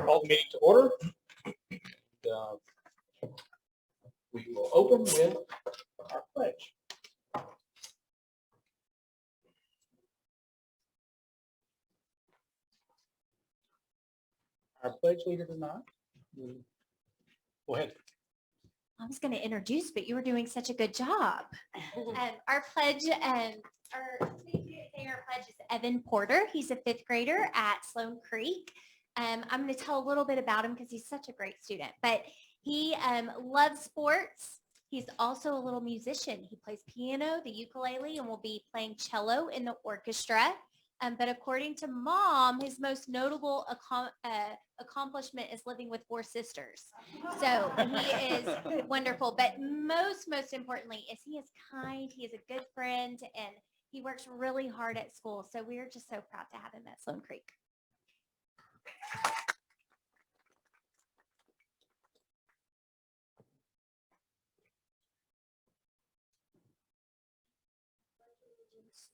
call the meeting to order. We will open with our pledge. Our pledge leader tonight. Go ahead. I was going to introduce, but you were doing such a good job. Our pledge, our pledge is Evan Porter. He's a 5th grader at Sloan Creek. I'm going to tell a little bit about him because he's such a great student, but he loves sports. He's also a little musician. He plays piano, the ukulele, and will be playing cello in the orchestra. But according to Mom, his most notable accomplishment is living with 4 sisters. So he is wonderful. But most importantly is he is kind. He is a good friend, and he works really hard at school. So we are just so proud to have him at Sloan Creek.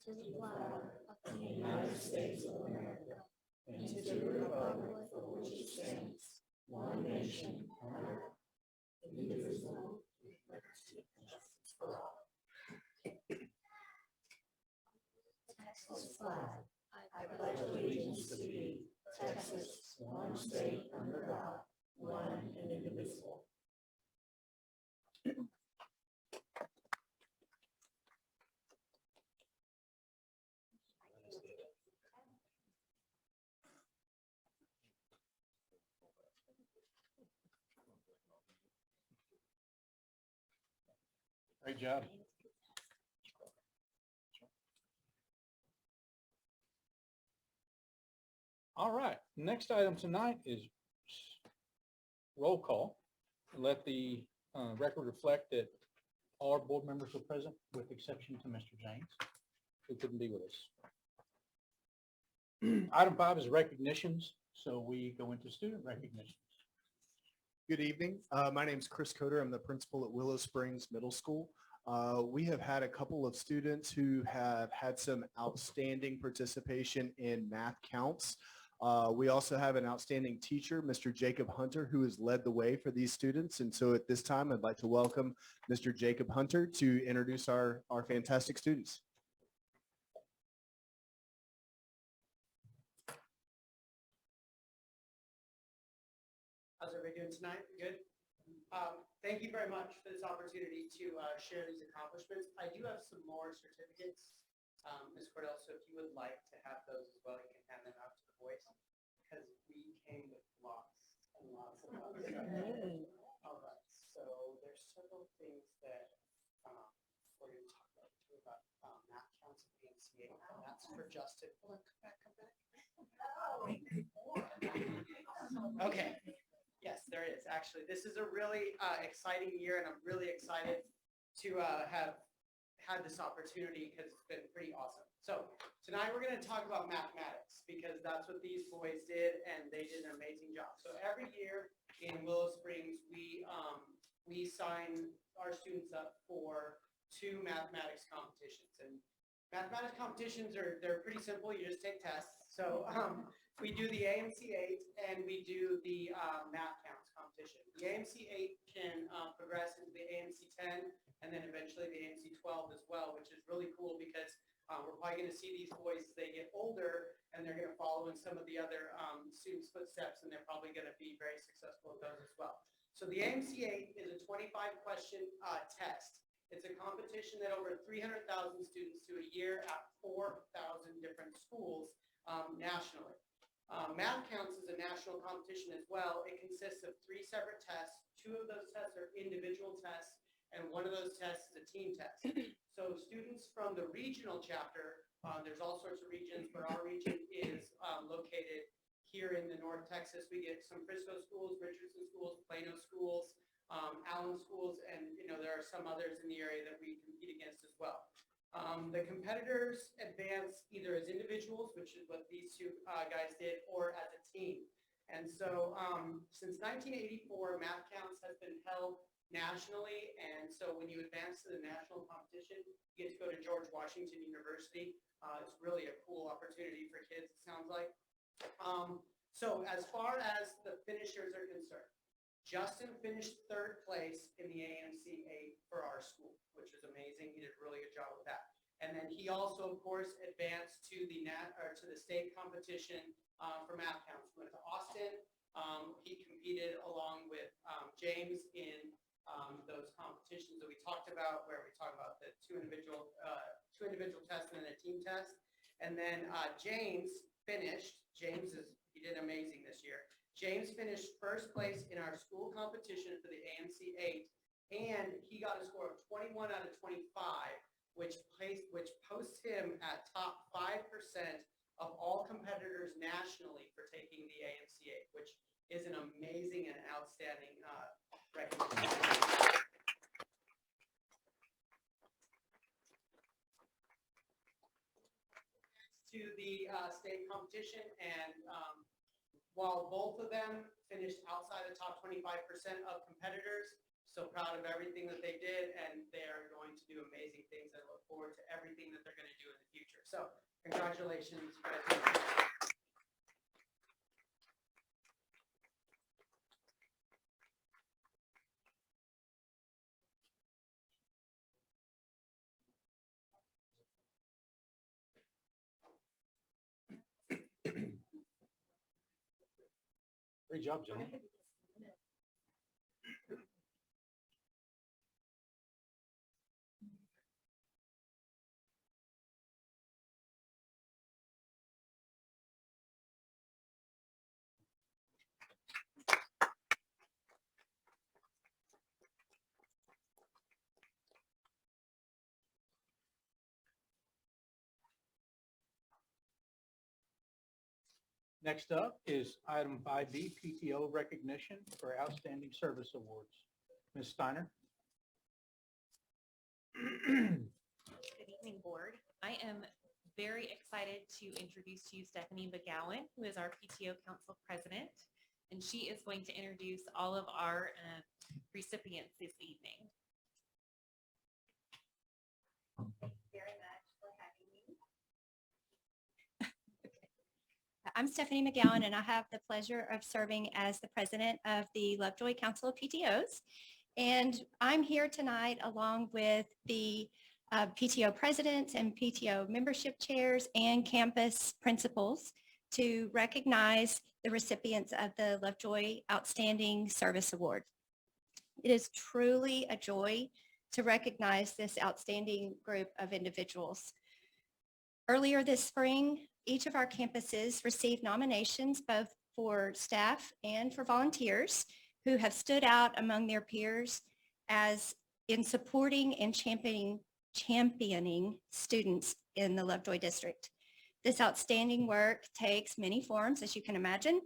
To the flag of the United States of America, and to the republic for which it stands, one nation, under indivisible, with liberty and justice for all. Texas flag, I pledge allegiance to thee, Texas, one state under God, one and indivisible. Great job. All right, next item tonight is roll call. Let the record reflect that all our board members are present, with exception to Mr. James, who couldn't be with us. Item 5 is recognitions, so we go into student recognitions. Good evening. My name is Chris Coder. I'm the principal at Willow Springs Middle School. We have had a couple of students who have had some outstanding participation in math counts. We also have an outstanding teacher, Mr. Jacob Hunter, who has led the way for these students. And so at this time, I'd like to welcome Mr. Jacob Hunter to introduce our fantastic students. How's everybody doing tonight? Good? Thank you very much for this opportunity to share these accomplishments. I do have some more certificates, Ms. Cordell, so if you would like to have those as well, you can hand them out to the boys, because we came with lots and lots of lots. All right, so there's several things that we're going to talk about too, about math counts and AMCA, and that's for Justin. Hold on, come back. Okay. Yes, there is actually. This is a really exciting year, and I'm really excited to have had this opportunity because it's been pretty awesome. So tonight we're going to talk about mathematics because that's what these boys did, and they did an amazing job. So every year in Willow Springs, we sign our students up for 2 mathematics competitions, and mathematics competitions they're pretty simple. You just take tests. So we do the AMC 8 and we do the math counts competition. The AMC 8 can progress into the AMC 10 and then eventually the AMC 12 as well, which is really cool because we're probably going to see these boys as they get older and they're going to follow in some of the other students' footsteps, and they're probably going to be very successful at those as well. So the AMC 8 is a 25-question test. It's a competition that over 300,000 students do a year at 4,000 different schools nationally. Math Counts is a national competition as well. It consists of 3 separate tests. 2 of those tests are individual tests, and 1 of those tests is a team test. So students from the regional chapter, there's all sorts of regions, but our region is located here in the North Texas. We get some Frisco schools, Richardson schools, Plano schools, Allen schools, and there are some others in the area that we compete against as well. The competitors advance either as individuals, which is what these 2 guys did, or as a team. And so since 1984, Math Counts has been held nationally. And so when you advance to the national competition, you get to go to George Washington University. It's really a cool opportunity for kids, it sounds like. So as far as the finishers are concerned, Justin finished 3rd place in the AMC 8 for our school, which was amazing. He did a really good job with that. And then he also, of course, advanced to the state competition for Math Council. Went to Austin. He competed along with James in those competitions that we talked about, where we talk about the two individual tests and then a team test. And then James finished. He did amazing this year. James finished 1st place in our school competition for the AMC 8, and he got a score of 21 out of 25, which posts him at top 5% of all competitors nationally for taking the AMC 8, which is an amazing and outstanding recognition. To the state competition, and while both of them finished outside the top 25% of competitors, so proud of everything that they did, and they are going to do amazing things. I look forward to everything that they're going to do in the future. So congratulations. Great job, Jenny. Next up is item 5B, PTO recognition for outstanding service awards. Ms. Steiner? Good evening, board. I am very excited to introduce to you Stephanie McGowan, who is our PTO Council President, and she is going to introduce all of our recipients this evening. Very much for having me. I'm Stephanie McGowan, and I have the pleasure of serving as the president of the Lovejoy Council of PTOs. And I'm here tonight along with the PTO presidents and PTO membership chairs and campus principals to recognize the recipients of the Lovejoy Outstanding Service Award. It is truly a joy to recognize this outstanding group of individuals. Earlier this spring, each of our campuses received nominations both for staff and for volunteers who have stood out among their peers as in supporting and championing students in the Lovejoy district. This outstanding work takes many forms, as you can imagine,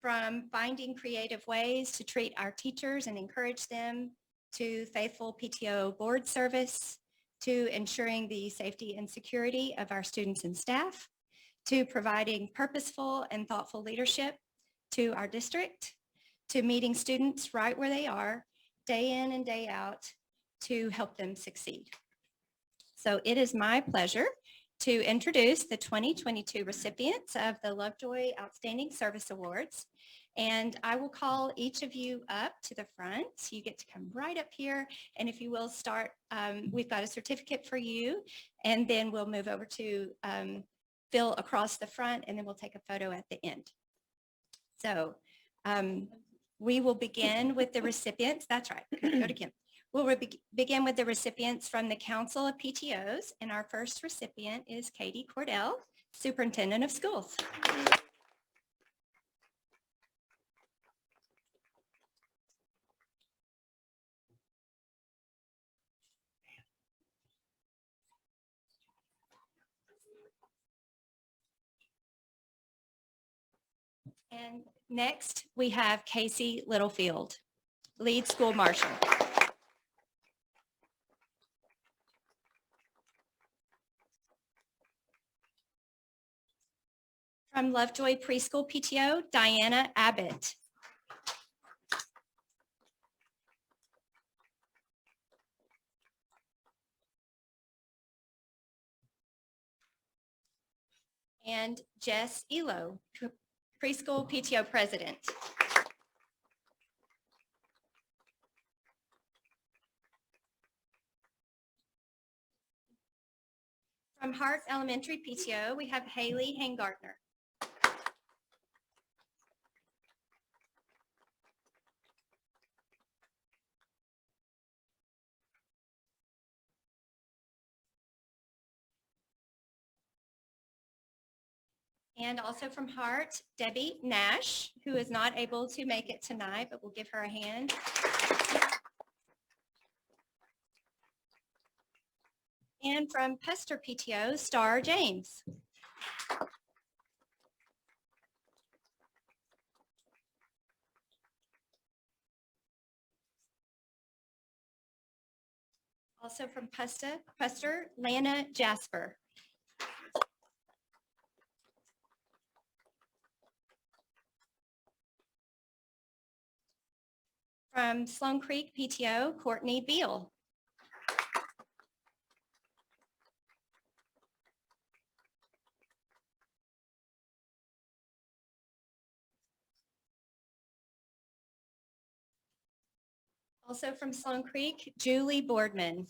from finding creative ways to treat our teachers and encourage them, to faithful PTO board service, to ensuring the safety and security of our students and staff, to providing purposeful and thoughtful leadership to our district, to meeting students right where they are, day in and day out, to help them succeed. So it is my pleasure to introduce the 2022 recipients of the Lovejoy Outstanding Service Awards. And I will call each of you up to the front. You get to come right up here. And if you will start, we've got a certificate for you. And then we'll move over to Phil across the front, and then we'll take a photo at the end. So we will begin with the recipients. That's right. Go to Kim. We'll begin with the recipients from the Council of PTOs. And our first recipient is Katie Cordell, Superintendent of Schools. And next, we have Casey Littlefield, Lead School Marshal. From Lovejoy Preschool PTO, Diana Abbott. And Jess Elo, Preschool PTO President. From Hart Elementary PTO, we have Haley Hangartner. And also from Hart, Debbie Nash, who is not able to make it tonight, but we'll give her a hand. And from Pester PTO, Starr James. Also from Pester, Lana Jasper. From Sloan Creek PTO, Courtney Beal. Also from Sloan Creek, Julie Boardman.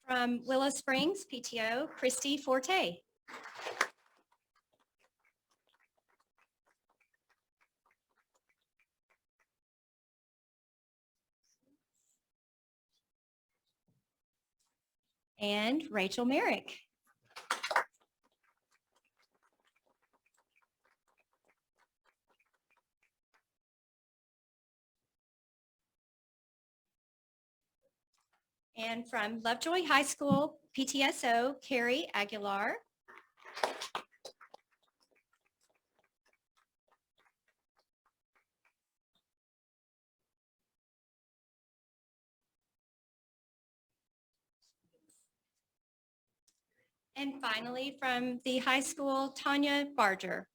From Willow Springs PTO, Christy Forte. And Rachel Merrick. And from Lovejoy High School PTSO, Carrie Aguilar. And finally, from the high school, Tanya Barger.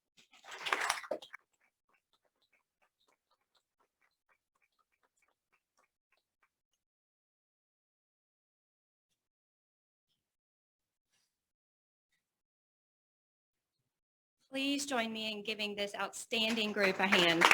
Please join me in giving this outstanding group a hand.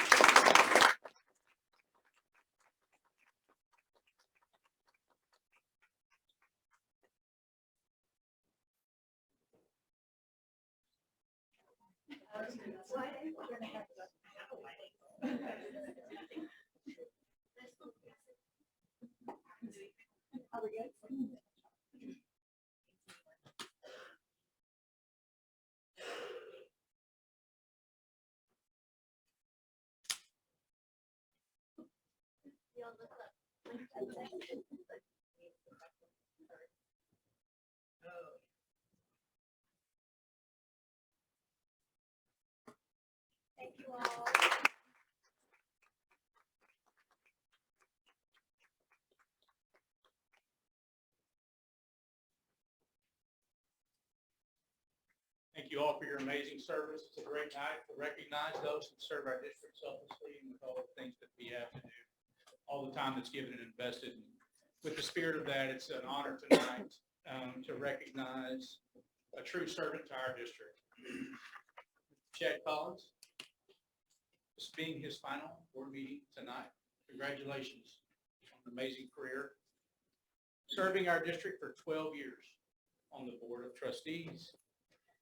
Thank you all. Thank you all for your amazing service. It's a great night to recognize those who serve our district selflessly and with all the things that we have to do, all the time that's given and invested. With the spirit of that, it's an honor tonight to recognize a true servant to our district. Chad Collins, this being his final board meeting tonight. Congratulations on an amazing career. Serving our district for 12 years on the Board of Trustees.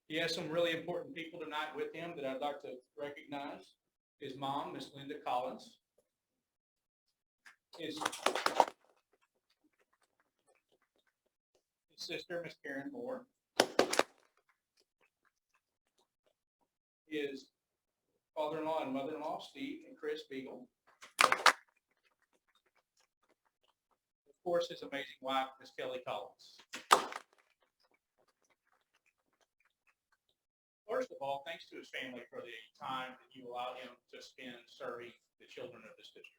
He has some really important people tonight with him that I'd like to recognize. His mom, Miss Linda Collins. His sister, Miss Karen Moore. His father-in-law and mother-in-law, Steve and Chris Beagle. Of course, his amazing wife, Miss Kelly Collins. First of all, thanks to his family for the time that you allowed him to spend serving the children of this district.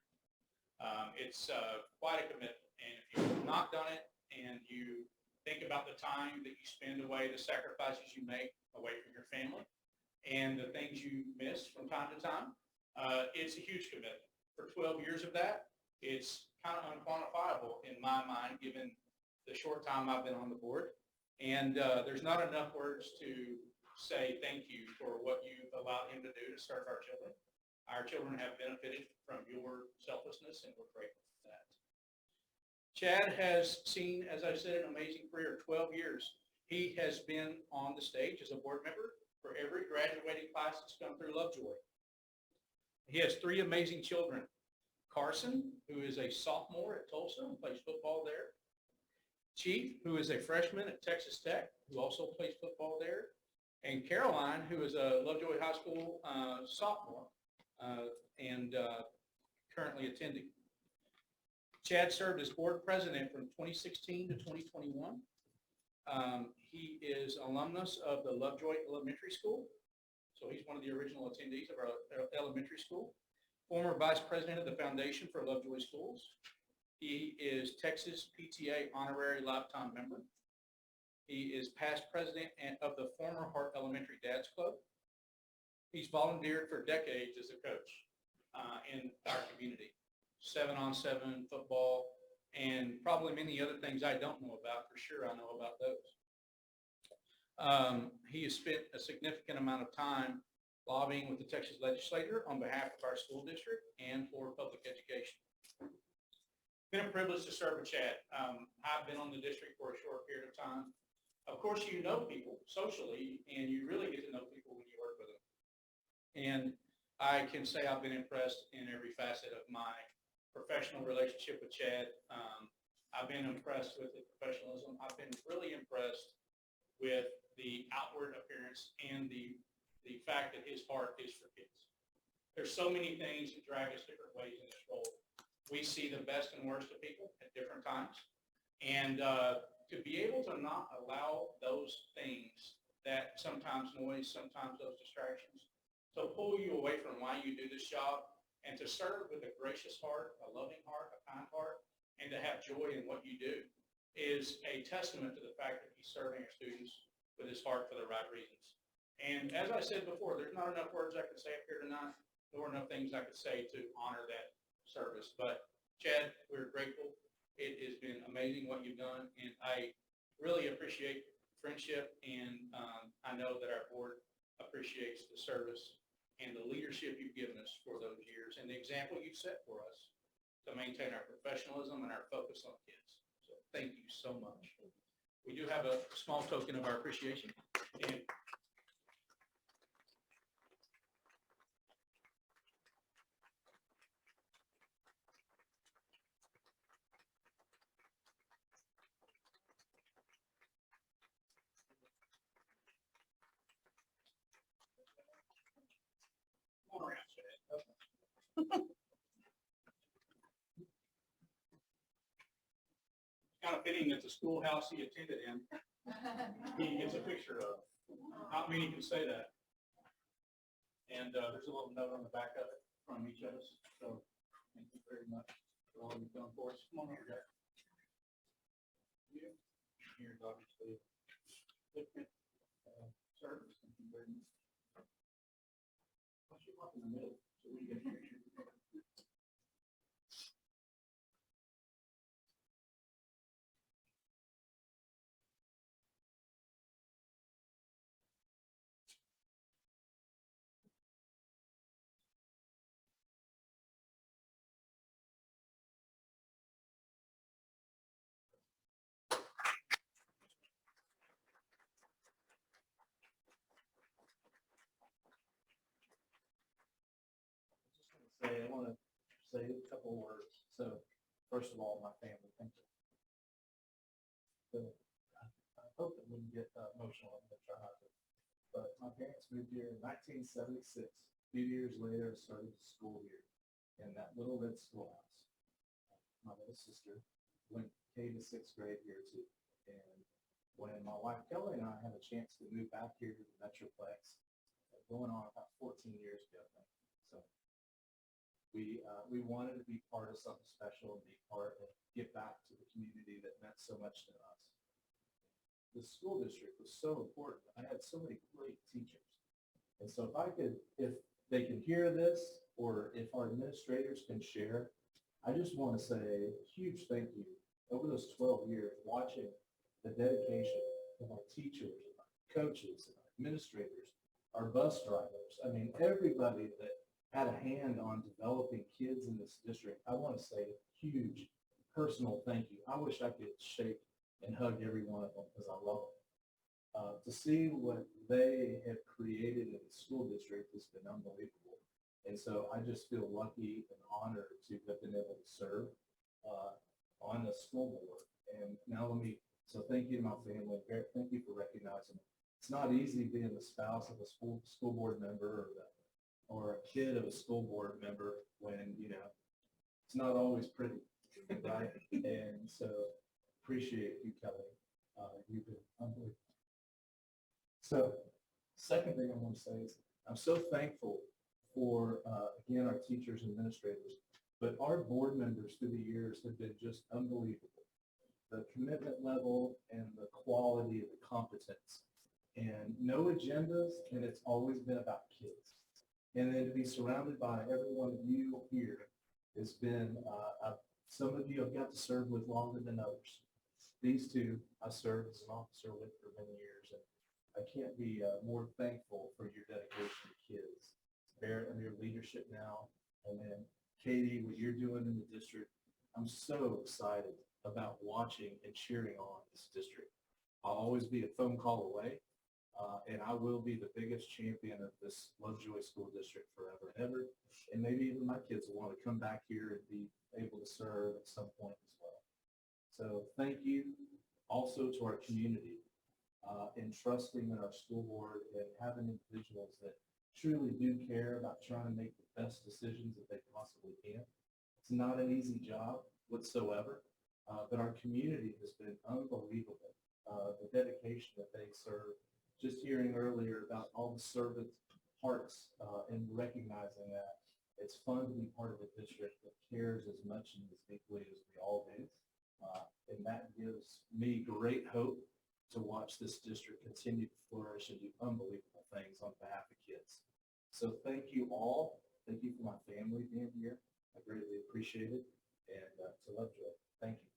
It's quite a commitment, and if you have not done it and you think about the time that you spend away, the sacrifices you make away from your family, and the things you miss from time to time, it's a huge commitment. For 12 years of that, it's kind of unquantifiable in my mind, given the short time I've been on the board. And there's not enough words to say thank you for what you've allowed him to do to serve our children. Our children have benefited from your selflessness, and we're grateful for that. Chad has seen, as I said, an amazing career, 12 years. He has been on the stage as a board member for every graduating class that's come through Lovejoy. He has 3 amazing children. Carson, who is a sophomore at Tulsa and plays football there. Chief, who is a freshman at Texas Tech, who also plays football there. And Caroline, who is a Lovejoy High School sophomore and currently attending. Chad served as board president from 2016 to 2021. He is alumnus of the Lovejoy Elementary School. So he's one of the original attendees of our elementary school. Former vice president of the Foundation for Lovejoy Schools. He is Texas PTA honorary lifetime member. He is past president of the former Hart Elementary Dads Club. He's volunteered for decades as a coach in our community. 7-on-7 football, and probably many other things I don't know about. For sure, I know about those. He has spent a significant amount of time lobbying with the Texas legislature on behalf of our school district and for public education. It's been a privilege to serve with Chad. I've been on the district for a short period of time. Of course, you know people socially, and you really get to know people when you work with them. And I can say I've been impressed in every facet of my professional relationship with Chad. I've been impressed with the professionalism. I've been really impressed with the outward appearance and the fact that his heart is for kids. There's so many things that drag us different ways in this role. We see the best and worst of people at different times. And to be able to not allow those things that sometimes noise, sometimes those distractions, to pull you away from why you do this job, and to serve with a gracious heart, a loving heart, a kind heart, and to have joy in what you do is a testament to the fact that he's serving our students with his heart for the right reasons. And as I said before, there's not enough words I could say up here tonight, nor enough things I could say to honor that service. But Chad, we're grateful. It has been amazing what you've done, and I really appreciate friendship, and I know that our board appreciates the service and the leadership you've given us for those years and the example you've set for us to maintain our professionalism and our focus on kids. So thank you so much. We do have a small token of our appreciation. And come on around, Chad. Kind of fitting that the schoolhouse he attended in, he gets a picture of. Not many can say that. And there's a little note on the back of it from each of us. So thank you very much for all you've done for us. Come on over, Jack. Here's obviously service. Thank you very much. Why don't you walk in the middle so we can get a picture? I want to say a couple of words. So, first of all, my family, thank you. So, I hope it wouldn't get emotional. I'm going to try not to. But my parents moved here in 1976. A few years later, I started school here in that little red schoolhouse. My little sister went K to 6th grade here too. And when my wife Kelly and I had a chance to move back here to the Metroplex, going on about 14 years ago, I think. So we wanted to be part of something special and be part and give back to the community that meant so much to us. The school district was so important. I had so many great teachers. And so if they can hear this, or if our administrators can share, I just want to say a huge thank you. Over those 12 years, watching the dedication of our teachers, our coaches, and our administrators, our bus drivers, I mean, everybody that had a hand on developing kids in this district, I want to say a huge personal thank you. I wish I could shake and hug every one of them because I love them. To see what they have created in the school district has been unbelievable. And so I just feel lucky and honored to have been able to serve on the school board. And now so thank you to my family. Thank you for recognizing it. It's not easy being the spouse of a school board member or a kid of a school board member when, it's not always pretty, right? And so appreciate you, Kelly. You've been unbelievable. So second thing I want to say is I'm so thankful for, again, our teachers and administrators, but our board members through the years have been just unbelievable. The commitment level and the quality of the competence and no agendas, and it's always been about kids. And then to be surrounded by every one of you here has been, some of you I've got to serve with longer than others. These two I served as an officer with for many years, and I can't be more thankful for your dedication to kids. Barrett, and your leadership now, and then Katie, what you're doing in the district. I'm so excited about watching and cheering on this district. I'll always be a phone call away, and I will be the biggest champion of this Lovejoy School District forever and ever. And maybe even my kids will want to come back here and be able to serve at some point as well. So thank you also to our community in trusting in our school board and having individuals that truly do care about trying to make the best decisions that they possibly can. It's not an easy job whatsoever, but our community has been unbelievable. The dedication that they serve, just hearing earlier about all the servant hearts and recognizing that it's fun to be part of a district that cares as much and as deeply as we all do. And that gives me great hope to watch this district continue to flourish and do unbelievable things on behalf of kids. So thank you all. Thank you for my family being here. I greatly appreciate it. And to Lovejoy, thank you.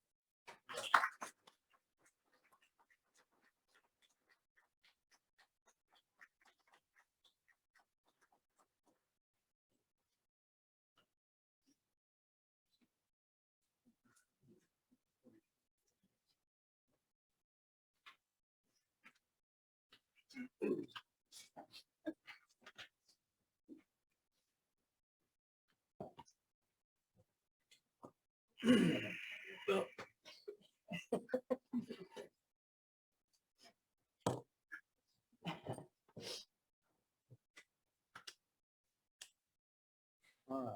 All right.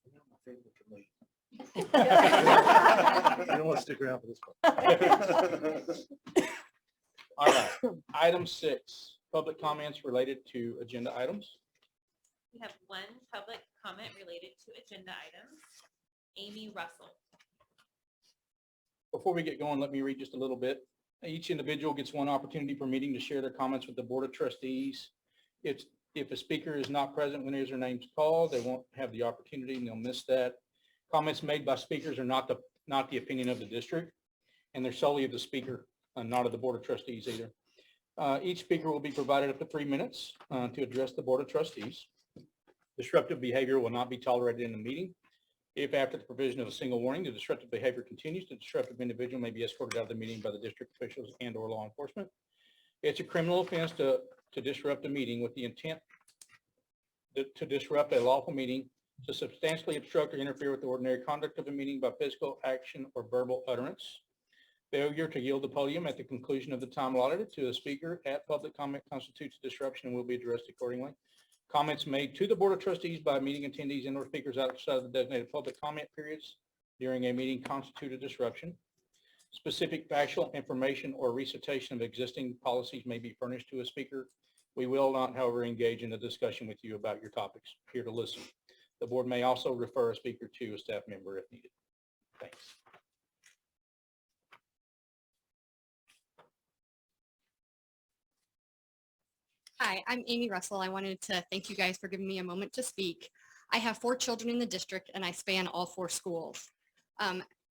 You know my favorite to leave. You don't want to stick around for this one. All right, item 6, public comments related to agenda items. We have one public comment related to agenda items. Amy Russell. Before we get going, let me read just a little bit. Each individual gets one opportunity per meeting to share their comments with the Board of Trustees. If a speaker is not present when their name's called, they won't have the opportunity and they'll miss that. Comments made by speakers are not the opinion of the district, and they're solely of the speaker, not of the Board of Trustees either. Each speaker will be provided up to 3 minutes to address the Board of Trustees. Disruptive behavior will not be tolerated in the meeting. If after the provision of a single warning, the disruptive behavior continues, the disruptive individual may be escorted out of the meeting by the district officials and or law enforcement. It's a criminal offense to disrupt a meeting with the intent to disrupt a lawful meeting, to substantially obstruct or interfere with the ordinary conduct of a meeting by physical action or verbal utterance. Failure to yield the podium at the conclusion of the time allotted to a speaker at public comment constitutes a disruption and will be addressed accordingly. Comments made to the Board of Trustees by meeting attendees and or speakers outside of the designated public comment periods during a meeting constitute a disruption. Specific factual information or recitation of existing policies may be furnished to a speaker. We will not, however, engage in a discussion with you about your topics. Here to listen. The board may also refer a speaker to a staff member if needed. Thanks. Hi, I'm Amy Russell. I wanted to thank you guys for giving me a moment to speak. I have 4 children in the district and I span all 4 schools.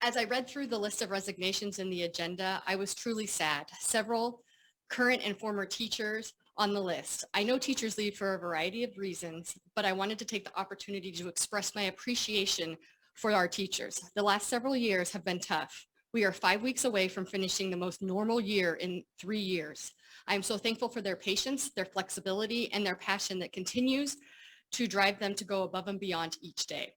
As I read through the list of resignations in the agenda, I was truly sad. Several current and former teachers on the list. I know teachers leave for a variety of reasons, but I wanted to take the opportunity to express my appreciation for our teachers. The last several years have been tough. We are 5 weeks away from finishing the most normal year in 3 years. I am so thankful for their patience, their flexibility, and their passion that continues to drive them to go above and beyond each day.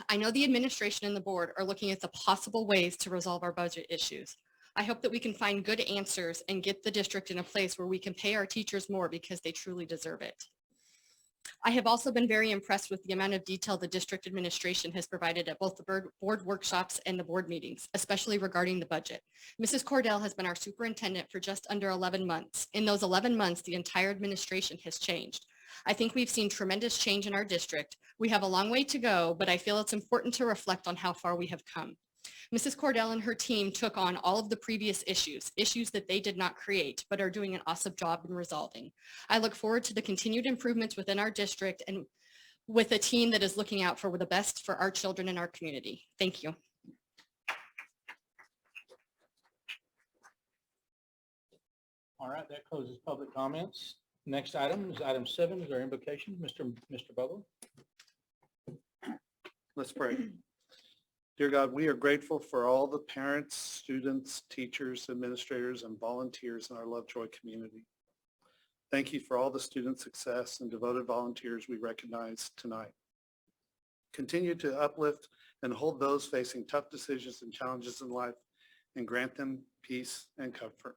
I know the administration and the board are looking at the possible ways to resolve our budget issues. I hope that we can find good answers and get the district in a place where we can pay our teachers more because they truly deserve it. I have also been very impressed with the amount of detail the district administration has provided at both the board workshops and the board meetings, especially regarding the budget. Mrs. Cordell has been our superintendent for just under 11 months. In those 11 months, the entire administration has changed. I think we've seen tremendous change in our district. We have a long way to go, but I feel it's important to reflect on how far we have come. Mrs. Cordell and her team took on all of the previous issues that they did not create, but are doing an awesome job in resolving. I look forward to the continued improvements within our district and with a team that is looking out for the best for our children and our community. Thank you. All right, that closes public comments. Next item is item 7, is our invocation. Mr. Butler. Let's pray. Dear God, we are grateful for all the parents, students, teachers, administrators, and volunteers in our Lovejoy community. Thank you for all the student success and devoted volunteers we recognize tonight. Continue to uplift and hold those facing tough decisions and challenges in life and grant them peace and comfort.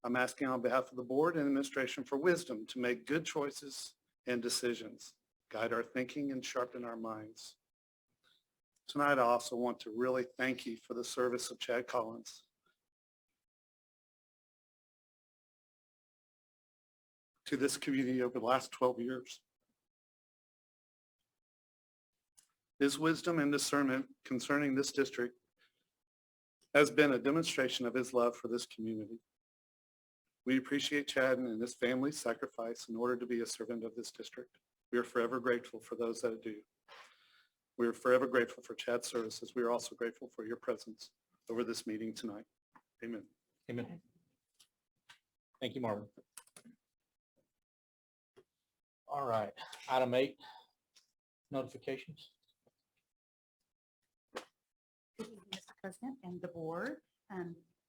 I'm asking on behalf of the board and administration for wisdom to make good choices and decisions, guide our thinking and sharpen our minds. Tonight, I also want to really thank you for the service of Chad Collins. To this community over the last 12 years. His wisdom and discernment concerning this district has been a demonstration of his love for this community. We appreciate Chad and his family's sacrifice in order to be a servant of this district. We are forever grateful for those that do. We are forever grateful for Chad's services. We are also grateful for your presence over this meeting tonight. Amen. Amen. Thank you, Marvin. All right, item 8, notifications. Good evening, Mr. President and the board.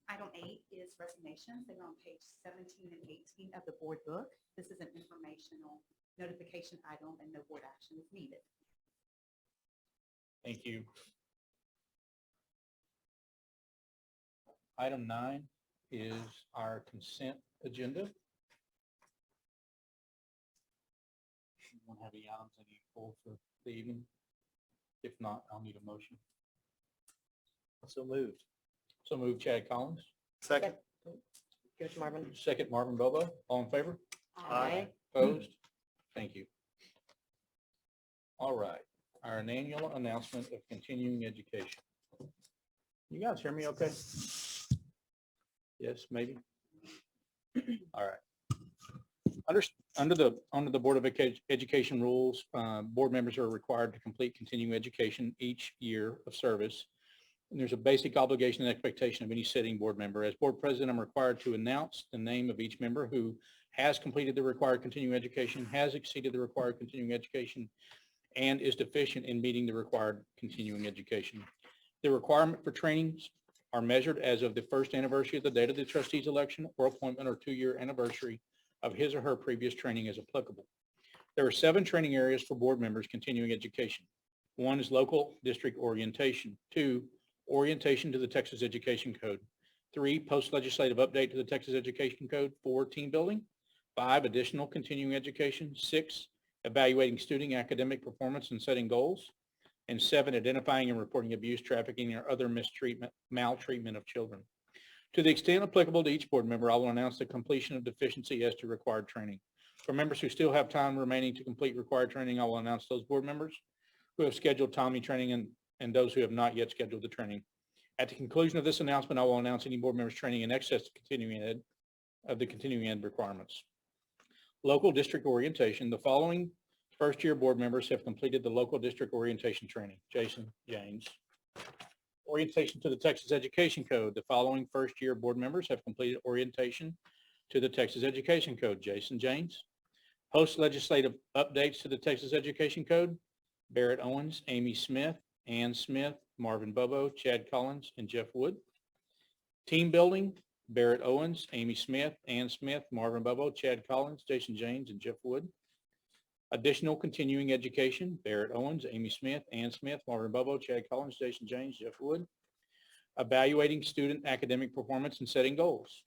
Item 8 is resignations. They're on page 17 and 18 of the board book. This is an informational notification item and no board action is needed. Thank you. Item 9 is our consent agenda. Anyone have any items that you pull for the evening? If not, I'll need a motion. So moved. So moved, Chad Collins. Second. Here's Marvin. Second, Marvin Bobo. All in favor? Aye. Opposed? Thank you. All right, our annual announcement of continuing education. You guys hear me okay? Yes, maybe? All right. Under the Board of Education rules, board members are required to complete continuing education each year of service. And there's a basic obligation and expectation of any sitting board member. As board president, I'm required to announce the name of each member who has completed the required continuing education, has exceeded the required continuing education, and is deficient in meeting the required continuing education. The requirement for trainings are measured as of the first anniversary of the date of the trustee's election or appointment or 2-year anniversary of his or her previous training as applicable. There are 7 training areas for board members continuing education. 1 is local district orientation. 2, orientation to the Texas Education Code. 3, post-legislative update to the Texas Education Code. 4, team building. 5, additional continuing education. 6, evaluating student academic performance and setting goals. And 7, identifying and reporting abuse, trafficking, or other mistreatment, maltreatment of children. To the extent applicable to each board member, I will announce the completion of deficiency as to required training. For members who still have time remaining to complete required training, I will announce those board members who have scheduled timely training and those who have not yet scheduled the training. At the conclusion of this announcement, I will announce any board members training in excess of the continuing ed requirements. Local district orientation. The following First-year board members have completed the local district orientation training. Jason James. Orientation to the Texas Education Code. The following first-year board members have completed orientation to the Texas Education Code. Jason James. Post-legislative updates to the Texas Education Code. Barrett Owens, Amy Smith, Ann Smith, Marvin Bobo, Chad Collins, and Jeff Wood. Team building. Barrett Owens, Amy Smith, Ann Smith, Marvin Bobo, Chad Collins, Jason James, and Jeff Wood. Additional continuing education, Barrett Owens, Amy Smith, Ann Smith, Marvin Bobo, Chad Collins, Jason James, Jeff Wood. Evaluating student academic performance and setting goals.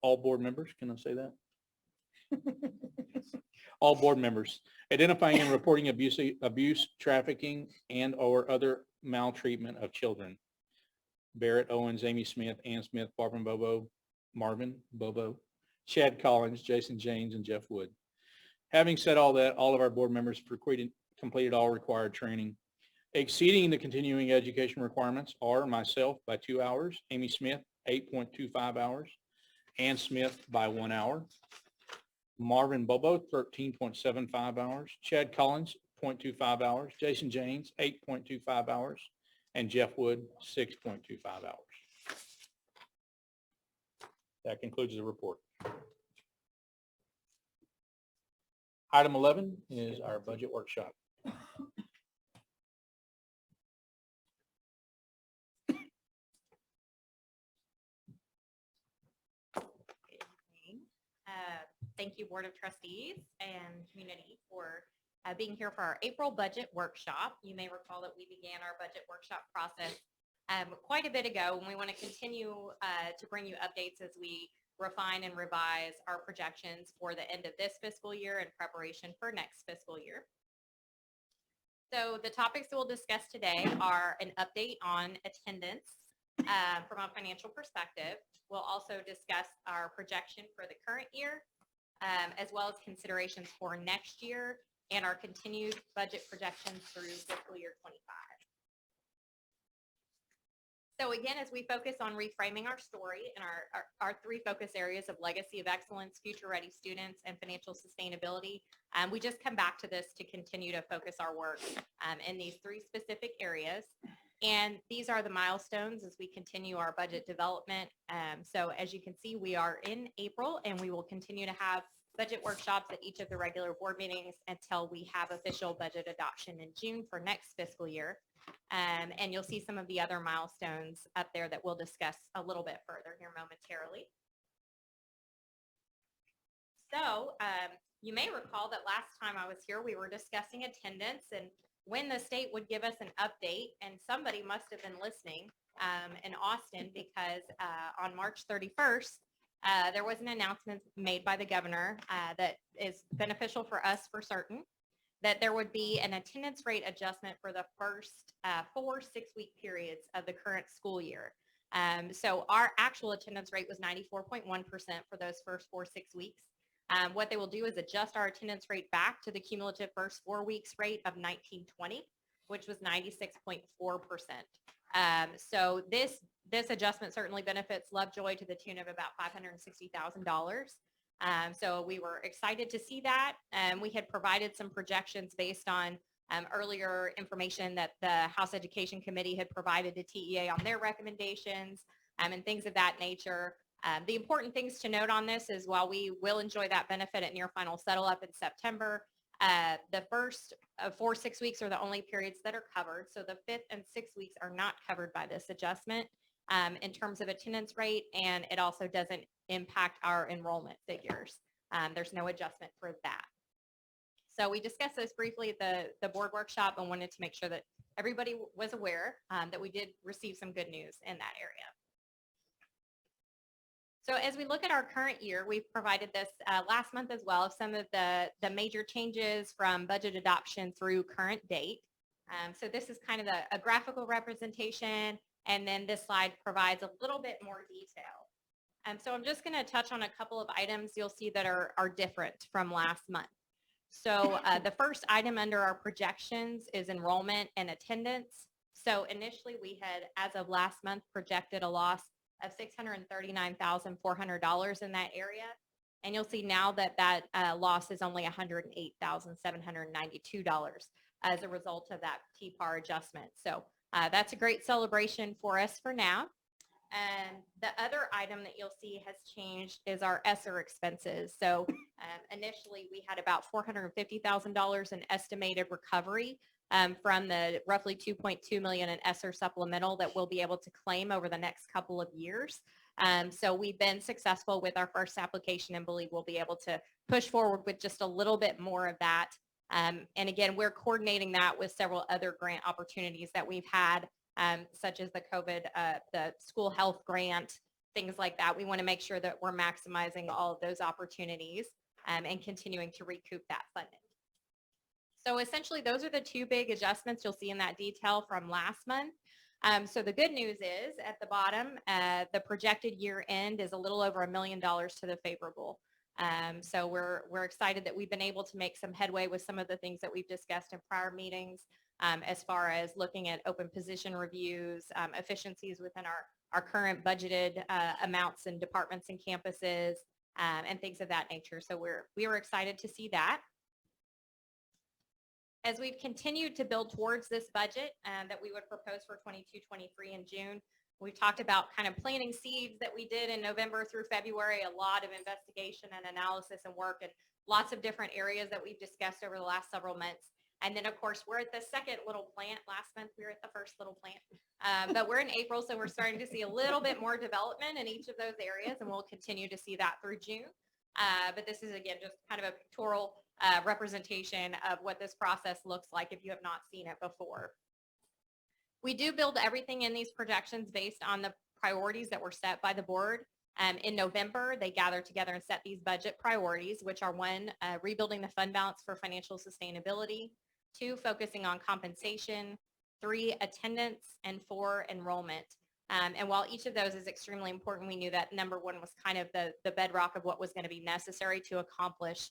All board members, can I say that? All board members. Identifying and reporting abuse, trafficking, and/or other maltreatment of children. Barrett Owens, Amy Smith, Ann Smith, Marvin Bobo, Chad Collins, Jason James, and Jeff Wood. Having said all that, all of our board members completed all required training. Exceeding the continuing education requirements are myself by 2 hours, Amy Smith, 8.25 hours, Ann Smith by 1 hour, Marvin Bobo, 13.75 hours, Chad Collins, 0.25 hours, Jason James, 8.25 hours, and Jeff Wood, 6.25 hours. That concludes the report. Item 11 is our budget workshop. Thank you, Board of Trustees and community, for being here for our April budget workshop. You may recall that we began our budget workshop process quite a bit ago, and we want to continue to bring you updates as we refine and revise our projections for the end of this fiscal year in preparation for next fiscal year. So the topics that we'll discuss today are an update on attendance from a financial perspective. We'll also discuss our projection for the current year, as well as considerations for next year and our continued budget projections through fiscal year 25. So again, as we focus on reframing our story and our three focus areas of legacy of excellence, future ready students, and financial sustainability, we just come back to this to continue to focus our work in these three specific areas. And these are the milestones as we continue our budget development. So as you can see, we are in April, and we will continue to have budget workshops at each of the regular board meetings until we have official budget adoption in June for next fiscal year. And you'll see some of the other milestones up there that we'll discuss a little bit further here momentarily. So you may recall that last time I was here, we were discussing attendance and when the state would give us an update, and somebody must have been listening in Austin, because on March 31st, there was an announcement made by the governor that is beneficial for us for certain, that there would be an attendance rate adjustment for the first 4 6-week periods of the current school year. So our actual attendance rate was 94.1% for those first 4 6 weeks. What they will do is adjust our attendance rate back to the cumulative first 4 weeks rate of 1920, which was 96.4%. So this adjustment certainly benefits Lovejoy to the tune of about $560,000. So we were excited to see that. We had provided some projections based on earlier information that the House Education Committee had provided to TEA on their recommendations and things of that nature. The important things to note on this is while we will enjoy that benefit at near final settle up in September, the first 4 6 weeks are the only periods that are covered. So the 5th and 6th weeks are not covered by this adjustment in terms of attendance rate, and it also doesn't impact our enrollment figures. There's no adjustment for that. So we discussed this briefly at the board workshop and wanted to make sure that everybody was aware that we did receive some good news in that area. So as we look at our current year, we've provided this last month as well, some of the major changes from budget adoption through current date. So this is kind of a graphical representation, and then this slide provides a little bit more detail. So I'm just going to touch on a couple of items you'll see that are different from last month. So the first item under our projections is enrollment and attendance. So initially we had, as of last month, projected a loss of $639,400 in that area. And you'll see now that that loss is only $108,792 as a result of that TPAR adjustment. So that's a great celebration for us for now. And the other item that you'll see has changed is our ESSER expenses. So initially we had about $450,000 in estimated recovery from the roughly 2.2 million in ESSER supplemental that we'll be able to claim over the next couple of years. So we've been successful with our first application and believe we'll be able to push forward with just a little bit more of that. And again, we're coordinating that with several other grant opportunities that we've had, such as the COVID, the school health grant, things like that. We want to make sure that we're maximizing all of those opportunities and continuing to recoup that funding. So essentially, those are the two big adjustments you'll see in that detail from last month. So the good news is at the bottom, the projected year end is a little over $1 million to the favorable. So we're excited that we've been able to make some headway with some of the things that we've discussed in prior meetings, as far as looking at open position reviews, efficiencies within our current budgeted amounts and departments and campuses, and things of that nature. So we were excited to see that. As we've continued to build towards this budget that we would propose for 22-23 in June, we've talked about kind of planting seeds that we did in November through February, a lot of investigation and analysis and work and lots of different areas that we've discussed over the last several months. And then, of course, we're at the second little plant. Last month, we were at the first little plant. But we're in April, so we're starting to see a little bit more development in each of those areas, and we'll continue to see that through June. But this is, again, just kind of a pictorial representation of what this process looks like if you have not seen it before. We do build everything in these projections based on the priorities that were set by the board. In November, they gathered together and set these budget priorities, which are 1, rebuilding the fund balance for financial sustainability, 2, focusing on compensation, 3, attendance, and 4, enrollment. And while each of those is extremely important, we knew that number 1 was kind of the bedrock of what was going to be necessary to accomplish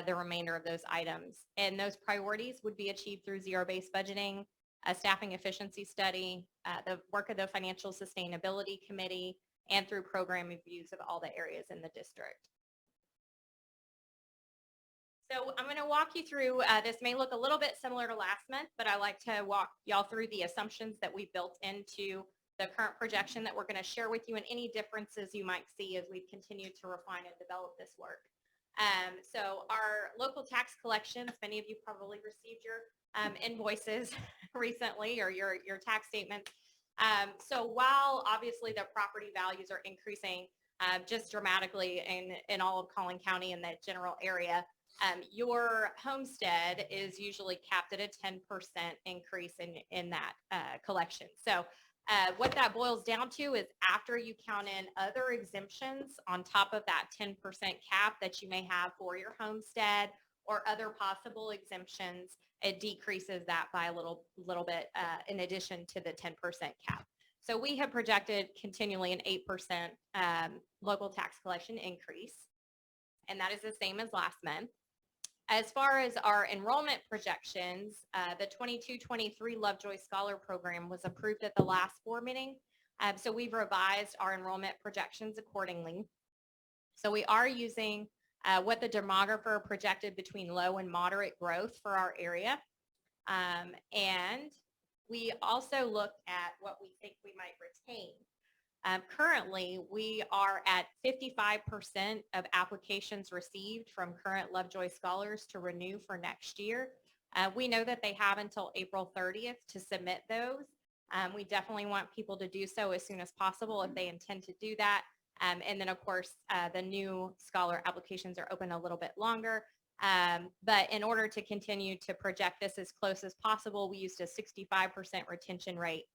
the remainder of those items. And those priorities would be achieved through zero-based budgeting, a staffing efficiency study, the work of the Financial Sustainability Committee, and through program reviews of all the areas in the district. So I'm going to walk you through, this may look a little bit similar to last month, but I like to walk y'all through the assumptions that we built into the current projection that we're going to share with you and any differences you might see as we continue to refine and develop this work. So our local tax collections, many of you probably received your invoices recently or your tax statements. So while obviously the property values are increasing just dramatically in all of Collin County and the general area, your homestead is usually capped at a 10% increase in that collection. So what that boils down to is after you count in other exemptions on top of that 10% cap that you may have for your homestead or other possible exemptions, it decreases that by a little bit in addition to the 10% cap. So we have projected continually an 8% local tax collection increase, and that is the same as last month. As far as our enrollment projections, the 22-23 Lovejoy Scholar Program was approved at the last board meeting. So we've revised our enrollment projections accordingly. So we are using what the demographer projected between low and moderate growth for our area. And we also looked at what we think we might retain. Currently, we are at 55% of applications received from current Lovejoy scholars to renew for next year. We know that they have until April 30th to submit those. We definitely want people to do so as soon as possible if they intend to do that. And then, of course, the new scholar applications are open a little bit longer. But in order to continue to project this as close as possible, we used a 65% retention rate,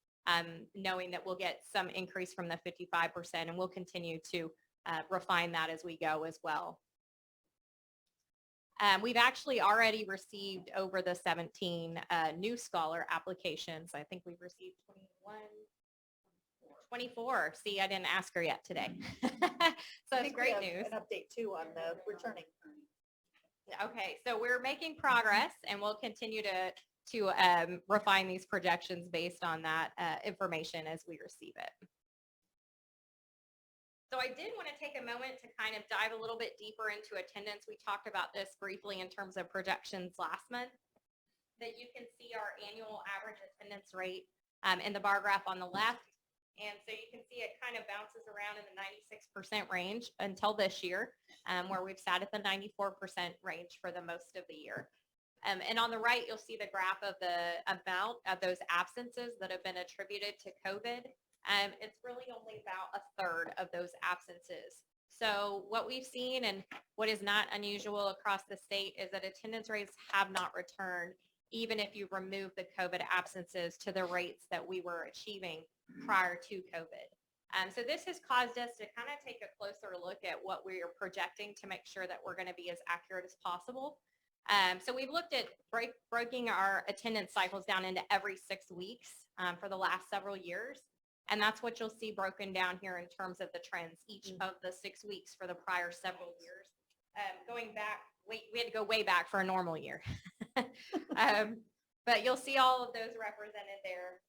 knowing that we'll get some increase from the 55%, and we'll continue to refine that as we go as well. We've actually already received over the 17 new scholar applications. I think we've received 24. See, I didn't ask her yet today. So it's great news. An update too on the returning. Okay, so we're making progress, and we'll continue to refine these projections based on that information as we receive it. So I did want to take a moment to kind of dive a little bit deeper into attendance. We talked about this briefly in terms of projections last month. That you can see our annual average attendance rate in the bar graph on the left. And so you can see it kind of bounces around in the 96% range until this year, where we've sat at the 94% range for the most of the year. And on the right, you'll see the graph of the amount of those absences that have been attributed to COVID. It's really only about a third of those absences. So what we've seen and what is not unusual across the state is that attendance rates have not returned, even if you remove the COVID absences to the rates that we were achieving prior to COVID. So this has caused us to kind of take a closer look at what we are projecting to make sure that we're going to be as accurate as possible. So we've looked at breaking our attendance cycles down into every 6 weeks for the last several years. And that's what you'll see broken down here in terms of the trends each of the 6 weeks for the prior several years. Going back, we had to go way back for a normal year. But you'll see all of those represented there.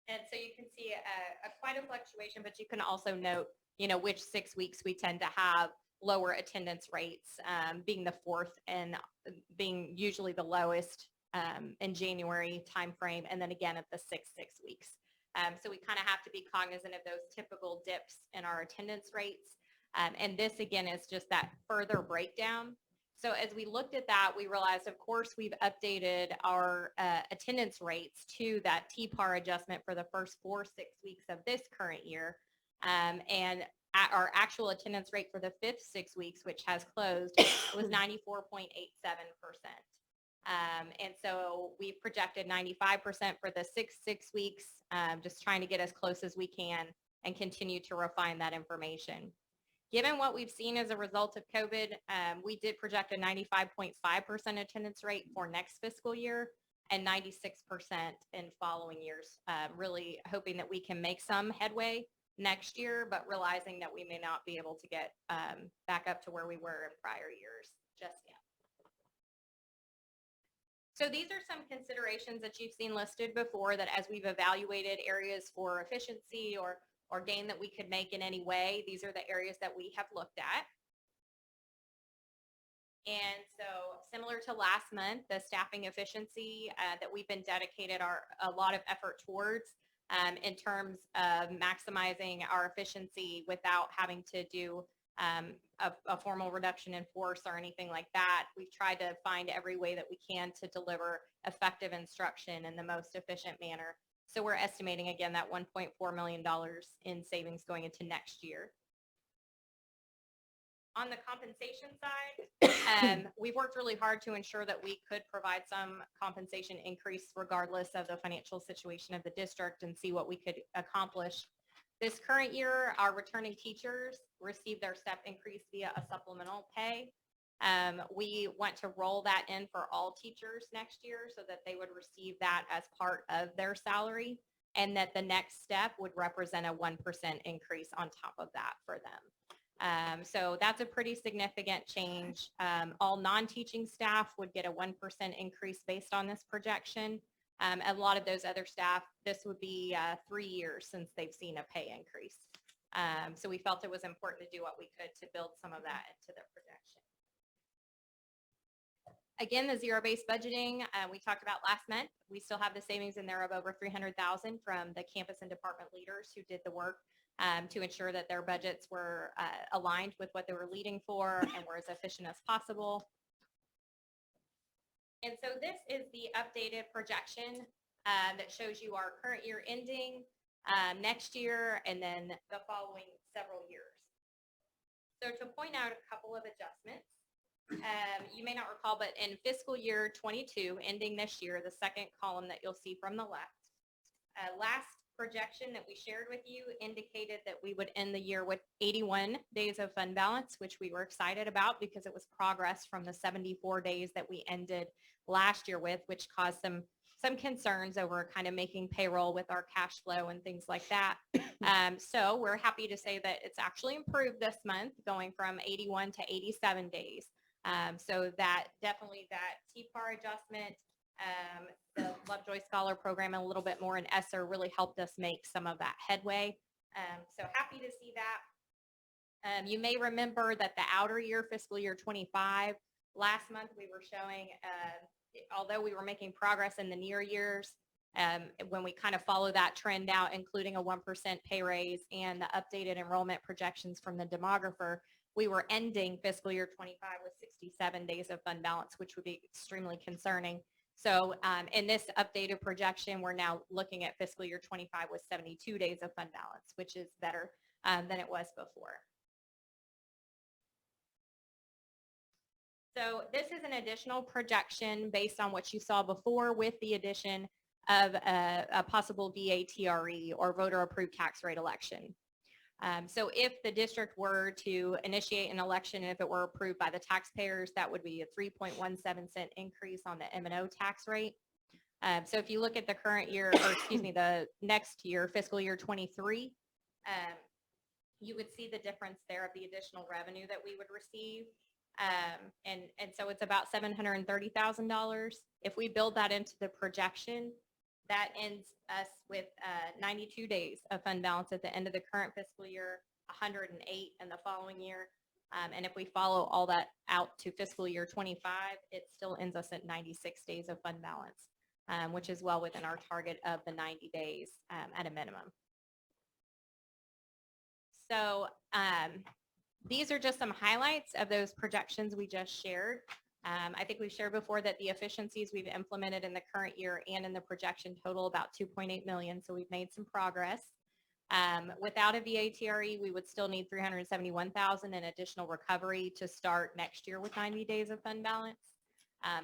And so you can see quite a fluctuation, but you can also note, which 6 weeks we tend to have lower attendance rates, being the fourth and being usually the lowest in January timeframe, and then again at the 6 weeks. So we kind of have to be cognizant of those typical dips in our attendance rates. And this again is just that further breakdown. So as we looked at that, we realized, of course, we've updated our attendance rates to that TPAR adjustment for the first 4 6 weeks of this current year. And our actual attendance rate for the fifth 6 weeks, which has closed, was 94.87%. And so we projected 95% for the 6 weeks, just trying to get as close as we can and continue to refine that information. Given what we've seen as a result of COVID, we did project a 95.5% attendance rate for next fiscal year and 96% in following years, really hoping that we can make some headway next year, but realizing that we may not be able to get back up to where we were in prior years just yet. So these are some considerations that you've seen listed before, that as we've evaluated areas for efficiency or gain that we could make in any way, these are the areas that we have looked at. And so similar to last month, the staffing efficiency that we've been dedicated a lot of effort towards in terms of maximizing our efficiency without having to do a formal reduction in force or anything like that. We've tried to find every way that we can to deliver effective instruction in the most efficient manner. So we're estimating, again, that $1.4 million in savings going into next year. On the compensation side, we've worked really hard to ensure that we could provide some compensation increase regardless of the financial situation of the district and see what we could accomplish. This current year, our returning teachers received their step increase via a supplemental pay. We want to roll that in for all teachers next year so that they would receive that as part of their salary, and that the next step would represent a 1% increase on top of that for them. So that's a pretty significant change. All non-teaching staff would get a 1% increase based on this projection. A lot of those other staff, this would be 3 years since they've seen a pay increase. So we felt it was important to do what we could to build some of that into their projection. Again, the zero-based budgeting we talked about last month. We still have the savings in there of over $300,000 from the campus and department leaders who did the work to ensure that their budgets were aligned with what they were leading for and were as efficient as possible. And so this is the updated projection that shows you our current year ending, next year, and then the following several years. So to point out a couple of adjustments, you may not recall, but in fiscal year 22, ending this year, the second column that you'll see from the left, last projection that we shared with you indicated that we would end the year with 81 days of fund balance, which we were excited about because it was progress from the 74 days that we ended last year with, which caused some concerns over kind of making payroll with our cash flow and things like that. So we're happy to say that it's actually improved this month, going from 81 to 87 days. So that definitely that TPAR adjustment, the Lovejoy Scholar Program, and a little bit more in ESSER really helped us make some of that headway. So happy to see that. You may remember that the outer year, fiscal year 25, last month we were showing, although we were making progress in the near years, when we kind of follow that trend out, including a 1% pay raise and the updated enrollment projections from the demographer, we were ending fiscal year 25 with 67 days of fund balance, which would be extremely concerning. So in this updated projection, we're now looking at fiscal year 25 with 72 days of fund balance, which is better than it was before. So this is an additional projection based on what you saw before with the addition of a possible VATRE or voter approved tax rate election. So if the district were to initiate an election, if it were approved by the taxpayers, that would be a 3.17 increase on the M&O tax rate. So if you look at the current year, or excuse me, the next year, fiscal year 23, you would see the difference there of the additional revenue that we would receive. And so it's about $730,000. If we build that into the projection, that ends us with 92 days of fund balance at the end of the current fiscal year, 108 in the following year. And if we follow all that out to fiscal year 25, it still ends us at 96 days of fund balance, which is well within our target of the 90 days at a minimum. So these are just some highlights of those projections we just shared. I think we've shared before that the efficiencies we've implemented in the current year and in the projection total about 2.8 million. So we've made some progress. Without a VATRE, we would still need 371,000 in additional recovery to start next year with 90 days of fund balance.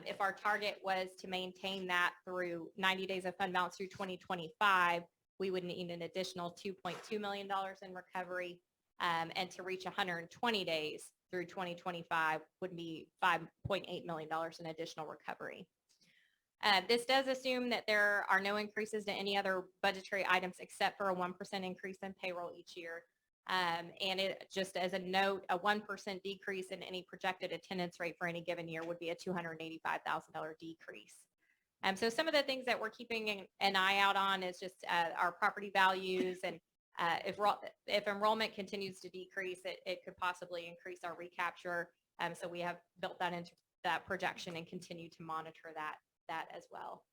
If our target was to maintain that through 90 days of fund balance through 2025, we would need an additional $2.2 million in recovery. And to reach 120 days through 2025 would be $5.8 million in additional recovery. This does assume that there are no increases to any other budgetary items except for a 1% increase in payroll each year. And it just as a note, a 1% decrease in any projected attendance rate for any given year would be a $285,000 decrease. So some of the things that we're keeping an eye out on is just our property values, and if enrollment continues to decrease, it could possibly increase our recapture. So we have built that into that projection and continue to monitor that as well.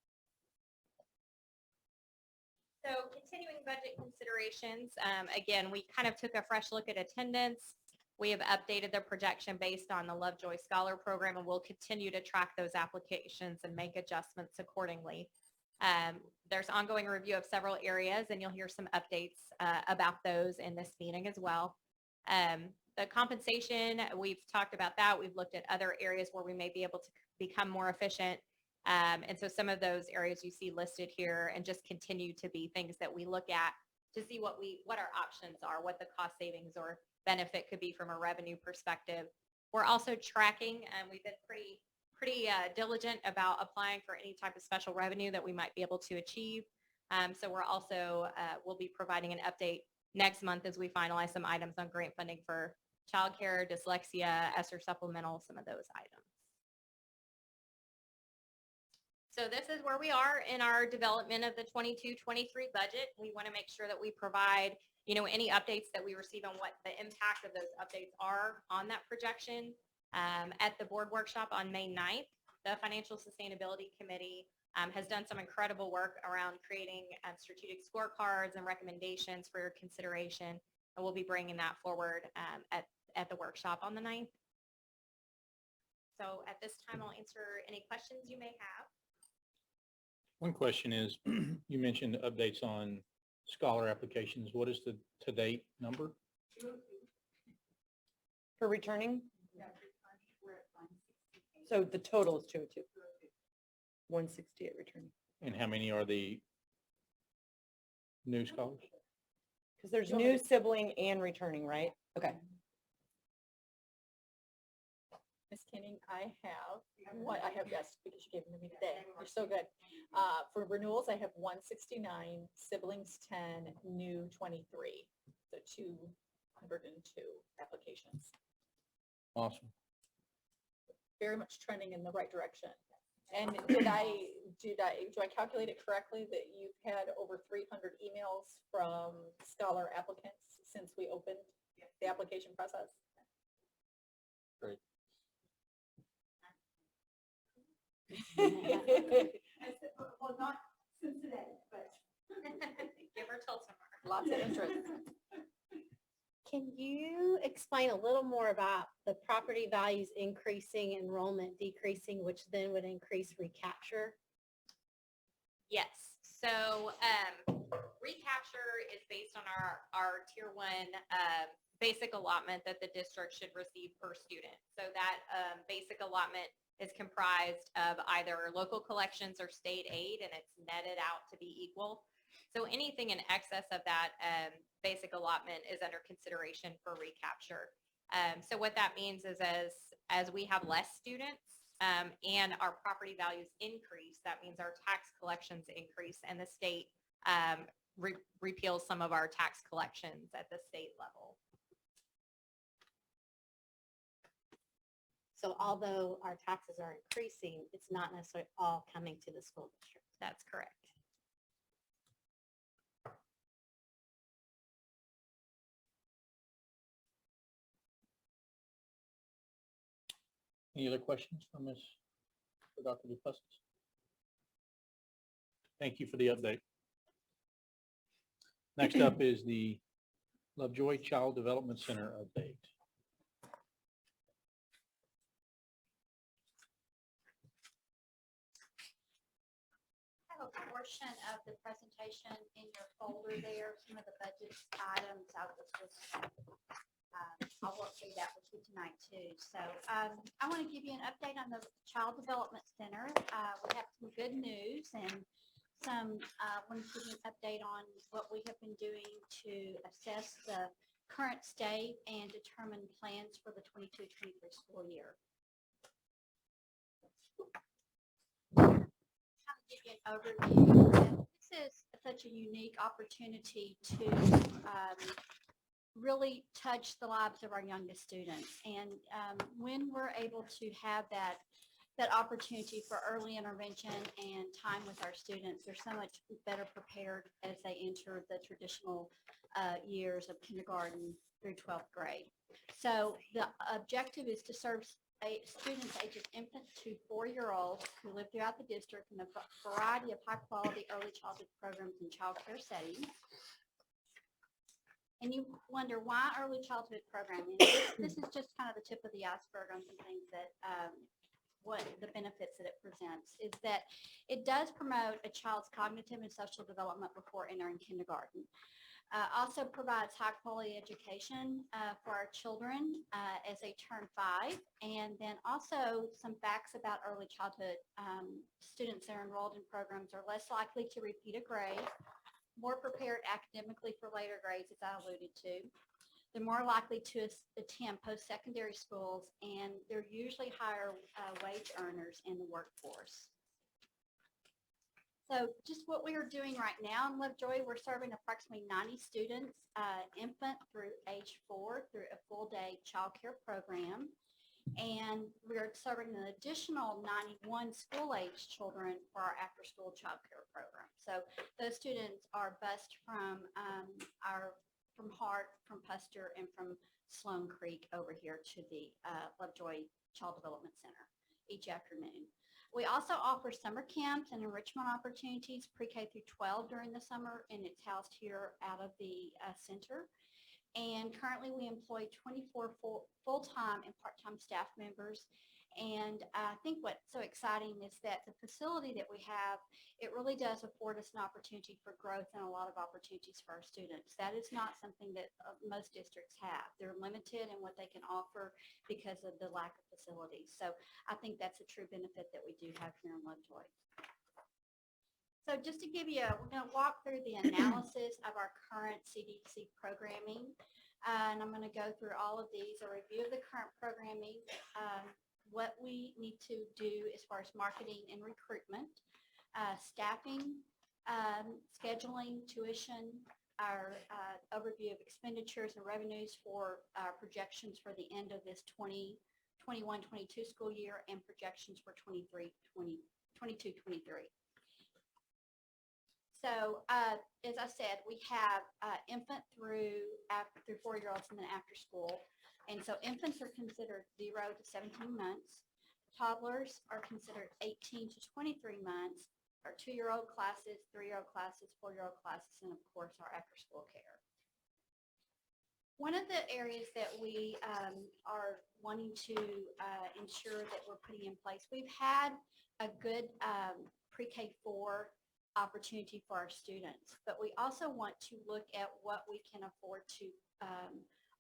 So continuing budget considerations, again, we kind of took a fresh look at attendance. We have updated the projection based on the Lovejoy Scholar Program, and we'll continue to track those applications and make adjustments accordingly. There's ongoing review of several areas, and you'll hear some updates about those in this meeting as well. The compensation, we've talked about that. We've looked at other areas where we may be able to become more efficient. And so some of those areas you see listed here and just continue to be things that we look at to see what our options are, what the cost savings or benefit could be from a revenue perspective. We're also tracking, and we've been pretty diligent about applying for any type of special revenue that we might be able to achieve. So we're also, we'll be providing an update next month as we finalize some items on grant funding for childcare, dyslexia, ESSER supplemental, some of those items. So this is where we are in our development of the 22-23 budget. We want to make sure that we provide, any updates that we receive on what the impact of those updates are on that projection. At the board workshop on May 9th, the Financial Sustainability Committee has done some incredible work around creating strategic scorecards and recommendations for your consideration. And we'll be bringing that forward at the workshop on the 9th. So at this time, I'll answer any questions you may have. One question is, you mentioned updates on scholar applications. What is the to-date number? For returning? So the total is 202. 168 returning. And how many are the new scholars? Because there's new sibling and returning, right? Okay. Ms. Kenning, I have, yes, because you gave them to me today. You're so good. For renewals, I have 169, siblings 10, new 23. So 202 applications. Awesome. Very much trending in the right direction. And do I calculate it correctly that you've had over 300 emails from scholar applicants since we opened? Yes. the application process. Great. Well, not since today, but. Give her till tomorrow. Lots of interest. Can you explain a little more about the property values increasing, enrollment decreasing, which then would increase recapture? Yes, so recapture is based on our tier one basic allotment that the district should receive per student. So that basic allotment is comprised of either local collections or state aid, and it's netted out to be equal. So anything in excess of that basic allotment is under consideration for recapture. So what that means is as we have less students and our property values increase, that means our tax collections increase and the state repeals some of our tax collections at the state level. So although our taxes are increasing, it's not necessarily all coming to the school district. That's correct. Any other questions for Dr. Duplessis? Thank you for the update. Next up is the Lovejoy Child Development Center update. I have a portion of the presentation in your folder there, some of the budget items. I'll work through that with you tonight too. So I want to give you an update on the Child Development Center. We have some good news and want to give you an update on what we have been doing to assess the current state and determine plans for the 22-23 school year. Give you an overview. This is such a unique opportunity to really touch the lives of our youngest students. And when we're able to have that opportunity for early intervention and time with our students, they're so much better prepared as they enter the traditional years of kindergarten through 12th grade. So the objective is to serve students ages infant to 4-year-olds who live throughout the district in a variety of high-quality early childhood programs and child care settings. And you wonder why early childhood programming? This is just kind of the tip of the iceberg on some things that what the benefits that it presents is that it does promote a child's cognitive and social development before entering kindergarten. Also provides high quality education for our children as they turn 5. And then also some facts about early childhood students that are enrolled in programs are less likely to repeat a grade, more prepared academically for later grades, as I alluded to. They're more likely to attend post-secondary schools, and they're usually higher wage earners in the workforce. So just what we are doing right now in Lovejoy, we're serving approximately 90 students, infant through age 4, through a full-day child care program. And we're serving an additional 91 school-age children for our after-school child care program. So those students are bused from Hart, from Puster, and from Sloan Creek over here to the Lovejoy Child Development Center each afternoon. We also offer summer camps and enrichment opportunities pre-K through 12 during the summer, and it's housed here out of the center. And currently we employ 24 full-time and part-time staff members. And I think what's so exciting is that the facility that we have, it really does afford us an opportunity for growth and a lot of opportunities for our students. That is not something that most districts have. They're limited in what they can offer because of the lack of facilities. So I think that's a true benefit that we do have here in Lovejoy. So just to give you, we're going to walk through the analysis of our current CDC programming. And I'm going to go through all of these, a review of the current programming, what we need to do as far as marketing and recruitment, staffing, scheduling, tuition, our overview of expenditures and revenues for our projections for the end of this 2021-22 school year and projections for 22-23. So as I said, we have infant through through 4-year-olds and then after school. And so infants are considered 0 to 17 months. Toddlers are considered 18 to 23 months. Our 2-year-old classes, 3-year-old classes, 4-year-old classes, and of course our after-school care. One of the areas that we are wanting to ensure that we're putting in place, we've had a good pre-K-4 opportunity for our students, but we also want to look at what we can afford to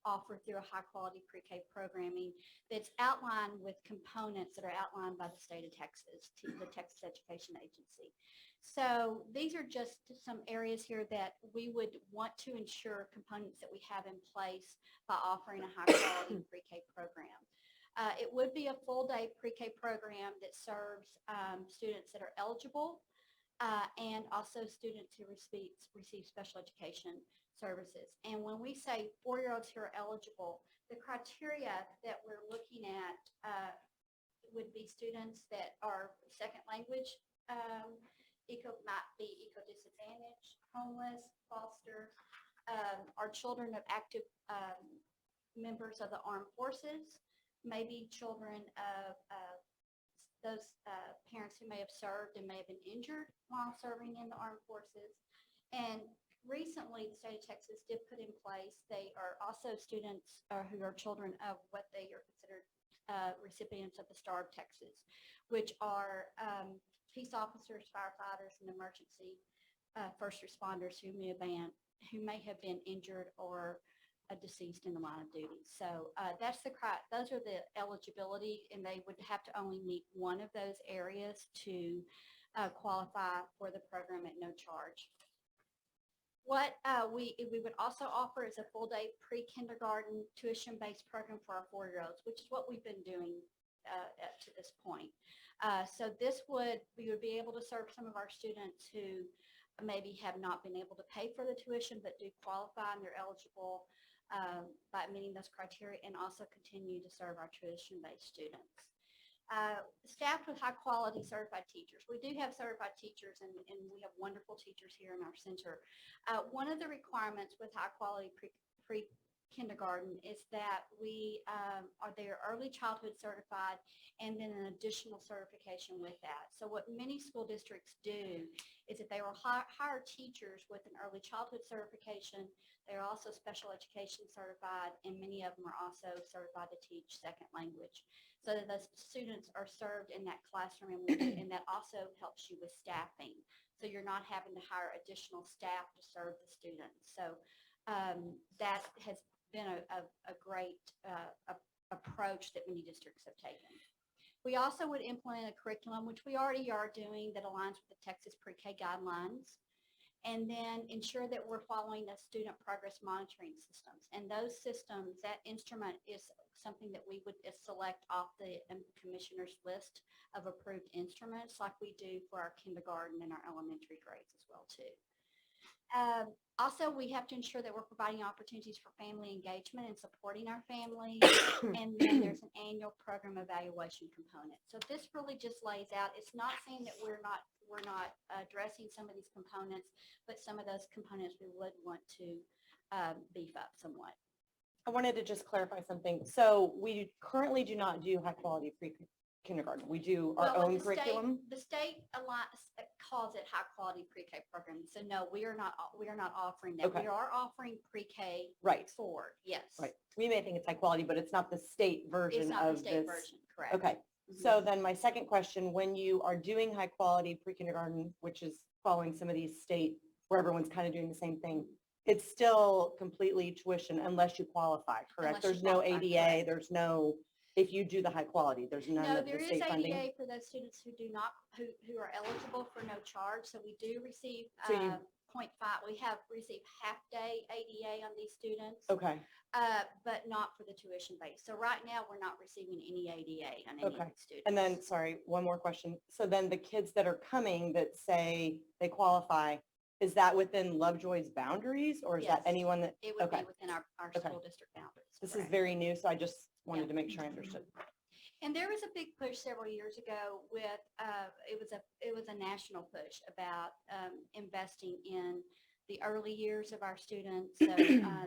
offer through a high-quality pre-K programming that's outlined with components that are outlined by the state of Texas, the Texas Education Agency. So these are just some areas here that we would want to ensure components that we have in place by offering a high-quality pre-K program. It would be a full-day pre-K program that serves students that are eligible and also students who receive special education services. And when we say 4-year-olds who are eligible, the criteria that we're looking at would be students that are second language, might be eco-disadvantaged, homeless, foster, are children of active members of the armed forces, maybe children of those parents who may have served and may have been injured while serving in the armed forces. And recently, the state of Texas did put in place, they are also students who are children of what they are considered recipients of the Starr of Texas, which are peace officers, firefighters, and emergency first responders who may have been injured or deceased in the line of duty. So those are the eligibility, and they would have to only meet one of those areas to qualify for the program at no charge. What we would also offer is a full-day pre-kindergarten tuition-based program for our 4-year-olds, which is what we've been doing up to this point. So we would be able to serve some of our students who maybe have not been able to pay for the tuition but do qualify and they're eligible by meeting those criteria, and also continue to serve our tuition-based students. Staffed with high-quality certified teachers. We do have certified teachers, and we have wonderful teachers here in our center. One of the requirements with high-quality pre-kindergarten is that they are early childhood certified, and then an additional certification with that. So what many school districts do is that they will hire teachers with an early childhood certification. They're also special education certified, and many of them are also certified to teach second language, so that the students are served in that classroom, and that also helps you with staffing. So you're not having to hire additional staff to serve the students. So that has been a great approach that many districts have taken. We also would implement a curriculum, which we already are doing, that aligns with the Texas Pre-K guidelines, and then ensure that we're following the student progress monitoring systems. And those systems, that instrument is something that we would select off the commissioner's list of approved instruments, like we do for our kindergarten and our elementary grades as well too. Also, we have to ensure that we're providing opportunities for family engagement and supporting our families. And then there's an annual program evaluation component. So this really just lays out, it's not saying that we're not addressing some of these components, but some of those components we would want to beef up somewhat. I wanted to just clarify something. So we currently do not do high quality pre-kindergarten. We do our own curriculum. The state calls it high quality pre-K program. So no, we are not offering that. Okay. We are offering pre-K Right. forward. Yes. Right. We may think it's high quality, but it's not the state version It's not of the state this. version, correct. Okay. Mhm. So then my second question, when you are doing high quality pre-kindergarten, which is following some of these state where everyone's kind of doing the same thing, it's still completely tuition unless you qualify, correct? Unless you There's no qualify, ADA, correct. there's no, if you do the high quality, there's none No, of there the is state funding. ADA for those students who who are eligible for no charge. So we do receive So you- 0.5. We have received half-day ADA on these students, Okay. but not for the tuition base. So right now, we're not receiving any ADA on any of Okay. the students. And then, sorry, one more question. So then the kids that are coming that say they qualify, is that within Lovejoy's boundaries, or is that Yes. anyone that, It would be okay. within our Okay. school district boundaries. This is correct. very new, so I just wanted Yeah. to make sure I understood. And there was a big push several years ago with, it was a national push about investing in the early years of our students. So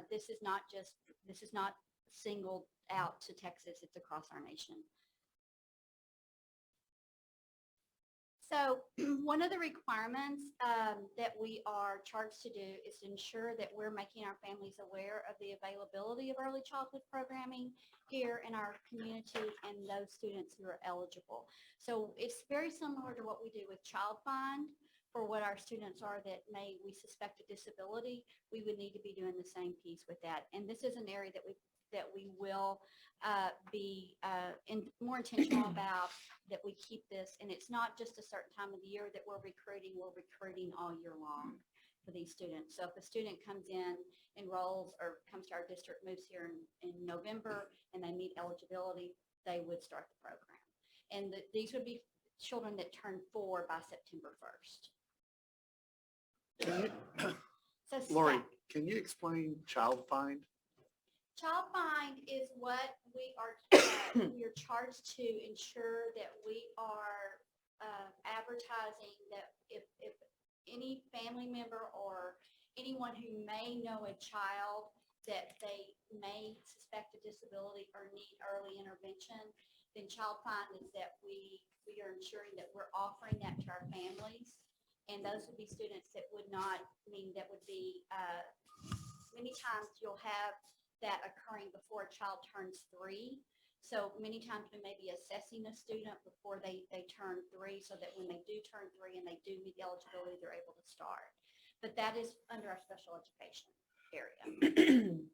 this is not singled out to Texas, it's across our nation. So one of the requirements that we are charged to do is to ensure that we're making our families aware of the availability of early childhood programming here in our community and those students who are eligible. So it's very similar to what we do with Child Find. For what our students are that we suspect a disability, we would need to be doing the same piece with that. And this is an area that we will be more intentional about, that we keep this. And it's not just a certain time of the year that we're recruiting all year long for these students. So if a student comes in, enrolls, or comes to our district, moves here in November, and they meet eligibility, they would start the program. And these would be children that turn 4 by September 1st. So Lori, can you explain Child Find? Child Find is what we are charged to ensure that we are advertising, that if any family member or anyone who may know a child that they may suspect a disability or need early intervention, then Child Find is that we are ensuring that we're offering that to our families. And those would be students that would not be, many times you'll have that occurring before a child turns 3. So many times we may be assessing a student before they turn 3, so that when they do turn 3 and they do meet the eligibility, they're able to start. But that is under our special education area.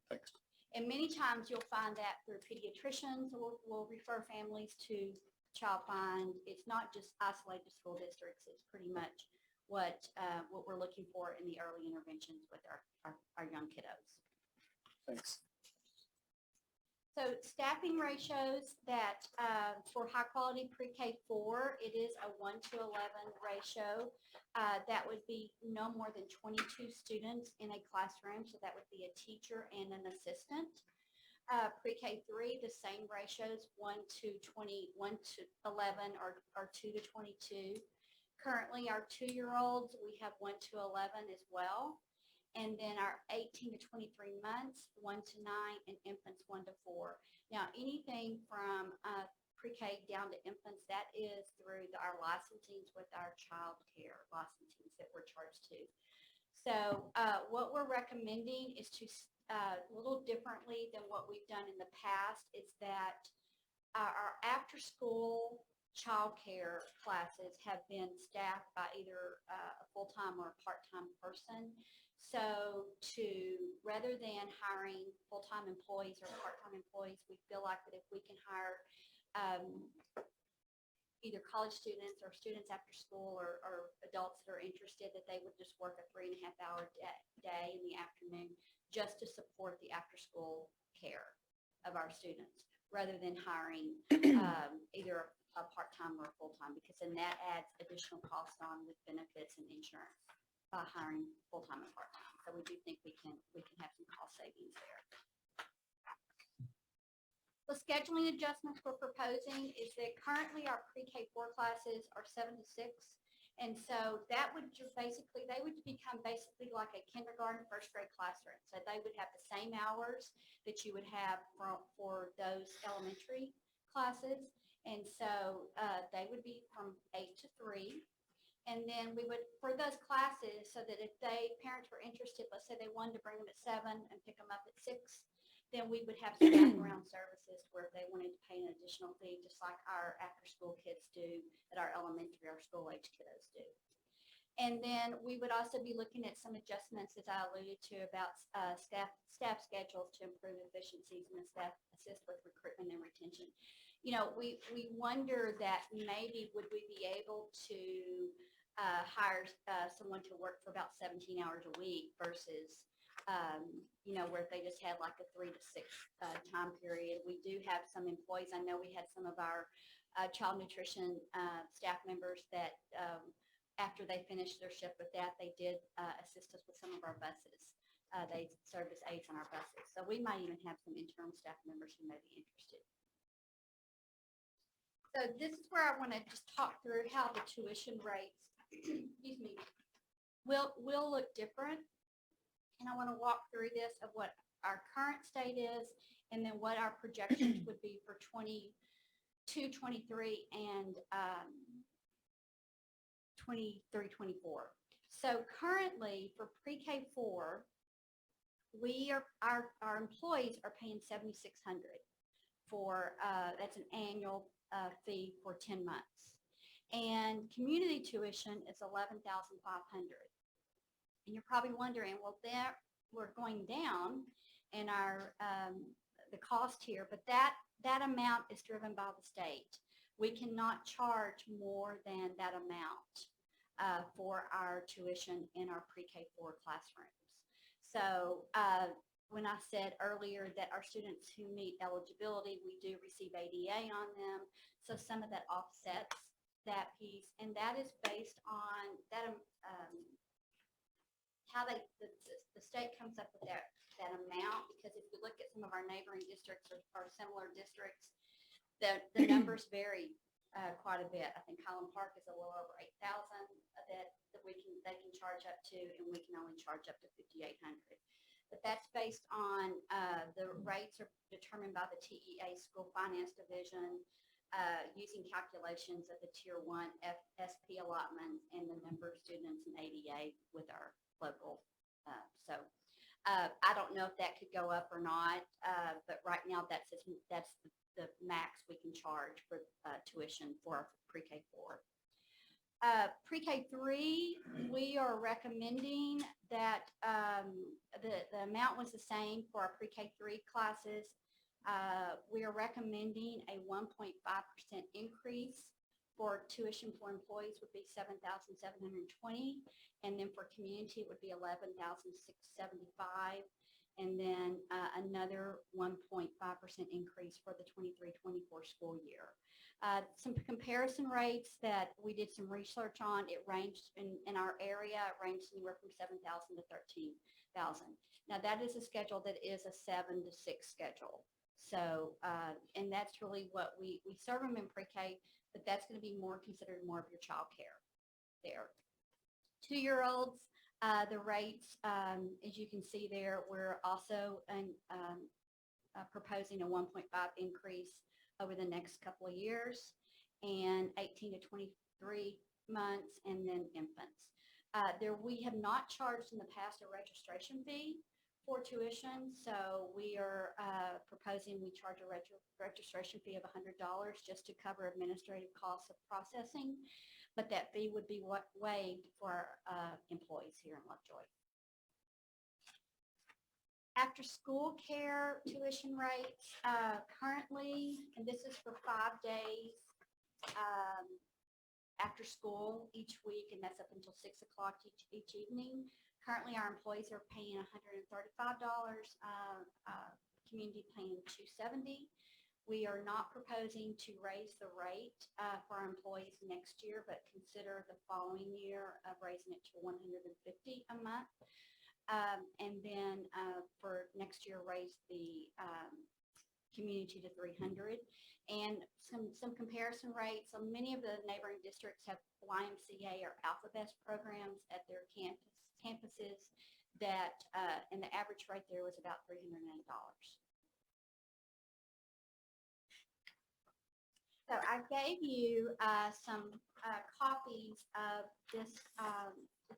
Thanks. And many times you'll find that through pediatricians will refer families to Child Find. It's not just isolated to school districts. It's pretty much what we're looking for in the early interventions with our young kiddos. Thanks. So staffing ratios that for high quality pre-K 4, it is a 1:11 ratio. That would be no more than 22 students in a classroom. So that would be a teacher and an assistant. Pre-K 3, the same ratios, 1:20, 1:11, or 2:22. Currently, our 2-year-olds, we have 1:11 as well. And then our 18 to 23 months, 1:9, and infants 1:4. Now, anything from pre-K down to infants, that is through our licensings with our child care licensings that we're charged to. So what we're recommending is to, a little differently than what we've done in the past, is that our after-school child care classes have been staffed by either a full-time or a part-time person. So rather than hiring full-time employees or part-time employees, we feel like that if we can hire either college students or students after school or adults that are interested, that they would just work a 3.5-hour day in the afternoon just to support the after-school care of our students, rather than hiring either a part-time or a full-time, because then that adds additional costs on with benefits and insurance by hiring full-time and part-time. So we do think we can have some cost savings there. The scheduling adjustments we're proposing is that currently our pre-K 4 classes are 7 to 6. And so that would basically, they would become basically like a kindergarten, first grade classroom. So they would have the same hours that you would have for those elementary classes. And so they would be from 8 to 3. And then we would, for those classes, so that if parents were interested, let's say they wanted to bring them at 7 and pick them up at 6, then we would have some wraparound services where if they wanted to pay an additional fee, just like our after-school kids do at our elementary, our school-age kiddos do. And then we would also be looking at some adjustments, as I alluded to, about staff schedules to improve efficiencies and assist with recruitment and retention. You know, we wonder that maybe would we be able to hire someone to work for about 17 hours a week versus, you know, where if they just had like a 3 to 6 time period. We do have some employees. I know we had some of our child nutrition staff members that after they finished their shift with that, they did assist us with some of our buses. They served as aides on our buses. So we might even have some interim staff members who may be interested. So this is where I want to just talk through how the tuition rates, excuse me, will look different and I want to walk through this of what our current state is, and then what our projections would be for 22, 23, and 23, 24. So currently for pre-K 4, our employees are paying $7,600 for, that's an annual fee for 10 months. And community tuition is $11,500. And you're probably wondering, well, there we're going down in our the cost here, but that amount is driven by the state. We cannot charge more than that amount for our tuition in our pre-K 4 classrooms. So when I said earlier that our students who meet eligibility, we do receive ADA on them. So some of that offsets that piece, and that is based on that how the state comes up with that amount, because if you look at some of our neighboring districts or similar districts, the numbers vary quite a bit. I think Highland Park is a little over 8,000 that they can charge up to, and we can only charge up to 5,800. But that's based on the rates are determined by the TEA School Finance Division using calculations of the Tier 1 SP allotment and the number of students in ADA with our local. I don't know if that could go up or not, but right now that's the max we can charge for tuition for our pre-K 4. Pre-K 3, we are recommending that the amount was the same for our pre-K 3 classes. We are recommending a 1.5% increase for tuition for employees would be $7,720, and then for community it would be $11,675, and then another 1.5% increase for the 23-24 school year. Some comparison rates that we did some research on, it ranged in our area, it ranged anywhere from 7,000 to 13,000. Now that is a schedule that is a 7 to 6 schedule. So, and that's really what we serve them in pre-K, but that's going to be considered more of your child care there. 2-year-olds, the rates, as you can see there, we're also proposing a 1.5 increase over the next couple of years, and 18 to 23 months, and then infants. We have not charged in the past a registration fee for tuition, so we are proposing we charge a registration fee of $100 just to cover administrative costs of processing, but that fee would be waived for employees here in Lovejoy. After school care tuition rates, currently, and this is for 5 days after school each week, and that's up until 6 o'clock each evening. Currently, our employees are paying $135, community paying $270. We are not proposing to raise the rate for our employees next year, but consider the following year of raising it to $150 a month. And then for next year, raise the community to $300. And some comparison rates. So many of the neighboring districts have YMCA or Alphabet programs at their campuses that, and the average rate there was about $308. So I gave you some copies of this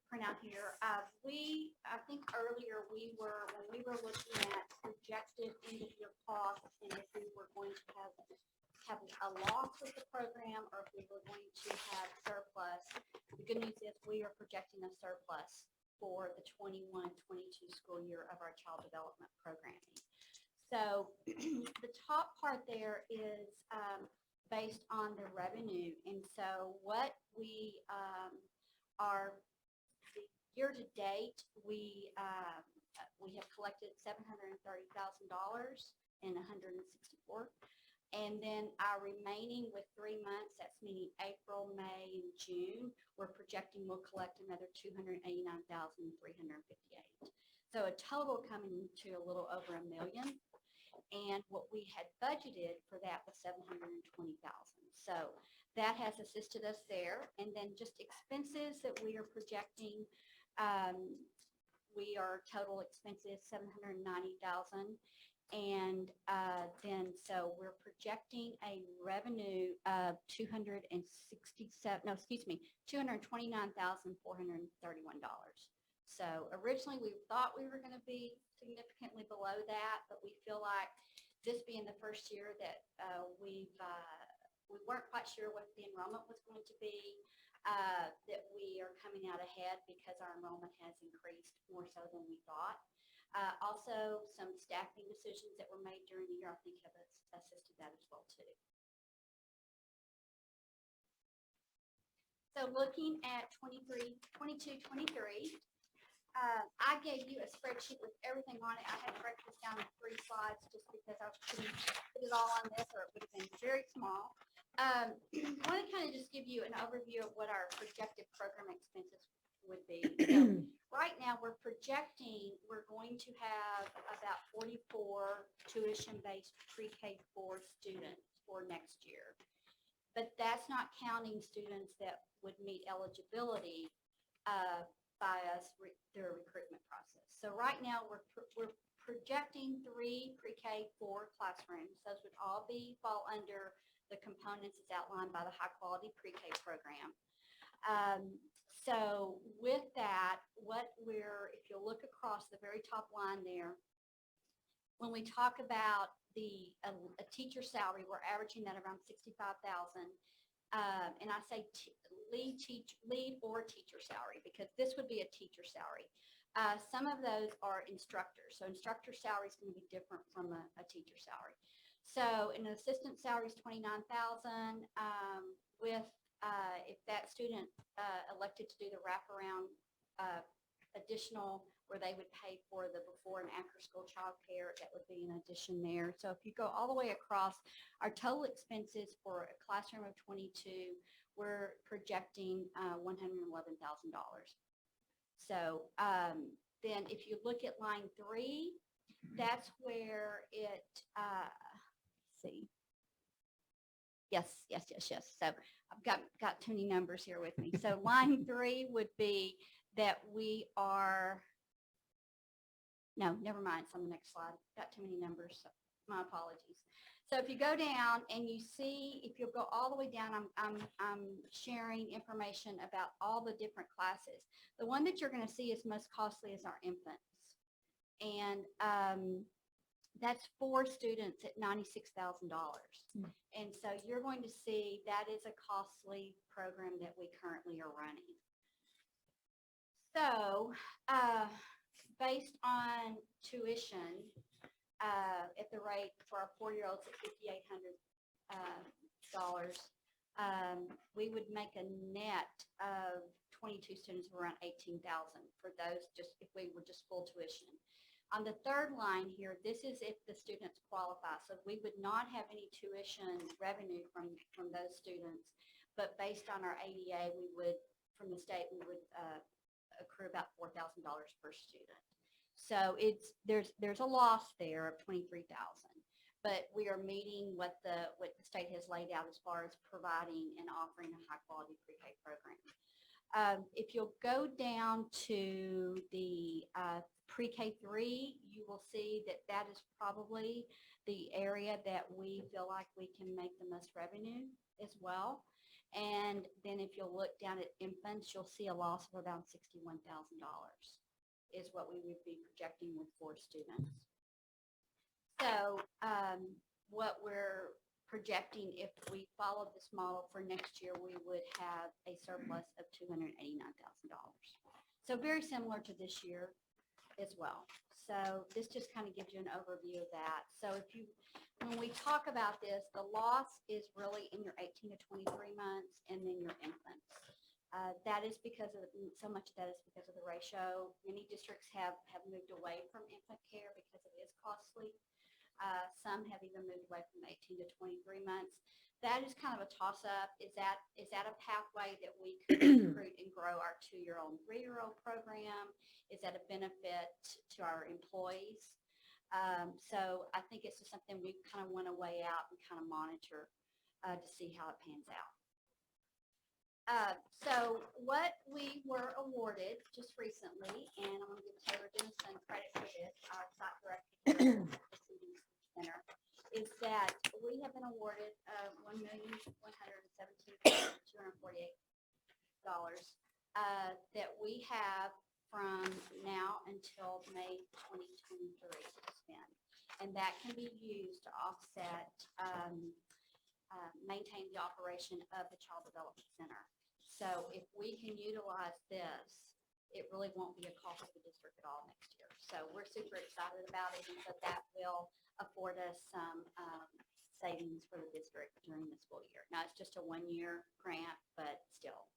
printout here. I think earlier when we were looking at projected end of year costs, and if we were going to have a loss with the program or if we were going to have surplus. The good news is we are projecting a surplus for the 21-22 school year of our child development programming. So the top part there is based on the revenue. And so what we are, year to date, we have collected $730,000 and 164. And then our remaining with 3 months, that's meaning April, May, and June, we're projecting we'll collect another $289,358. So a total coming to a little over $1 million. And what we had budgeted for that was $720,000. So that has assisted us there. And then just expenses that we are projecting, we are total expenses 790,000. And then, so we're projecting a revenue of $229,431. So originally we thought we were going to be significantly below that, but we feel like this being the first year that we weren't quite sure what the enrollment was going to be, that we are coming out ahead because our enrollment has increased more so than we thought. Also, some staffing decisions that were made during the year, I think, have assisted that as well too. So looking at 22, 23, I gave you a spreadsheet with everything on it. I had to break this down in 3 slides just because I couldn't put it all on this, or it would have been very small. I want to kind of just give you an overview of what our projected program expenses would be. So right now, we're projecting we're going to have about 44 tuition-based pre-K-4 students for next year. But that's not counting students that would meet eligibility by us through a recruitment process. So right now, we're projecting 3 pre-K-4 classrooms. Those would all fall under the components as outlined by the high-quality pre-K program. So with that, if you look across the very top line there, when we talk about a teacher salary, we're averaging that around 65,000. And I say lead or teacher salary, because this would be a teacher salary. Some of those are instructors. So instructor salary is going to be different from a teacher salary. So an assistant salary is 29,000 with if that student elected to do the wraparound additional, where they would pay for the before and after school childcare, that would be an addition there. So if you go all the way across, our total expenses for a classroom of 22, we're projecting $111,000. So then if you look at line 3, that's where it, see. Yes. So I've got too many numbers here with me. So line 3 would be that we are, no, never mind. It's on the next slide. Got too many numbers. So my apologies. So if you go down and you see, if you'll go all the way down, I'm sharing information about all the different classes. The one that you're going to see is most costly is our infants. And that's 4 students at $96,000. And so you're going to see that is a costly program that we currently are running. So based on tuition at the rate for our 4-year-olds at $5,800, we would make a net of 22 students of around 18,000 for those, just if we were just full tuition. On the third line here, this is if the students qualify. So we would not have any tuition revenue from those students, but based on our ADA, we would, from the state, we would accrue about $4,000 per student. So there's a loss there of $23,000, but we are meeting what the state has laid out as far as providing and offering a high quality pre-K program. If you'll go down to the pre-K3, you will see that is probably the area that we feel like we can make the most revenue as well. And then if you'll look down at infants, you'll see a loss of around $61,000 is what we would be projecting with 4 students. So what we're projecting, if we followed this model for next year, we would have a surplus of $289,000. So very similar to this year as well. So this just kind of gives you an overview of that. So when we talk about this, the loss is really in your 18 to 23 months and then your infants. That is because of, so much of that is because of the ratio. Many districts have moved away from infant care because it is costly. Some have even moved away from 18 to 23 months. That is kind of a toss-up. Is that a pathway that we could recruit and grow our 2-year-old and 3-year-old program? Is that a benefit to our employees? So I think it's just something we kind of want to weigh out and kind of monitor to see how it pans out. So what we were awarded just recently, and I'm going to give Taylor Dennison credit for this, our site director here at the Resignations Center, is that we have been awarded $1,117,248 that we have from now until May 2023 to spend. And that can be used to offset, maintain the operation of the Child Development Center. So if we can utilize this, it really won't be a cost to the district at all next year. So we're super excited about it, and so that will afford us some savings for the district during the school year. Now, it's just a one-year grant, but still.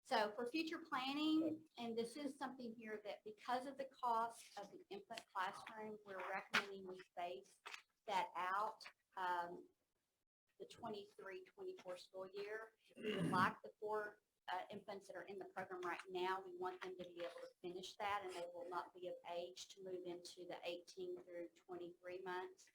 So for future planning, and this is something here that because of the cost of the infant classroom, we're recommending we phase that out the 23-24 school year. We would like the 4 infants that are in the program right now, we want them to be able to finish that, and they will not be of age to move into the 18 through 23 months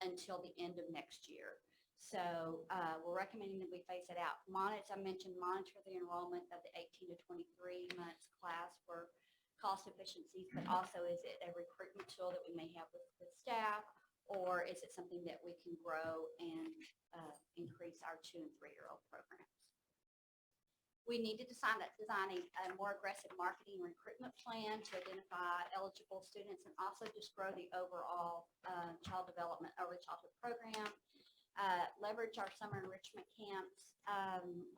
until the end of next year. So we're recommending that we phase it out. As I mentioned, monitor the enrollment of the 18 to 23 months class for cost efficiencies, but also is it a recruitment tool that we may have with staff, or is it something that we can grow and increase our 2- and 3-year-old programs? We needed to design a more aggressive marketing recruitment plan to identify eligible students and also just grow the overall child development, early childhood program. Leverage our summer enrichment camps.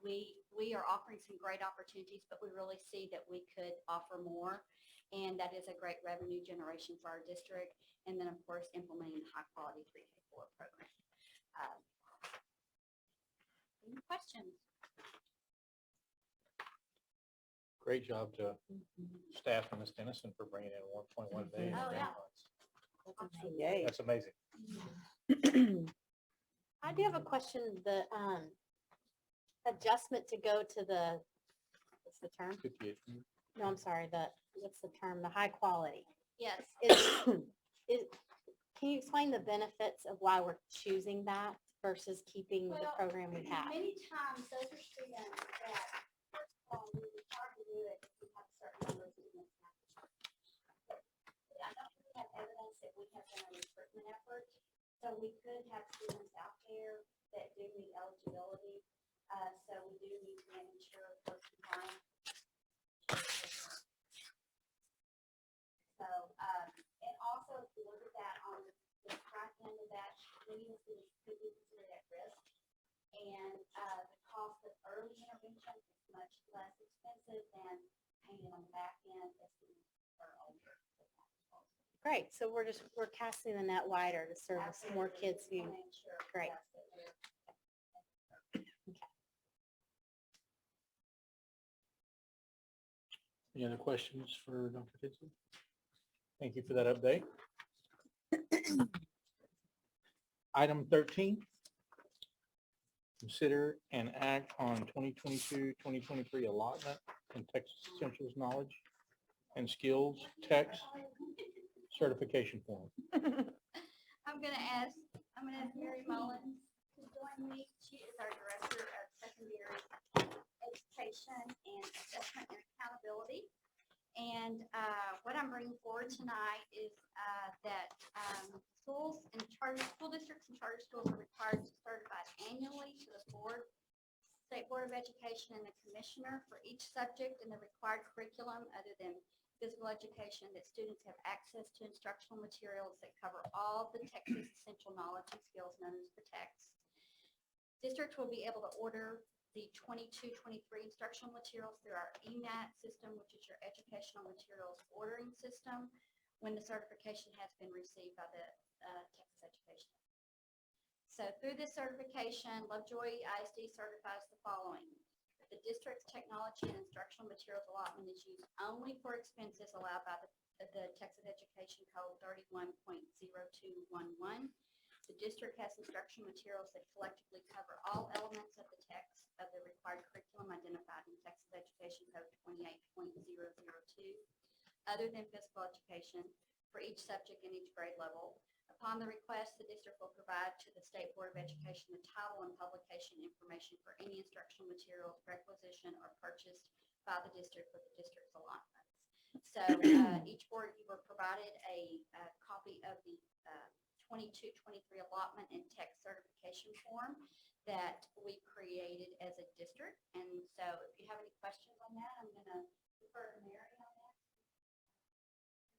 We are offering some great opportunities, but we really see that we could offer more, and that is a great revenue generation for our district. And then, of course, implementing high quality 3K4 program. Any questions? Great job to staff and Ms. Dennison for bringing in $1.1 million. Oh, yeah. Yay. That's amazing. I do have a question. The adjustment to go to the, what's the term? 58. No, I'm sorry. What's the term? The high quality. Yes. Can you explain the benefits of why we're choosing that versus keeping the program we have? Many times those are students that, first of all, we were trying to do it if we have certain number of students. I don't really have evidence that we have done a recruitment effort, so we could have students out there that do meet eligibility. So we do need to ensure for compliance. So, and also if you look at that on the front end of that, many students could be considered at risk. And the cost of early intervention is much less expensive than paying on the back end as students are older. Great. So we're casting the net wider to service more kids who, great. Any other questions for Dr. Tidsley? Thank you for that update. Item 13. Consider and act on 2022-2023 allotment and Texas Essentials Knowledge and Skills Text Certification Form. I'm going to ask Mary Mullins to join me. She is our Director of Secondary Education and Assessment and Accountability. And what I'm bringing forward tonight is that schools and school districts and charter schools are required to certify annually to the State Board of Education and the Commissioner for each subject in the required curriculum other than physical education, that students have access to instructional materials that cover all the Texas essential knowledge and skills known as the text. Districts will be able to order the 22-23 instructional materials through our EMAT system, which is your Educational Materials Ordering System, when the certification has been received by the Texas Education. So through this certification, Lovejoy ISD certifies the following. The district's technology and instructional materials allotment is used only for expenses allowed by the Texas Education Code 31.0211. The district has instructional materials that collectively cover all elements of the text of the required curriculum identified in Texas Education Code 28.002, other than physical education, for each subject in each grade level. Upon the request, the district will provide to the State Board of Education the title and publication information for any instructional materials requisitioned or purchased by the district with the district's allotments. So each board, you were provided a copy of the 22-23 allotment and text certification form that we created as a district. And so if you have any questions on that, I'm going to refer to Mary on that.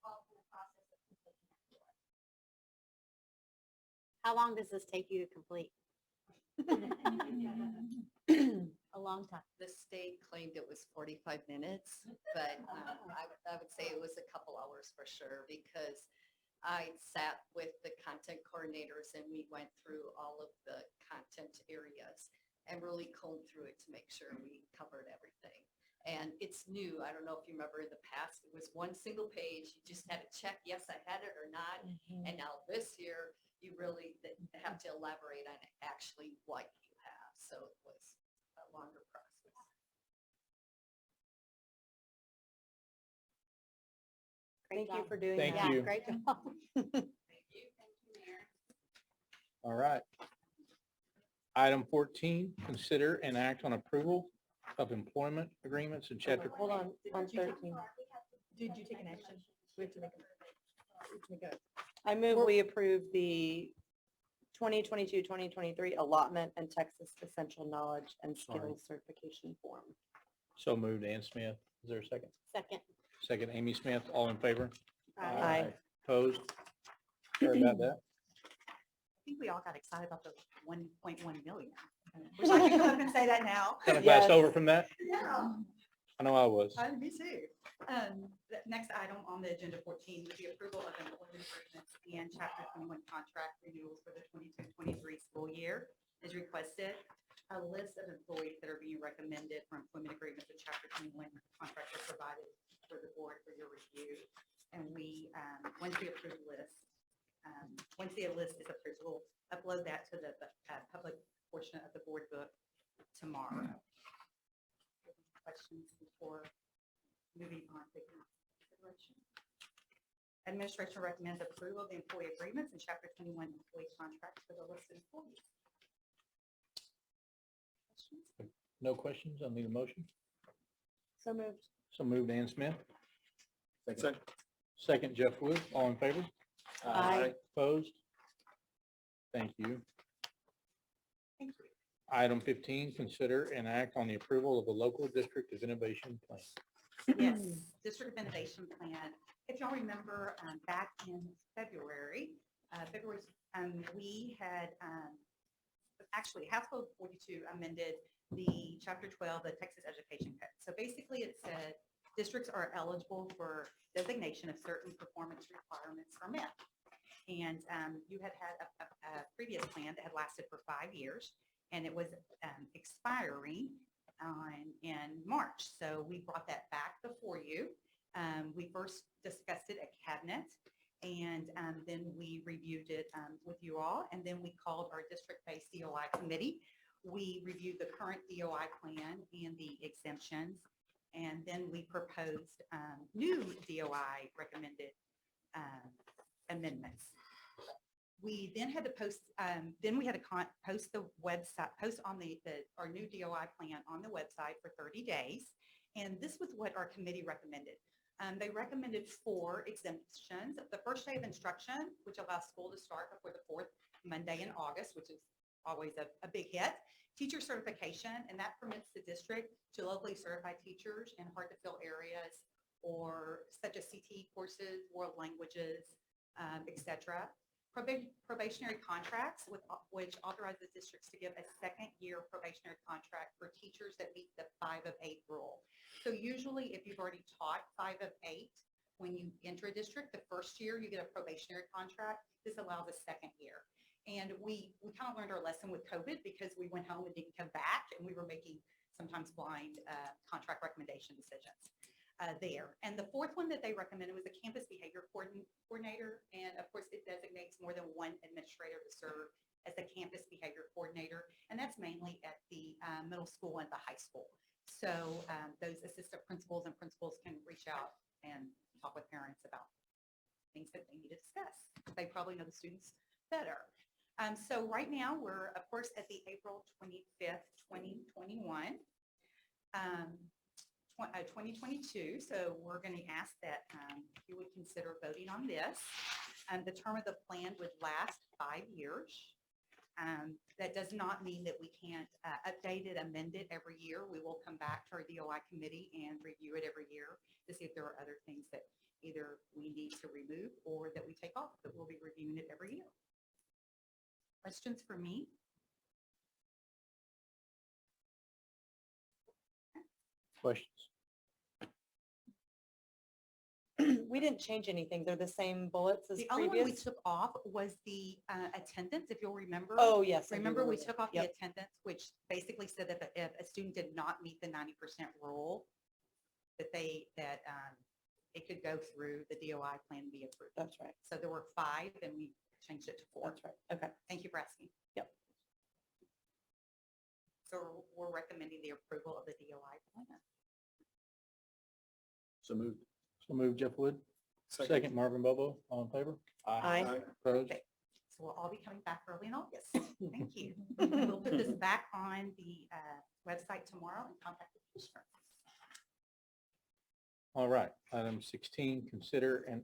Involved in the process of completing that for us. How long does this take you to complete? A long time. The state claimed it was 45 minutes, but I would say it was a couple hours for sure, because I sat with the content coordinators and we went through all of the content areas and really combed through it to make sure we covered everything. And it's new. I don't know if you remember in the past, it was one single page. You just had to check, yes, I had it or not. And now this year, you really have to elaborate on actually what you have. So it was a longer process. Great Thank you job. for doing Thank that. you. Yeah, great job. Thank you, Mayor. All right. Item 14, consider and act on approval of employment agreements in chapter. Hold on 13. Did you take an action? We have to make a. I move we approve the 2022-2023 allotment and Texas Essential Knowledge and Sorry. Skills Certification Form. So moved, Ann Smith. Is there a second? Second. Second, Amy Smith. All in favor? Aye. Opposed? Sorry about that. I think we all got excited about the 1.1 million. Wish I could come up and say that now. Kind of glassed Yes. over from that. Yeah. I know I was. Me too. The next item on the agenda 14 would be approval of employment agreements and chapter 21 contract renewals for the 22-23 school year is requested. A list of employees that are being recommended for employment agreements and chapter 21 contracts are provided for the board for your review. And we, once we approve the list, once the list is approved, we'll upload that to the public portion of the board book tomorrow. Questions before moving on to consideration? Administration recommends approval of the employee agreements and chapter 21 employee contracts for the listed employees. Questions? No questions? I'll need a motion. So moved. So moved, Ann Smith. Second. Second, Jeff Wood. All in favor? Aye. Opposed? Thank you. Thank you. Item 15, consider and act on the approval of the local district of innovation plan. Yes, District of Innovation Plan. If y'all remember, back in February, we had actually House Bill 42 amended the Chapter 12, the Texas Education Code. So basically it said districts are eligible for designation if certain performance requirements are met. And you had a previous plan that had lasted for 5 years, and it was expiring in March. So we brought that back before you. We first discussed it at cabinet, and then we reviewed it with you all, and then we called our district-based DOI committee. We reviewed the current DOI plan and the exemptions, and then we proposed new DOI recommended amendments. We then had to post, post the website, post on our new DOI plan on the website for 30 days. And this was what our committee recommended. They recommended 4 exemptions. The first day of instruction, which allows school to start before the 4th Monday in August, which is always a big hit. Teacher certification, and that permits the district to locally certify teachers in hard to fill areas or such as CTE courses, world languages, etc. Probationary contracts, which authorizes districts to give a second-year probationary contract for teachers that meet the 5 of 8 rule. So usually if you've already taught 5 of 8, when you enter a district, the first year you get a probationary contract. This allows a second year. And we kind of learned our lesson with COVID because we went home and didn't come back, and we were making sometimes blind contract recommendation decisions there. And the 4th one that they recommended was a campus behavior coordinator. And of course, it designates more than one administrator to serve as the campus behavior coordinator. And that's mainly at the middle school and the high school. So those assistant principals and principals can reach out and talk with parents about things that they need to discuss. they probably know the students better. So right now, we're, of course, at the April 25th, 2021. 2022, so we're going to ask that you would consider voting on this. The term of the plan would last 5 years. That does not mean that we can't update it, amend it every year. We will come back to our DOI committee and review it every year to see if there are other things that either we need to remove or that we take off, but we'll be reviewing it every year. Questions for me? Questions? We didn't change anything. They're the same bullets as The only one we previous. took off was the attendance, if you'll remember. Oh, yes. I do Remember, we took off the Yep. attendance, which basically said that if a student did not meet the 90% rule, that it could go through the DOI plan and be approved. That's right. So there were 5 and we changed it to 4. That's right. Okay. Thank you for asking. Yep. So we're recommending the approval of the DOI plan. So moved. So moved, Jeff Wood. Second, Marvin Bobo. All in favor? Aye. Opposed? Okay. So we'll all be coming back early in August. Thank you. We'll put this back on the website tomorrow and contact the commissioner. All right, item 16, consider and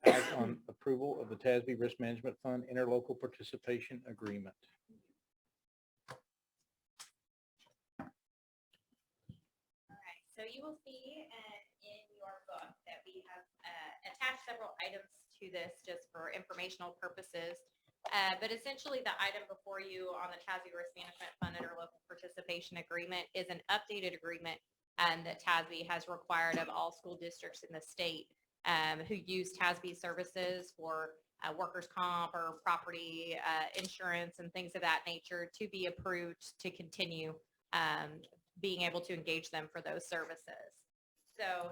act on approval of the Tasbee Risk Management Fund Interlocal Participation Agreement. All right, so you will see in your book that we have attached several items to this just for informational purposes. But essentially the item before you on the Tasbee Risk Management Fund Interlocal Participation Agreement is an updated agreement that Tasbee has required of all school districts in the state who use Tasbee services for workers' comp or property insurance and things of that nature to be approved to continue being able to engage them for those services. So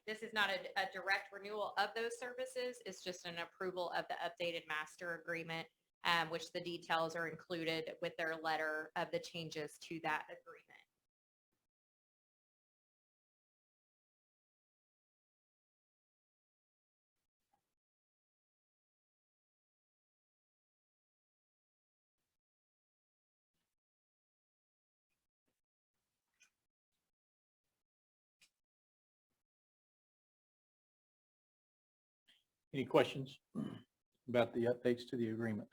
this is not a direct renewal of those services. It's just an approval of the updated master agreement, which the details are included with their letter of the changes to that agreement. Any questions about the updates to the agreement?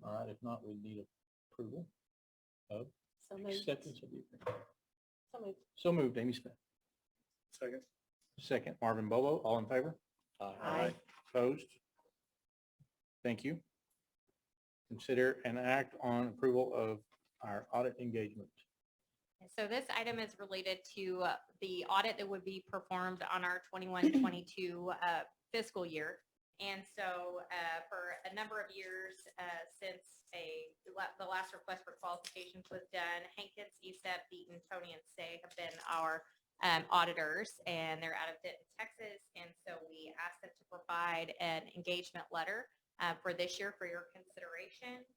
All right, if not, we need approval of So moved. acceptance of the agreement. So moved. So moved, Amy Smith. Second. Second, Marvin Bobo. All in favor? Aye. Opposed? Thank you. Consider an act on approval of our audit engagement. So this item is related to the audit that would be performed on our 21-22 fiscal year. And so for a number of years since the last request for qualifications was done, Hankins, ESEP, Beaton, Tony, and Stay have been our auditors, and they're out of Denton, Texas. And so we asked them to provide an engagement letter for this year for your consideration.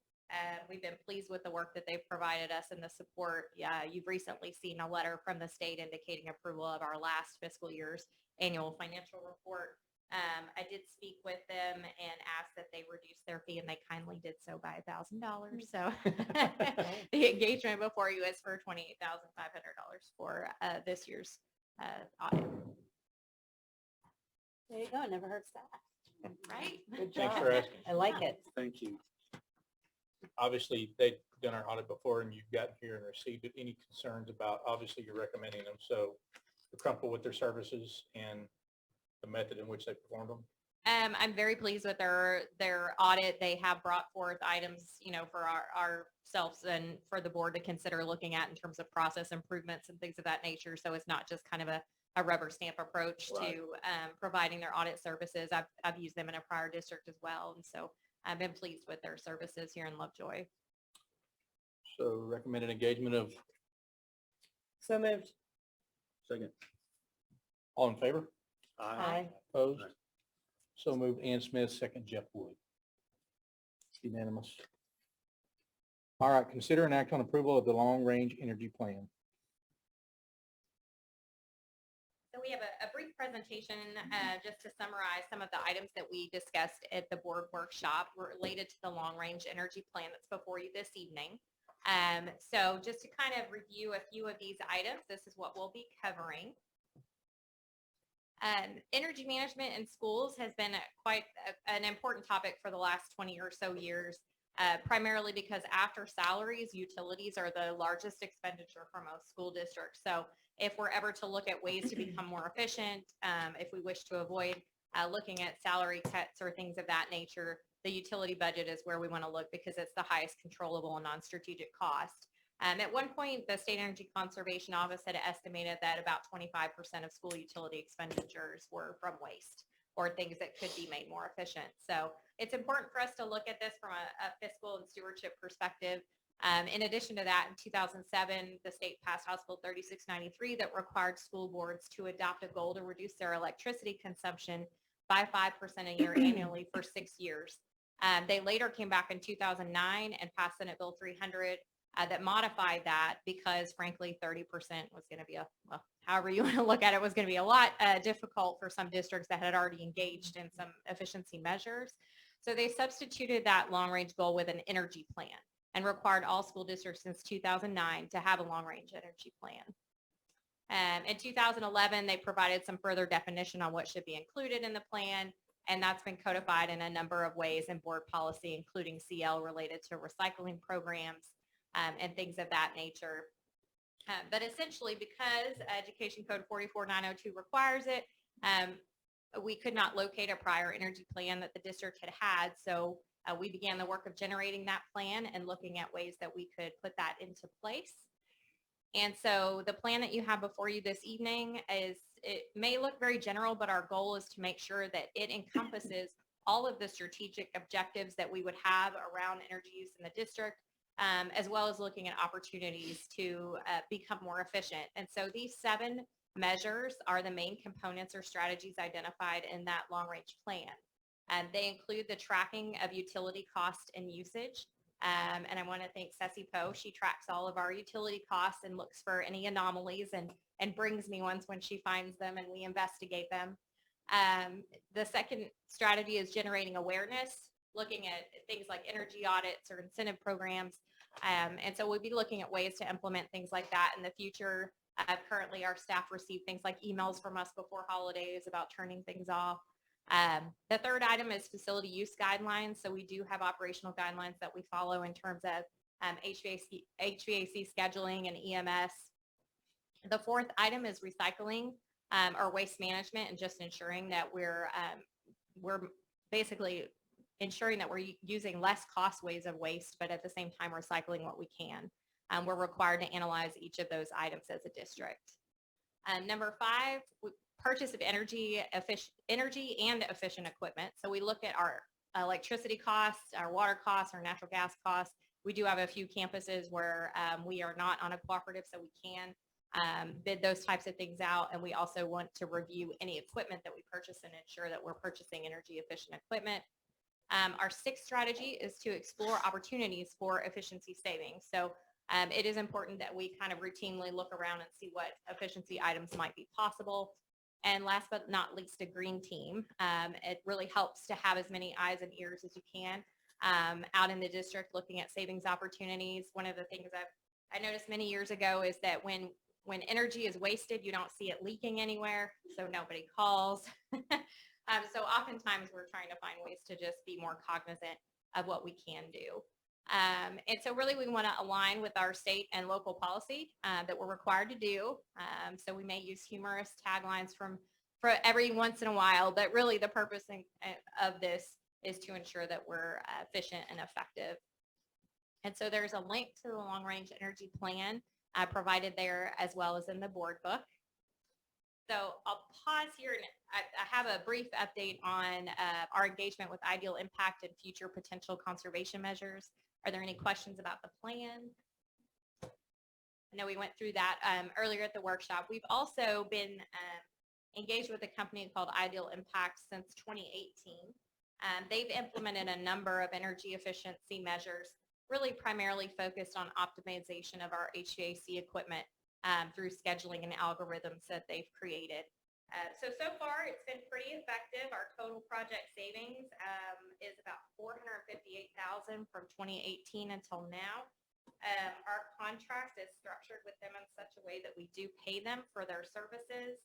We've been pleased with the work that they've provided us and the support. You've recently seen a letter from the state indicating approval of our last fiscal year's annual financial report. I did speak with them and asked that they reduce their fee, and they kindly did so by $1,000. So the engagement before you is for $28,500 for this year's audit. There you go. Never hurts that. Right? Good Thanks job. for asking. I like it. Thank you. Obviously, they've done our audit before and you've gotten here and received it. Any concerns about, obviously you're recommending them, so you're comfortable with their services and the method in which they performed them? I'm very pleased with their audit. They have brought forth items, for ourselves and for the board to consider looking at in terms of process improvements and things of that nature. So it's not just kind of a rubber stamp approach Right. to providing their audit services. I've used them in a prior district as well. And so I've been pleased with their services here in Lovejoy. So recommended engagement of, So moved. Second. all in favor? Aye. Opposed? Aye. So moved. Ann Smith, second Jeff Wood. Unanimous. All right, consider an act on approval of the long-range energy plan. So we have a brief presentation presentation, just to summarize some of the items that we discussed at the board workshop related to the long-range energy plan that's before you this evening. So just to kind of review a few of these items, this is what we'll be covering. Energy management in schools has been quite an important topic for the last 20 or so years, primarily because after salaries, utilities are the largest expenditure for most school districts. So if we're ever to look at ways to become more efficient, if we wish to avoid looking at salary cuts or things of that nature, the utility budget is where we want to look because it's the highest controllable and non-strategic cost. At one point, the State Energy Conservation Office had estimated that about 25% of school utility expenditures were from waste or things that could be made more efficient. So it's important for us to look at this from a fiscal and stewardship perspective. In addition to that, in 2007, the state passed House Bill 3693 that required school boards to adopt a goal to reduce their electricity consumption by 5% a year annually for 6 years. They later came back in 2009 and passed Senate Bill 300 that modified that because, frankly, 30% was going to be well, however you want to look at it, was going to be a lot difficult for some districts that had already engaged in some efficiency measures. So they substituted that long-range goal with an energy plan and required all school districts since 2009 to have a long-range energy plan. In 2011, they provided some further definition on what should be included in the plan, and that's been codified in a number of ways in board policy, including CL related to recycling programs and things of that nature. But essentially, because Education Code 44902 requires it, we could not locate a prior energy plan that the district had had. So we began the work of generating that plan and looking at ways that we could put that into place. And so the plan that you have before you this evening it may look very general, but our goal is to make sure that it encompasses all of the strategic objectives that we would have around energy use in the district, as well as looking at opportunities to become more efficient. And so these 7 measures are the main components or strategies identified in that long-range plan. And they include the tracking of utility cost and usage. And I want to thank Ceci Poe. She tracks all of our utility costs and looks for any anomalies and brings me ones when she finds them, and we investigate them. The second strategy is generating awareness, looking at things like energy audits or incentive programs. And so we'll be looking at ways to implement things like that in the future. Currently, our staff receive things like emails from us before holidays about turning things off. The third item is facility use guidelines. So we do have operational guidelines that we follow in terms of HVAC scheduling and EMS. The fourth item is recycling or waste management, and just ensuring that we're basically ensuring that we're using less cost ways of waste, but at the same time recycling what we can. We're required to analyze each of those items as a district. Number 5, purchase of energy and efficient equipment. So we look at our electricity costs, our water costs, our natural gas costs. We do have a few campuses where we are not on a cooperative, so we can bid those types of things out. And we also want to review any equipment that we purchase and ensure that we're purchasing energy efficient equipment. Our 6th strategy is to explore opportunities for efficiency savings. So it is important that we kind of routinely look around and see what efficiency items might be possible. And last but not least, a green team. It really helps to have as many eyes and ears as you can out in the district looking at savings opportunities. One of the things I noticed many years ago is that when energy is wasted, you don't see it leaking anywhere, so nobody calls. So oftentimes we're trying to find ways to just be more cognizant of what we can do. And so really we want to align with our state and local policy that we're required to do. So we may use humorous taglines for every once in a while, but really the purpose of this is to ensure that we're efficient and effective. And so there's a link to the long-range energy plan provided there, as well as in the board book. So I'll pause here and I have a brief update on our engagement with ideal impact and future potential conservation measures. Are there any questions about the plan? I know we went through that earlier at the workshop. We've also been engaged with a company called Ideal Impact since 2018. They've implemented a number of energy efficiency measures, really primarily focused on optimization of our HVAC equipment through scheduling and algorithms that they've created. So far, it's been pretty effective. Our total project savings is about $458,000 from 2018 until now. Our contract is structured with them in such a way that we do pay them for their services.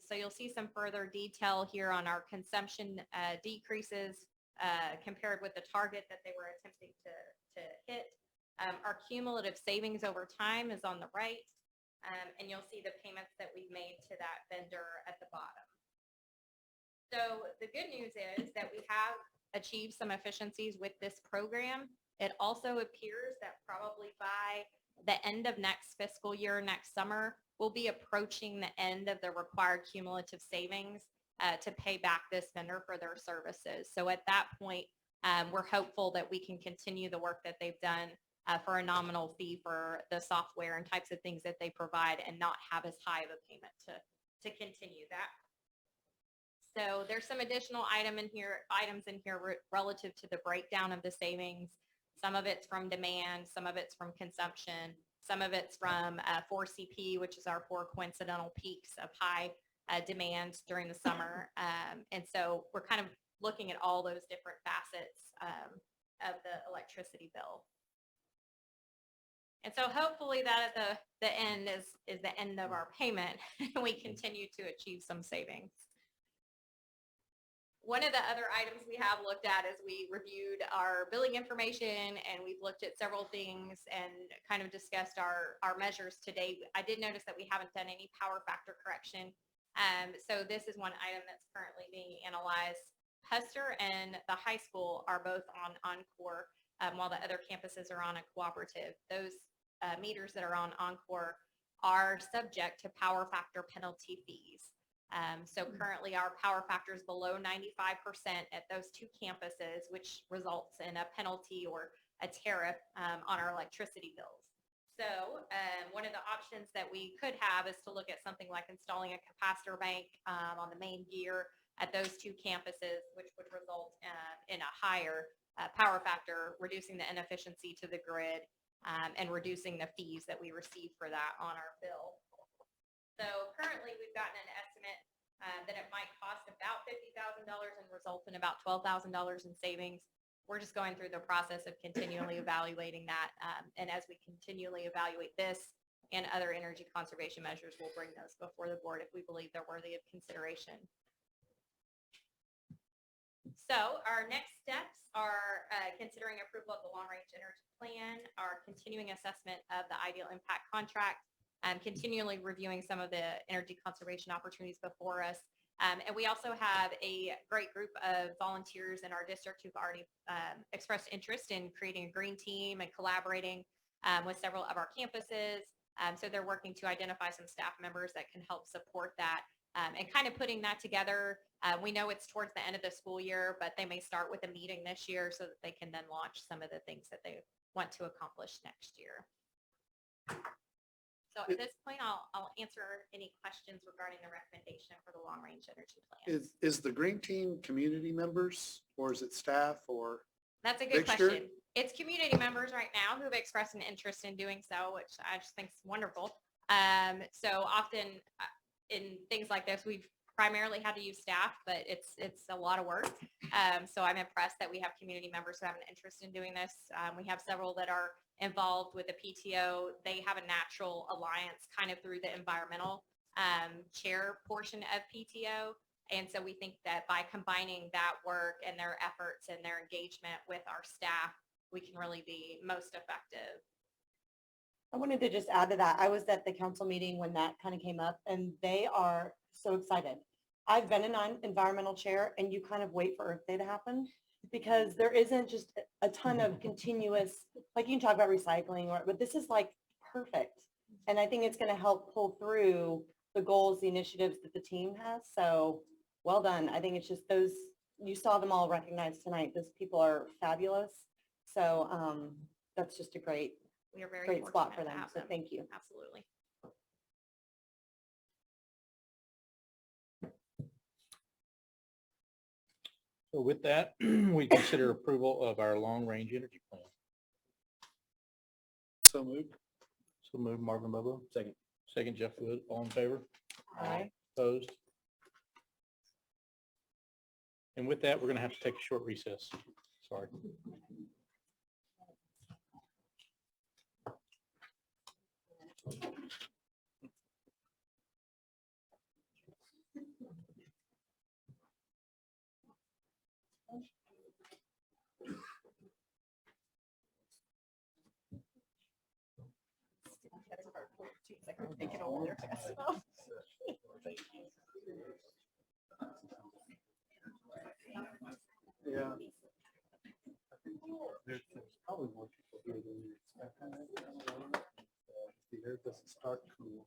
So you'll see some further detail here on our consumption decreases compared with the target that they were attempting to hit. Our cumulative savings over time is on the right. And you'll see the payments that we've made to that vendor at the bottom. So the good news is that we have achieved some efficiencies with this program. It also appears that probably by the end of next fiscal year, next summer, we'll be approaching the end of the required cumulative savings to pay back this vendor for their services. So at that point, we're hopeful that we can continue the work that they've done for a nominal fee for the software and types of things that they provide and not have as high of a payment to continue that. So there's some additional items in here relative to the breakdown of the savings. Some of it's from demand, some of it's from consumption, some of it's from 4CP, which is our 4 coincidental peaks of high demand during the summer. And so we're kind of looking at all those different facets of the electricity bill. And so hopefully that at the end is the end of our payment and we continue to achieve some savings. One of the other items we have looked at is we reviewed our billing information and we've looked at several things and kind of discussed our measures to date. I did notice that we haven't done any power factor correction. So this is one item that's currently being analyzed. Hester and the high school are both on Encore while the other campuses are on a cooperative. Those meters that are on Encore are subject to power factor penalty fees. So currently our power factor is below 95% at those 2 campuses, which results in a penalty or a tariff on our electricity bills. So one of the options that we could have is to look at something like installing a capacitor bank on the main gear at those 2 campuses, which would result in a higher power factor, reducing the inefficiency to the grid and reducing the fees that we receive for that on our bill. So currently we've gotten an estimate that it might cost about $50,000 and result in about $12,000 in savings. We're just going through the process of continually evaluating that. And as we continually evaluate this and other energy conservation measures, we'll bring those before the board if we believe they're worthy of consideration. So our next steps are considering approval of the long-range energy plan, our continuing assessment of the ideal impact contract, continually reviewing some of the energy conservation opportunities before us. And we also have a great group of volunteers in our district who've already expressed interest in creating a green team and collaborating with several of our campuses. So they're working to identify some staff members that can help support that. And kind of putting that together. We know it's towards the end of the school year, but they may start with a meeting this year so that they can then launch some of the things that they want to accomplish next year. So at this point, I'll answer any questions regarding the recommendation for the long-range energy plan. Is the green team community members or is it staff or? That's a good mixture? question. It's community members right now who have expressed an interest in doing so, which I just think is wonderful. So often in things like this, we've primarily had to use staff, but it's a lot of work. So I'm impressed that we have community members who have an interest in doing this. We have several that are involved with the PTO. They have a natural alliance kind of through the environmental chair portion of PTO. And so we think that by combining that work and their efforts and their engagement with our staff, we can really be most effective. I wanted to just add to that. I was at the council meeting when that kind of came up and they are so excited. I've been an environmental chair and you kind of wait for Earth Day to happen because there isn't just a ton of continuous, like you can talk about recycling, but this is like perfect. And I think it's going to help pull through the goals, the initiatives that the team has. So well done. I think it's just those, you saw them all recognized tonight. Those people are fabulous. So that's just a great spot for them. So thank you. Absolutely. So with that, we consider approval of our long-range energy plan. So moved. So moved, Marvin Bobo. Second. Second, Jeff Wood. All in favor? Aye. Opposed? And with that, we're going to have to take a short recess. Sorry. Take it over there fast enough. Yeah. There's probably more people here than you expect. The air doesn't start cool.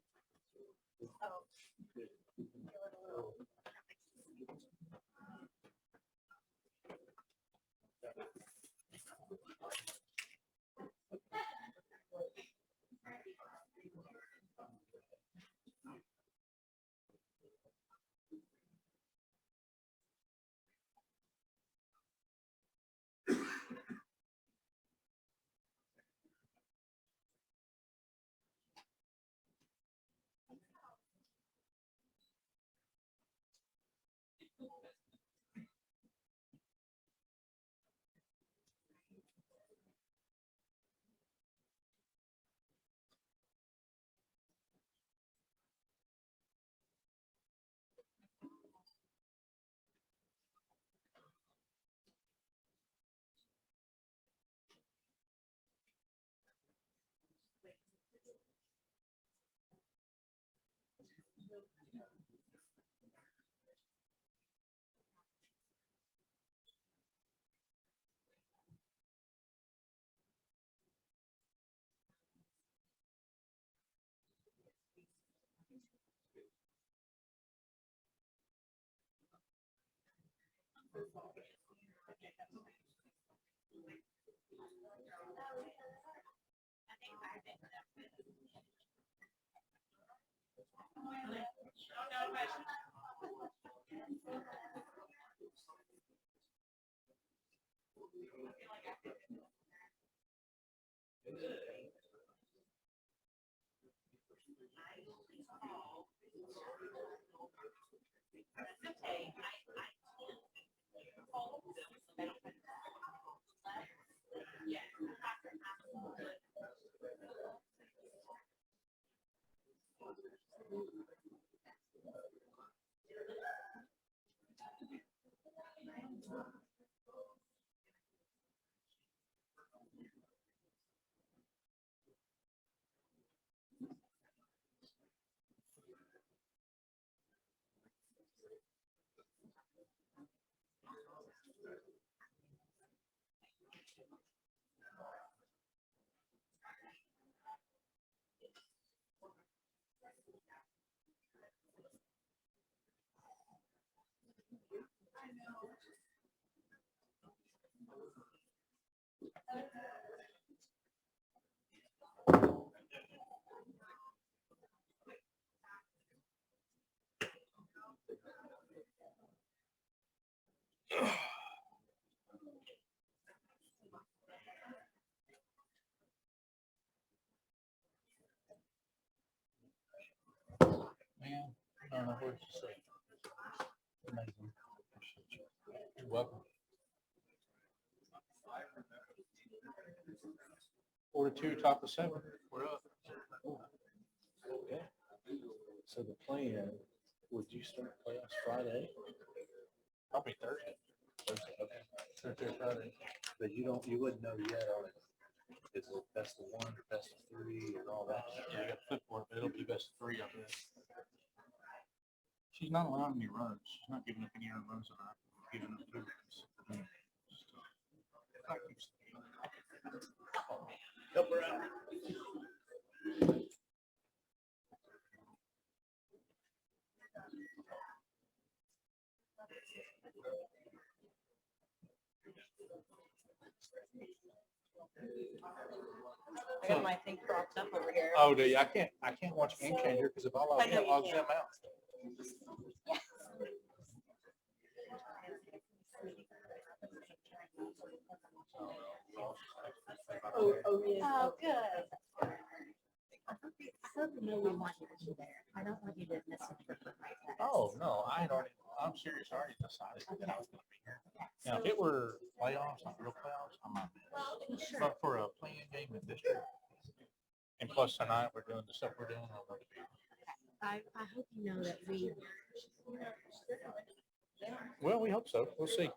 Man, I don't know what to say. Amazing. You're welcome. 4-2, top of 7. We're up. Okay. So the plan, would you start playoffs Friday? Probably Thursday. Thursday, okay. Thursday, Friday. But you wouldn't know yet on it. Is it best of 1 or best of 3 and all that? Yeah, I got to flip for it, but it'll be best of 3 after this. She's not allowing any runs. She's not giving up any earned runs on her. Giving up 2 runs. Help her out. I got my thing propped up over here. Oh, do you? I can't watch Game Changer because if I log I know in, it you logs can't. them out. Oh, yeah. Oh, good. So familiar want you to be there. I don't want you to miss a trip like that. Oh, no, I had already, I I'm serious. I already decided that I was gonna be here. Now, if it were playoffs, like real playoffs, I might be. But for a playing game in district, and plus tonight, we're doing the stuff we're doing, I'm going to be. I hope you know that we. Well, we hope so. We'll see.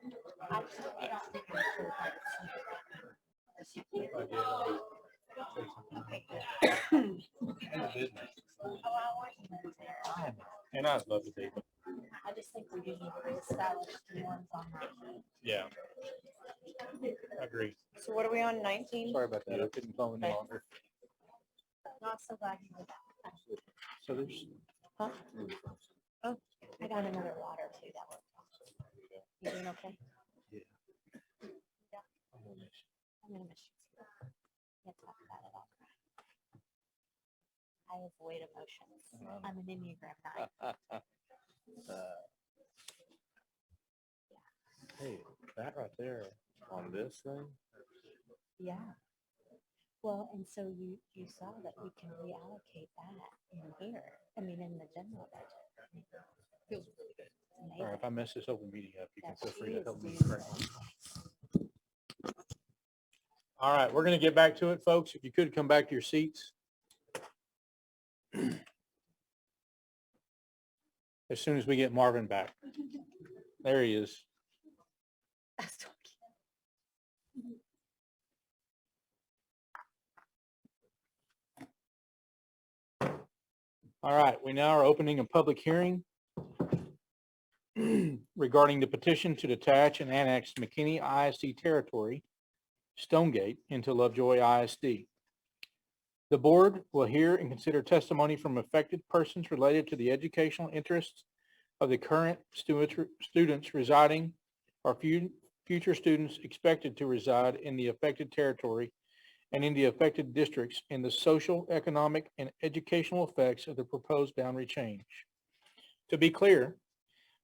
And I'd love to be. I just think we need to reestablish the ones on that. Yeah. I agree. So what are we on, 19? Sorry about that. I couldn't go any longer. Not so glad you did that. So there's. Huh? Oh, I got another water too. That was. You doing okay? Yeah. I'm gonna miss you. Can't talk about it all. I avoid emotions. I'm an Enneagram 9. Hey, that right there on this thing, Yeah. Well, and so you saw that we can reallocate that in here. I mean, in the general budget. feels really good. All right, if I mess this open meeting up, you can feel free to help me Yes, correct. All right, we're going to get back to it, folks. If you could come back to your seats. As soon as we get Marvin back. There he is. All right, we now are opening a public hearing regarding the petition to detach and annex McKinney ISD territory, Stonegate, into Lovejoy ISD. The board will hear and consider testimony from affected persons related to the educational interests of the current students residing or future students expected to reside in the affected territory and in the affected districts in the social, economic, and educational effects of the proposed boundary change. To be clear,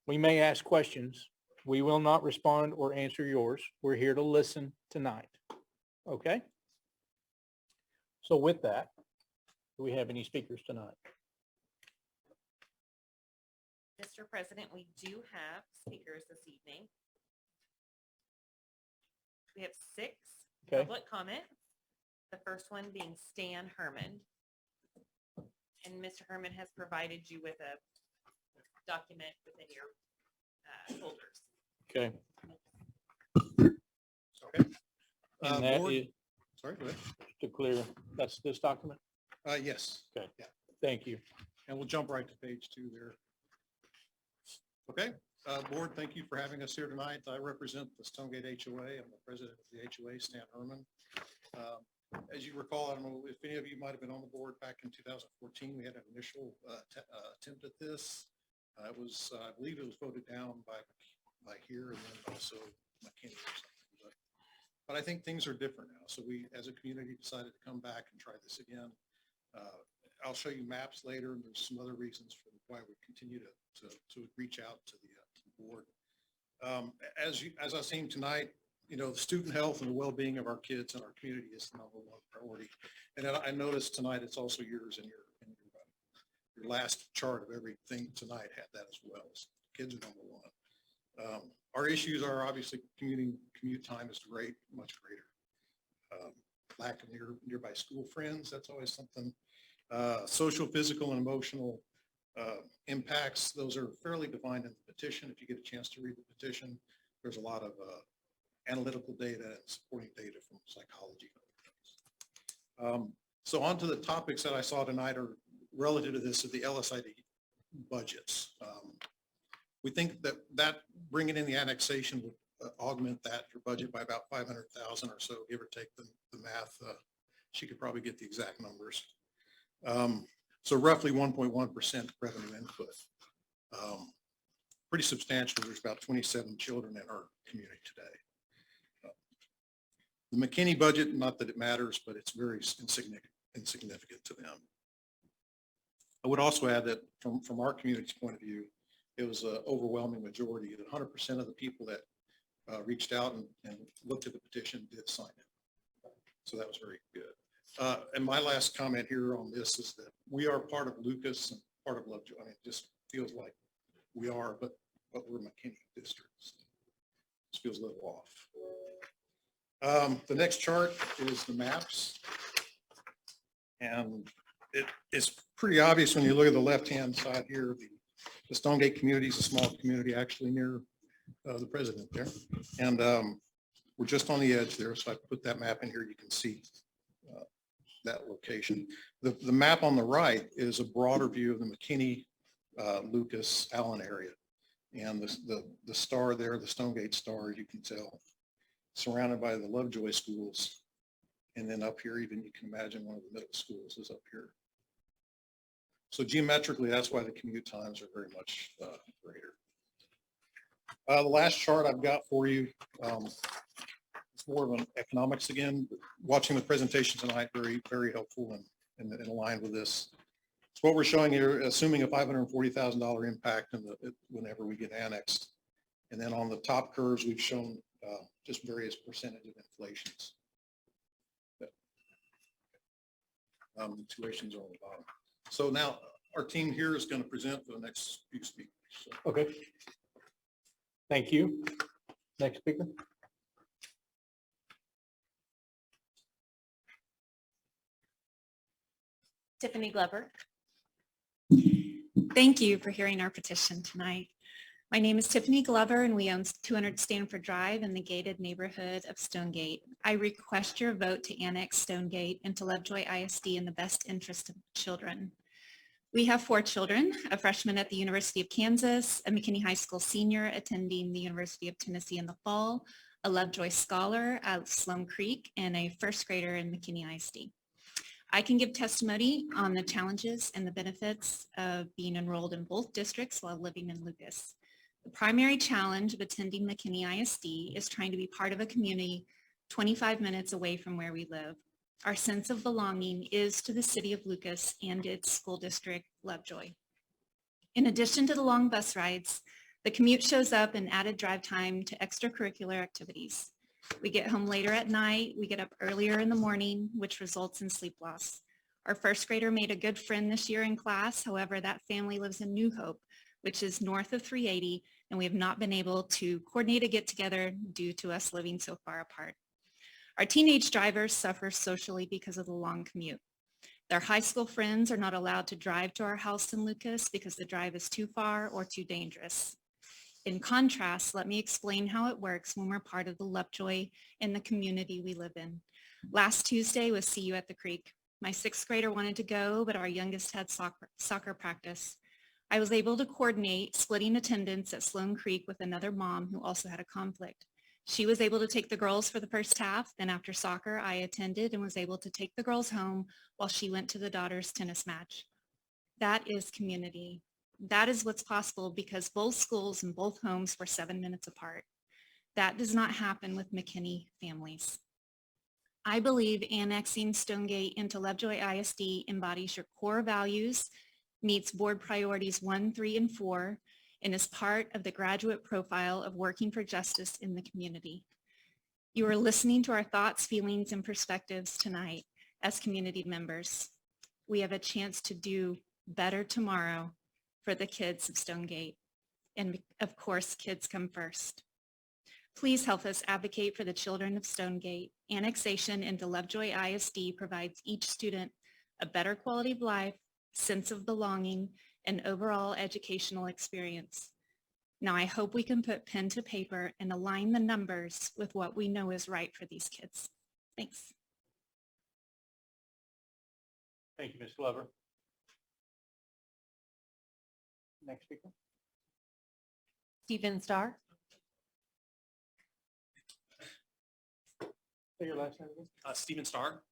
we may ask questions. We will not respond or answer yours. We're here to listen tonight. Okay? So with that, do we have any speakers tonight? Mr. President, we do have speakers this evening. We have 6 Okay. public comments. The first one being Stan Herman. And Mr. Herman has provided you with a document within your folders. Okay. Okay. And that Board- is, Sorry, go ahead. to clear, that's this document? Yes. Okay. Yeah. Thank you. And we'll jump right to page 2 there. Okay, board, thank you for having us here tonight. I represent the Stonegate HOA. I'm the president of the HOA, Stan Herman. As you recall, I don't know if any of you might have been on the board back in 2014. We had an initial attempt at this. I believe it was voted down by here and then also McKinney or something. But I think things are different now. So we, as a community, decided to come back and try this again. I'll show you maps later, and there's some other reasons for why we continue to reach out to the board. As I've seen tonight, you know, the student health and the well-being of our kids and our community is the #1 priority. And I noticed tonight it's also yours, and your last chart of everything tonight had that as well. So kids are #1. Our issues are obviously commute time is much greater. Lack of nearby school friends, that's always something. Social, physical, and emotional impacts, those are fairly defined in the petition. If you get a chance to read the petition, there's a lot of analytical data and supporting data from psychology. So on to the topics that I saw tonight are relative to this, of the LSID budgets. We think that bringing in the annexation would augment your budget by about 500,000 or so, give or take the math. She could probably get the exact numbers. So roughly 1.1% revenue input. Pretty substantial. There's about 27 children in our community today. The McKinney budget, not that it matters, but it's very insignificant to them. I would also add that from our community's point of view, it was an overwhelming majority. 100% of the people that reached out and looked at the petition did sign it. So that was very good. And my last comment here on this is that we are part of Lucas and part of Lovejoy. I mean, it just feels like we are, but but we're McKinney districts. This feels a little off. The next chart is the maps. And it is pretty obvious when you look at the left-hand side here, the Stonegate community is a small community actually near the president there. And we're just on the edge there. So I put that map in here. You can see that location. The map on the right is a broader view of the McKinney, Lucas, Allen area. And the star there, the Stonegate star, you can tell, surrounded by the Lovejoy schools. And then up here, even you can imagine one of the middle schools is up here. So geometrically, that's why the commute times are very much greater. The last chart I've got for you, it's more of an economics again. Watching the presentation tonight, very, very helpful and aligned with this. So what we're showing here, assuming a $540,000 impact whenever we get annexed. And then on the top curves, we've shown just various percentage of inflations. Tuitions are on the bottom. So now our team here is going to present the next few speakers. So. Okay. Thank you. Next speaker. Tiffany Glover. Thank you for hearing our petition tonight. My name is Tiffany Glover and we own 200 Stanford Drive in the gated neighborhood of Stonegate. I request your vote to annex Stonegate into Lovejoy ISD in the best interest of children. We have 4 children, a freshman at the University of Kansas, a McKinney High School senior attending the University of Tennessee in the fall, a Lovejoy scholar at Sloan Creek, and a first grader in McKinney ISD. I can give testimony on the challenges and the benefits of being enrolled in both districts while living in Lucas. The primary challenge of attending McKinney ISD is trying to be part of a community 25 minutes away from where we live. Our sense of belonging is to the city of Lucas and its school district, Lovejoy. In addition to the long bus rides, the commute shows up in added drive time to extracurricular activities. We get home later at night, we get up earlier in the morning, which results in sleep loss. Our first grader made a good friend this year in class. However, that family lives in New Hope, which is north of 380, and we have not been able to coordinate a get-together due to us living so far apart. Our teenage drivers suffer socially because of the long commute. Their high school friends are not allowed to drive to our house in Lucas because the drive is too far or too dangerous. In contrast, let me explain how it works when we're part of the Lovejoy and the community we live in. Last Tuesday was See You at the Creek. My 6th grader wanted to go, but our youngest had soccer practice. I was able to coordinate splitting attendance at Sloan Creek with another mom who also had a conflict. She was able to take the girls for the first half. Then after soccer, I attended and was able to take the girls home while she went to the daughter's tennis match. That is community. That is what's possible because both schools and both homes were 7 minutes apart. That does not happen with McKinney families. I believe annexing Stonegate into Lovejoy ISD embodies your core values, meets board priorities 1, 3, and 4, and is part of the graduate profile of working for justice in the community. You are listening to our thoughts, feelings, and perspectives tonight as community members. We have a chance to do better tomorrow for the kids of Stonegate. And of course, kids come first. Please help us advocate for the children of Stonegate. Annexation into Lovejoy ISD provides each student a better quality of life, sense of belonging, and overall educational experience. Now, I hope we can put pen to paper and align the numbers with what we know is right for these kids. Thanks. Thank you, Ms. Glover. Next speaker. Stephen Starr. Say your last name again. Stephen Starr.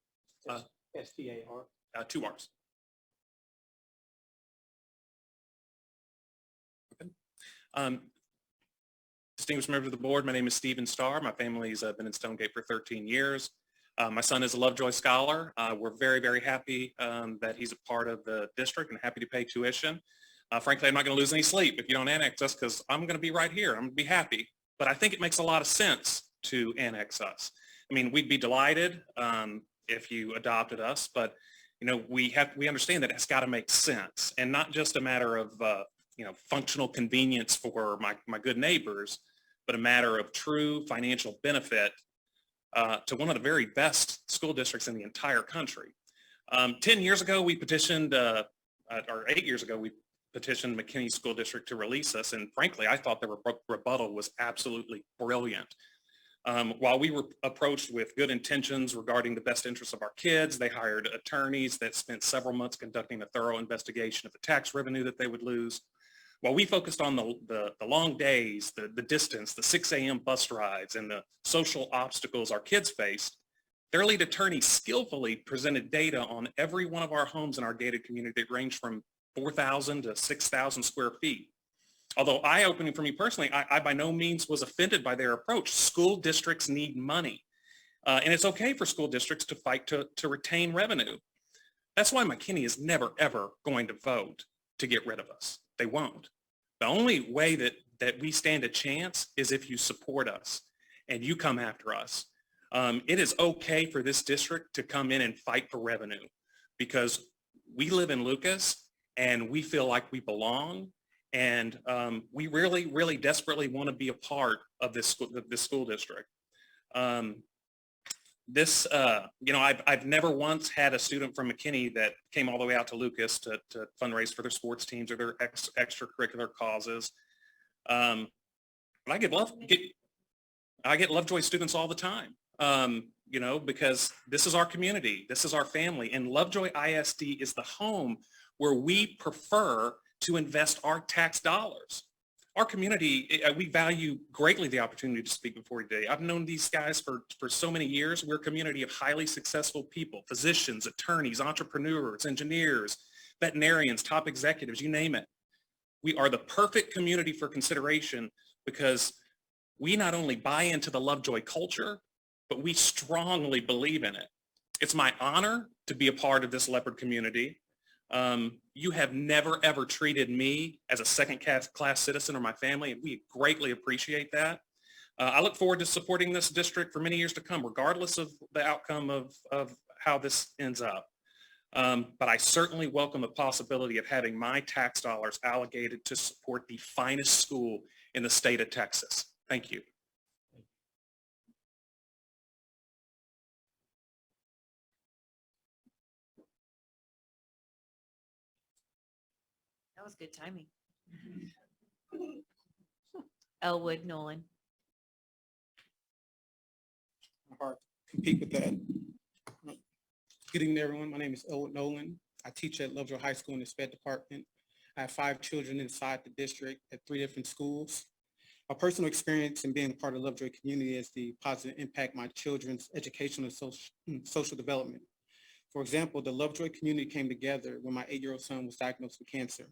S-T-A-R. 2 R's. Distinguished members of the board, my name is Stephen Starr. My family's been in Stonegate for 13 years. My son is a Lovejoy scholar. We're very, very happy that he's a part of the district and happy to pay tuition. Frankly, I'm not going to lose any sleep if you don't annex us because I'm going to be right here. I'm going to be happy. But I think it makes a lot of sense to annex us. I mean, we'd be delighted if you adopted us, but you know, we understand that it's got to make sense and not just a matter of functional convenience for my good neighbors, but a matter of true financial benefit to one of the very best school districts in the entire country. 10 years ago, we petitioned, or 8 years ago, we petitioned McKinney School District to release us. And frankly, I thought the rebuttal was absolutely brilliant. While we were approached with good intentions regarding the best interests of our kids, they hired attorneys that spent several months conducting a thorough investigation of the tax revenue that they would lose. While we focused on the long days, the distance, the 6 a.m. bus rides, and the social obstacles our kids faced, their lead attorney skillfully presented data on every one of our homes in our gated community that ranged from 4,000 to 6,000 square feet. Although eye-opening for me personally, I by no means was offended by their approach. School districts need money. And it's okay for school districts to fight to retain revenue. That's why McKinney is never, ever going to vote to get rid of us. They won't. The only way that we stand a chance is if you support us and you come after us. It is okay for this district to come in and fight for revenue because we live in Lucas and we feel like we belong. And we really, really desperately want to be a part of this school district. I've never once had a student from McKinney that came all the way out to Lucas to fundraise for their sports teams or their extracurricular causes. But I get Lovejoy students all the time, because this is our community, this is our family, and Lovejoy ISD is the home where we prefer to invest our tax dollars. Our community, we value greatly the opportunity to speak before you today. I've known these guys for so many years. We're a community of highly successful people, physicians, attorneys, entrepreneurs, engineers, veterinarians, top executives, you name it. We are the perfect community for consideration because we not only buy into the Lovejoy culture, but we strongly believe in it. It's my honor to be a part of this leopard community. You have never, ever treated me as a second-class citizen or my family, and we greatly appreciate that. I look forward to supporting this district for many years to come, regardless of the outcome of how this ends up. But I certainly welcome the possibility of having my tax dollars allocated to support the finest school in the state of Texas. Thank you. That was good timing. Elwood Nolan. Hard to compete with that. Good evening, everyone. My name is Elwood Nolan. I teach at Lovejoy High School in the SPED department. I have 5 children inside the district at 3 different schools. My personal experience in being a part of the Lovejoy community is the positive impact my children's educational and social development. For example, the Lovejoy community came together when my 8-year-old son was diagnosed with cancer.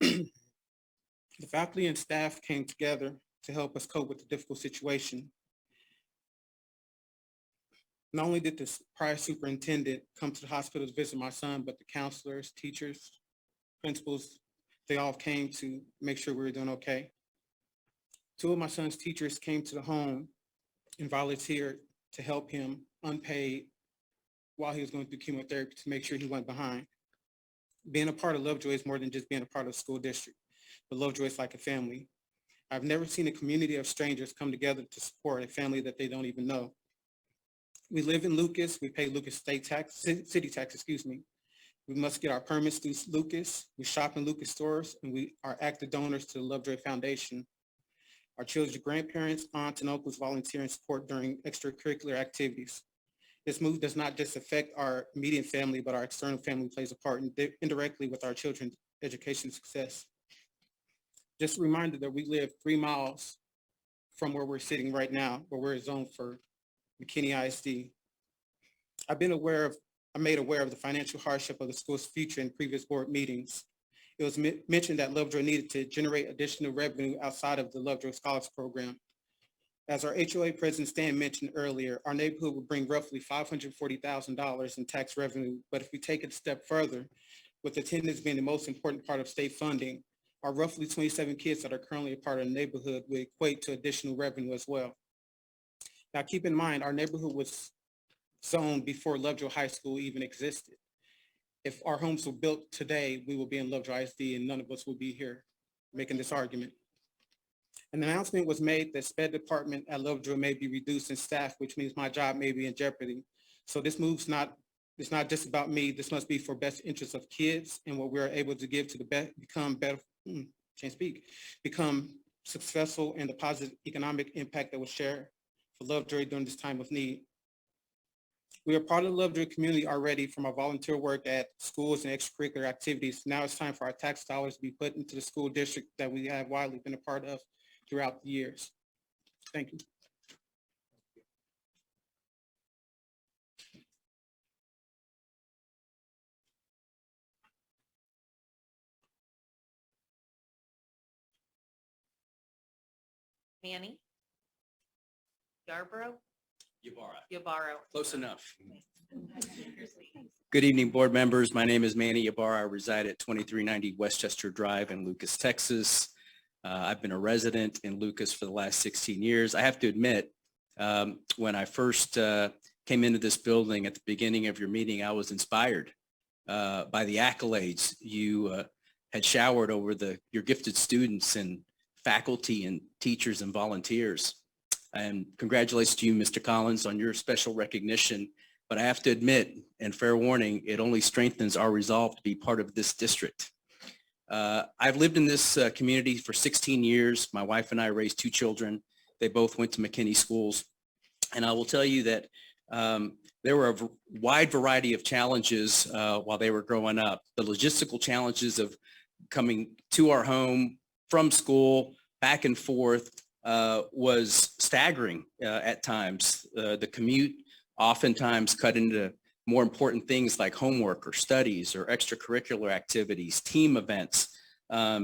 The faculty and staff came together to help us cope with the difficult situation. Not only did the prior superintendent come to the hospital to visit my son, but the counselors, teachers, principals, they all came to make sure we were doing okay. 2 of my son's teachers came to the home and volunteered to help him unpaid while he was going through chemotherapy to make sure he went behind. Being a part of Lovejoy is more than just being a part of the school district, but Lovejoy is like a family. I've never seen a community of strangers come together to support a family that they don't even know. We live in Lucas. We pay Lucas city tax. We must get our permits through Lucas. We shop in Lucas stores, and we are active donors to the Lovejoy Foundation. Our children's grandparents, aunts, and uncles volunteer and support during extracurricular activities. This move does not just affect our immediate family, but our external family plays a part indirectly with our children's education success. Just a reminder that we live 3 miles from where we're sitting right now, where we're zoned for McKinney ISD. I've been made aware of the financial hardship of the school's future in previous board meetings. It was mentioned that Lovejoy needed to generate additional revenue outside of the Lovejoy Scholars Program. As our HOA President Stan mentioned earlier, our neighborhood would bring roughly $540,000 in tax revenue, but if we take it a step further, with attendance being the most important part of state funding, our roughly 27 kids that are currently a part of the neighborhood would equate to additional revenue as well. Now keep in mind, our neighborhood was zoned before Lovejoy High School even existed. If our homes were built today, we will be in Lovejoy ISD and none of us will be here making this argument. An announcement was made that sped department at Lovejoy may be reduced in staff, which means my job may be in jeopardy. So this move's it's not just about me. This must be for best interest of kids and what we are able to give to the become successful and the positive economic impact that will share for Lovejoy during this time of need. We are part of the Lovejoy community already from our volunteer work at schools and extracurricular activities. Now it's time for our tax dollars to be put into the school district that we have widely been a part of throughout the years. Thank you. Manny? Yarborough? Ybarra. Ybarra. Close enough. Good evening, board members. My name is Manny Ybarra. I reside at 2390 Westchester Drive in Lucas, Texas. I've been a resident in Lucas for the last 16 years. I have to admit, when I first came into this building at the beginning of your meeting, I was inspired by the accolades you had showered over your gifted students and faculty and teachers and volunteers. And congratulations to you, Mr. Collins, on your special recognition. But I have to admit, and fair warning, it only strengthens our resolve to be part of this district. I've lived in this community for 16 years. My wife and I raised 2 children. They both went to McKinney schools. And I will tell you that there were a wide variety of challenges while they were growing up. The logistical challenges of coming to our home from school, back and forth, was staggering at times. The commute oftentimes cut into more important things like homework or studies or extracurricular activities, team events,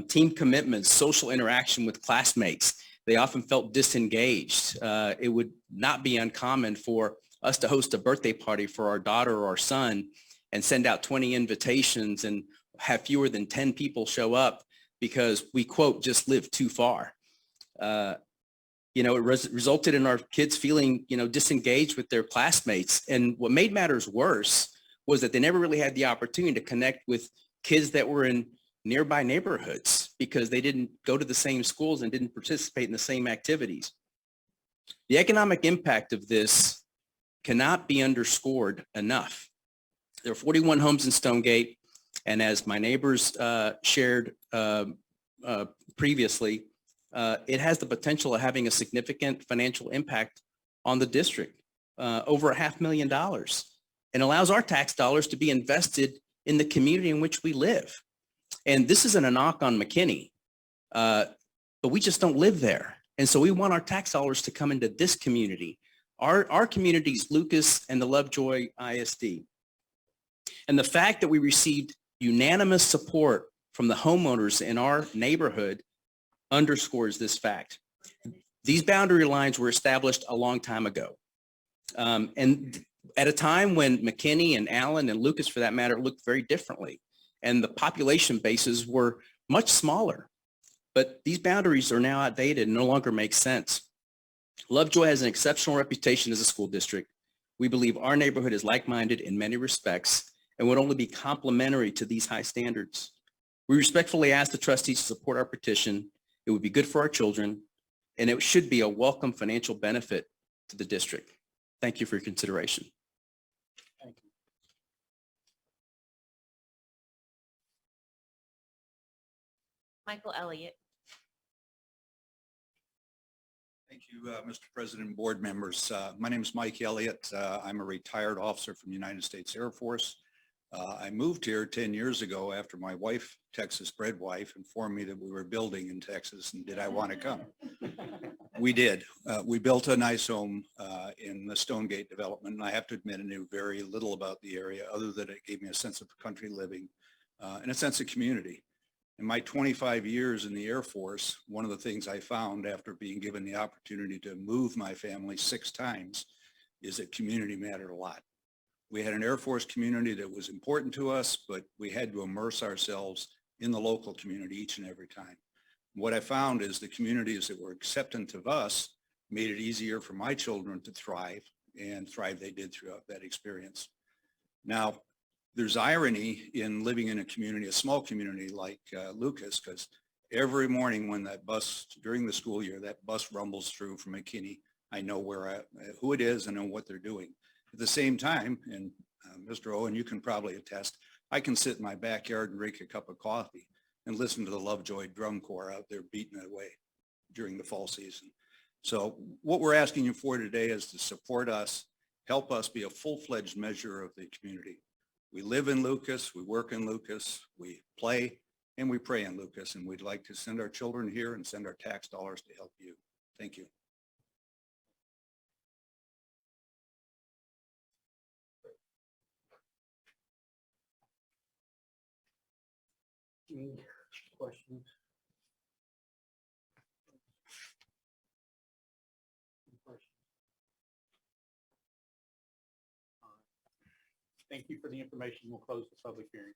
team commitments, social interaction with classmates. They often felt disengaged. It would not be uncommon for us to host a birthday party for our daughter or our son and send out 20 invitations and have fewer than 10 people show up because we, quote, just live too far. It resulted in our kids feeling, disengaged with their classmates. And what made matters worse was that they never really had the opportunity to connect with kids that were in nearby neighborhoods because they didn't go to the same schools and didn't participate in the same activities. The economic impact of this cannot be underscored enough. There are 41 homes in Stonegate, and as my neighbors shared previously, it has the potential of having a significant financial impact on the district, over $500,000, and allows our tax dollars to be invested in the community in which we live. And this isn't a knock on McKinney, but we just don't live there. And so we want our tax dollars to come into this community. Our communities, Lucas and the Lovejoy ISD. And the fact that we received unanimous support from the homeowners in our neighborhood underscores this fact. These boundary lines were established a long time ago. And at a time when McKinney and Allen and Lucas, for that matter, looked very differently. And the population bases were much smaller. But these boundaries are now outdated and no longer make sense. Lovejoy has an exceptional reputation as a school district. We believe our neighborhood is like-minded in many respects and would only be complementary to these high standards. We respectfully ask the trustees to support our petition. It would be good for our children, and it should be a welcome financial benefit to the district. Thank you for your consideration. Thank you. Michael Elliott. Thank you, Mr. President and board members. My name is Mike Elliott. I'm a retired officer from the United States Air Force. I moved here 10 years ago after my wife, Texas-bred wife, informed me that we were building in Texas and did I want to come? We did. We built a nice home in the Stonegate development, and I have to admit I knew very little about the area other than it gave me a sense of country living and a sense of community. In my 25 years in the Air Force, one of the things I found after being given the opportunity to move my family 6 times is that community mattered a lot. We had an Air Force community that was important to us, but we had to immerse ourselves in the local community each and every time. What I found is the communities that were acceptant of us made it easier for my children to thrive, and thrive they did throughout that experience. Now, there's irony in living in a community, a small community like Lucas, because every morning when that bus, during the school year, that bus rumbles through from McKinney, I know who it is and know what they're doing. At the same time, and Mr. Owen, you can probably attest, I can sit in my backyard and drink a cup of coffee and listen to the Lovejoy drum corps out there beating it away during the fall season. So what we're asking you for today is to support us, help us be a full-fledged measure of the community. We live in Lucas, we work in Lucas, we play and we pray in Lucas, and we'd like to send our children here and send our tax dollars to help you. Thank you. Any questions? Thank you for the information. We'll close the public hearing.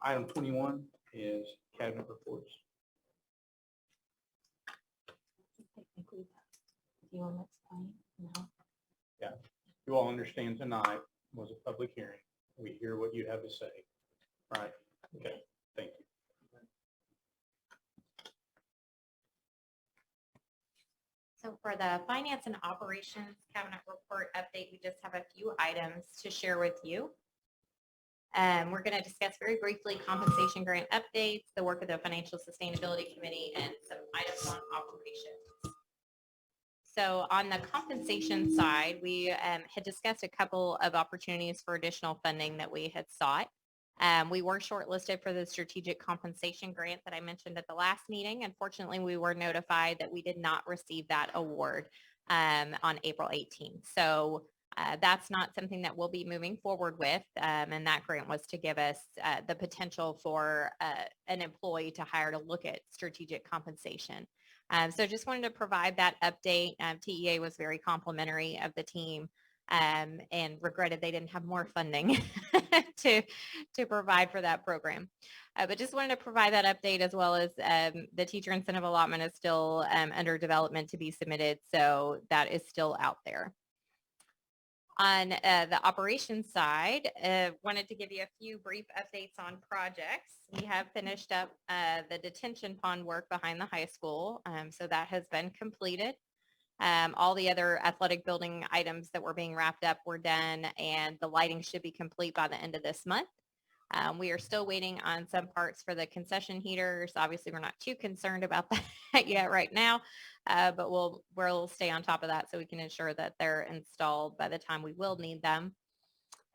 Item 21 is cabinet reports. You want to explain? No. Yeah, you all understand tonight was a public hearing. We hear what you have to say, right? Okay, thank you. So for the finance and operations cabinet report update, we just have a few items to share with you. We're going to discuss very briefly compensation grant updates, the work of the Financial Sustainability Committee, and some items on operations. So on the compensation side, we had discussed a couple of opportunities for additional funding that we had sought. We were shortlisted for the strategic compensation grant that I mentioned at the last meeting. Unfortunately, we were notified that we did not receive that award on April 18th. So that's not something that we'll be moving forward with. And that grant was to give us the potential for an employee to hire to look at strategic compensation. So just wanted to provide that update. TEA was very complimentary of the team and regretted they didn't have more funding to provide for that program. But just wanted to provide that update, as well as the teacher incentive allotment is still under development to be submitted. So that is still out there. On the operations side, wanted to give you a few brief updates on projects. We have finished up the detention pond work behind the high school. So that has been completed. All the other athletic building items that were being wrapped up were done, and the lighting should be complete by the end of this month. We are still waiting on some parts for the concession heaters. Obviously, we're not too concerned about that yet right now, but we'll stay on top of that so we can ensure that they're installed by the time we will need them.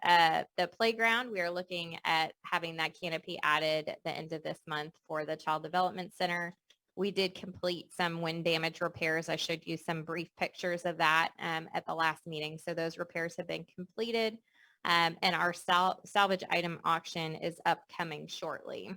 The playground, we are looking at having that canopy added at the end of this month for the Child Development Center. We did complete some wind damage repairs. I showed you some brief pictures of that at the last meeting. So those repairs have been completed. And our salvage item auction is upcoming shortly.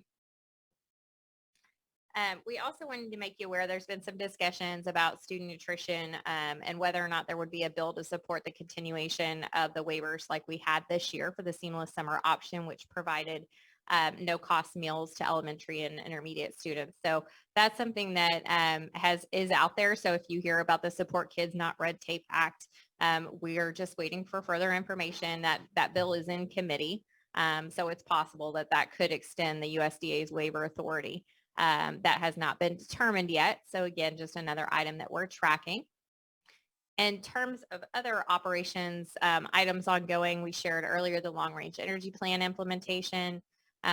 We also wanted to make you aware there's been some discussions about student nutrition and whether or not there would be a bill to support the continuation of the waivers like we had this year for the seamless summer option, which provided no cost meals to elementary and intermediate students. So that's something that is out there. So if you hear about the Support Kids Not Red Tape Act, we are just waiting for further information. That bill is in committee. So it's possible that could extend the USDA's waiver authority. That has not been determined yet. So again, just another item that we're tracking. In terms of other operations, items ongoing, we shared earlier the long-range energy plan implementation.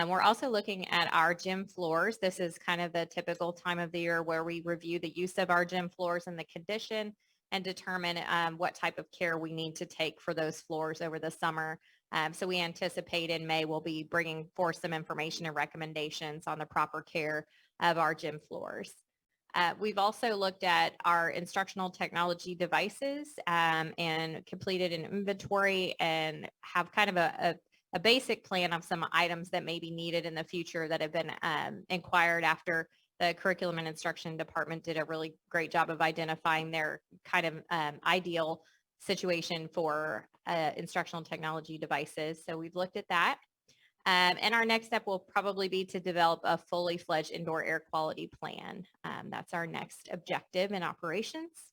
We're also looking at our gym floors. This is kind of the typical time of the year where we review the use of our gym floors and the condition and determine what type of care we need to take for those floors over the summer. So we anticipate in May we'll be bringing forth some information and recommendations on the proper care of our gym floors. We've also looked at our instructional technology devices and completed an inventory and have kind of a basic plan of some items that may be needed in the future that have been inquired after. The Curriculum and Instruction Department did a really great job of identifying their kind of ideal situation for instructional technology devices. So we've looked at that. And our next step will probably be to develop a fully fledged indoor air quality plan. That's our next objective in operations.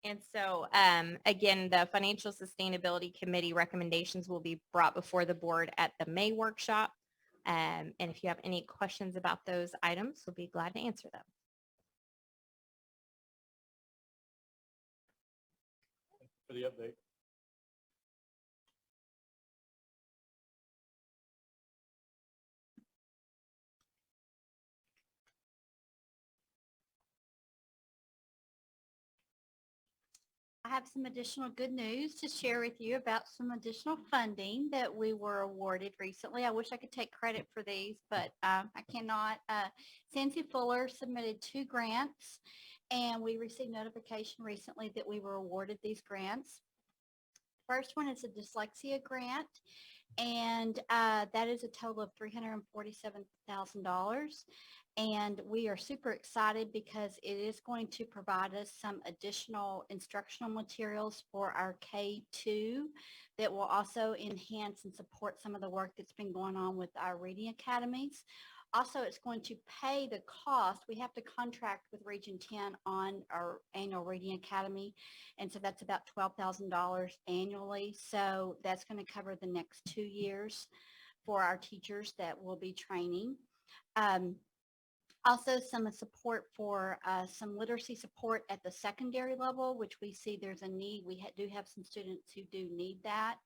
And so, again, the Financial Sustainability Committee recommendations will be brought before the board at the May workshop. And if you have any questions about those items, we'll be glad to answer them. For the update. I have some additional good news to share with you about some additional funding that we were awarded recently. I wish I could take credit for these, but I cannot. Sancy Fuller submitted 2 grants, and we received notification recently that we were awarded these grants. First one is a Dyslexia Grant, and that is a total of $347,000. And we are super excited because it is going to provide us some additional instructional materials for our K2 that will also enhance and support some of the work that's been going on with our reading academies. Also, it's going to pay the cost. We have to contract with Region 10 on our annual reading academy. And so that's about $12,000 annually. So that's going to cover the next 2 years for our teachers that will be training. Also, some support for some literacy support at the secondary level, which we see there's a need. We do have some students who do need that.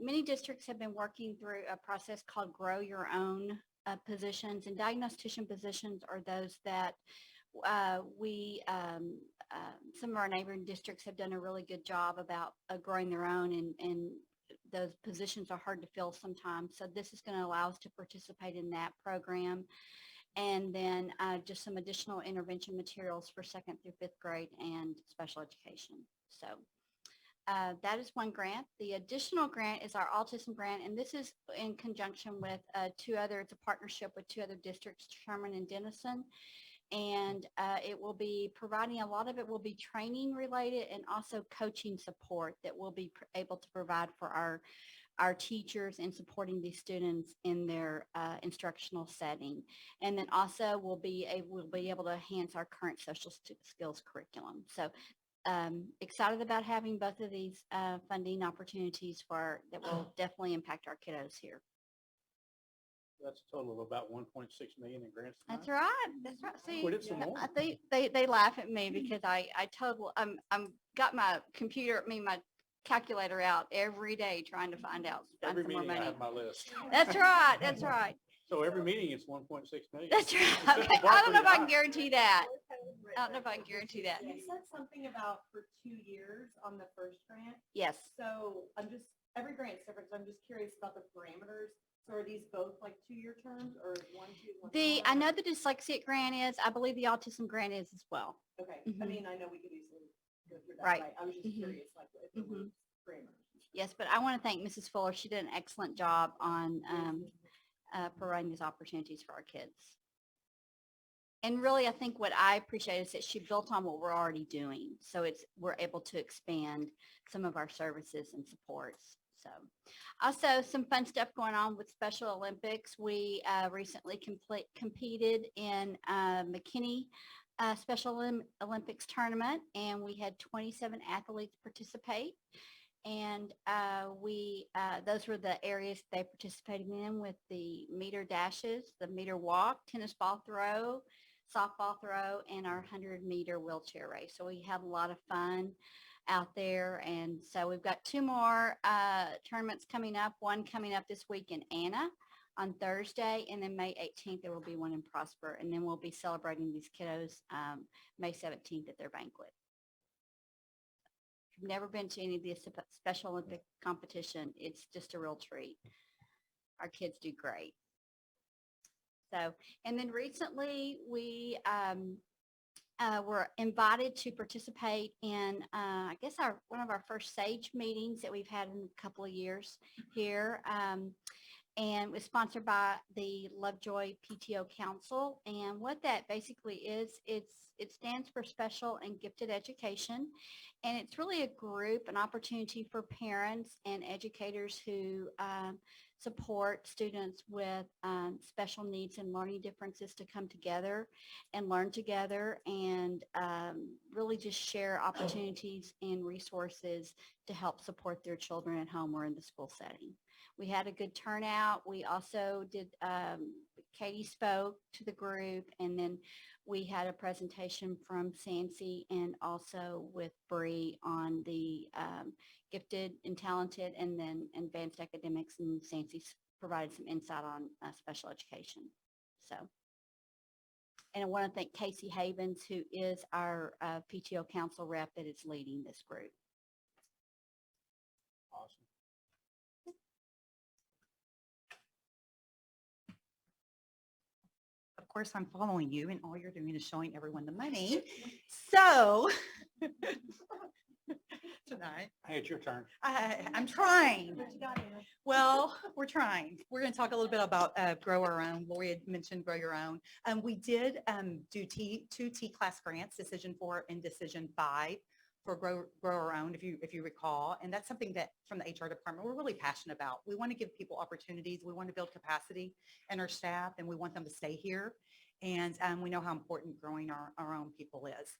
Many districts have been working through a process called Grow Your Own positions, and diagnostician positions are those that some of our neighboring districts have done a really good job about growing their own, and those positions are hard to fill sometimes. So this is going to allow us to participate in that program. And then just some additional intervention materials for 2nd through 5th grade and special education. So that is one grant. The additional grant is our autism grant, and this is in conjunction with 2 other, it's a partnership with 2 other districts, Sherman and Denison. And it will be providing, a lot of it will be training related and also coaching support that we'll be able to provide for our teachers in supporting these students in their instructional setting. And then also we'll be able to enhance our current social skills curriculum. So excited about having both of these funding opportunities that will definitely impact our kiddos here. That's a total of about 1.6 million in grants. That's right. That's right. See, We did some more. I think they laugh at me because I'm got my computer, my calculator out every day trying to find Every some more meeting I money. have my list. That's right. That's right. So every meeting it's 1.6 million. That's right. Okay. I don't know if I can guarantee that. I don't know if I can guarantee that. You said something about for 2 years on the first grant. Yes. So every grant's different, so I'm just curious about the parameters. So are these both like 2-year terms or 1, 2, 1? I know the dyslexia grant is, I believe the autism grant is as well. Okay. I mean, I know we could easily go through that. Right. I was just curious, like, if there were parameters. Yes, but I want to thank Mrs. Fuller. She did an excellent job on providing these opportunities for our kids. And really, I think what I appreciate is that she built on what we're already doing. So we're able to expand some of our services and supports. So also some fun stuff going on with Special Olympics. We recently competed in McKinney Special Olympics tournament, and we had 27 athletes participate. And those were the areas they participated in, with the meter dashes, the meter walk, tennis ball throw, softball throw, and our 100-meter wheelchair race. So we had a lot of fun out there. And so we've got 2 more tournaments coming up, one coming up this week in Anna on Thursday, and then May 18th there will be one in Prosper, and then we'll be celebrating these kiddos May 17th at their banquet. If you've never been to any of the Special Olympic competition, it's just a real treat. Our kids do great. So, and then recently we were invited to participate in, I guess, one of our first SAGE meetings that we've had in a couple of years here. and was sponsored by the Lovejoy PTO Council. And what that basically is, it stands for Special and Gifted Education. And it's really a group, an opportunity for parents and educators who support students with special needs and learning differences to come together and learn together and really just share opportunities and resources to help support their children at home or in the school setting. We had a good turnout. We also did, Katie spoke to the group, and then we had a presentation from Sancy and also with Bree on the gifted and talented and then advanced academics, and Sancy provided some insight on special education. So, and I want to thank Casey Havens, who is our PTO council rep that is leading this group. Awesome. Of course, I'm following you, and all you're doing is showing everyone the money. So tonight, Hey, it's your turn. I'm trying. Well, we're trying. We're going to talk a little bit about Grow Our Own. Lori had mentioned Grow Your Own. We did do two T-class grants, Decision 4 and Decision 5 for Grow Our Own, if you recall. And that's something that from the HR department, we're really passionate about. We want to give people opportunities. We want to build capacity in our staff, and we want them to stay here. And we know how important growing our own people is.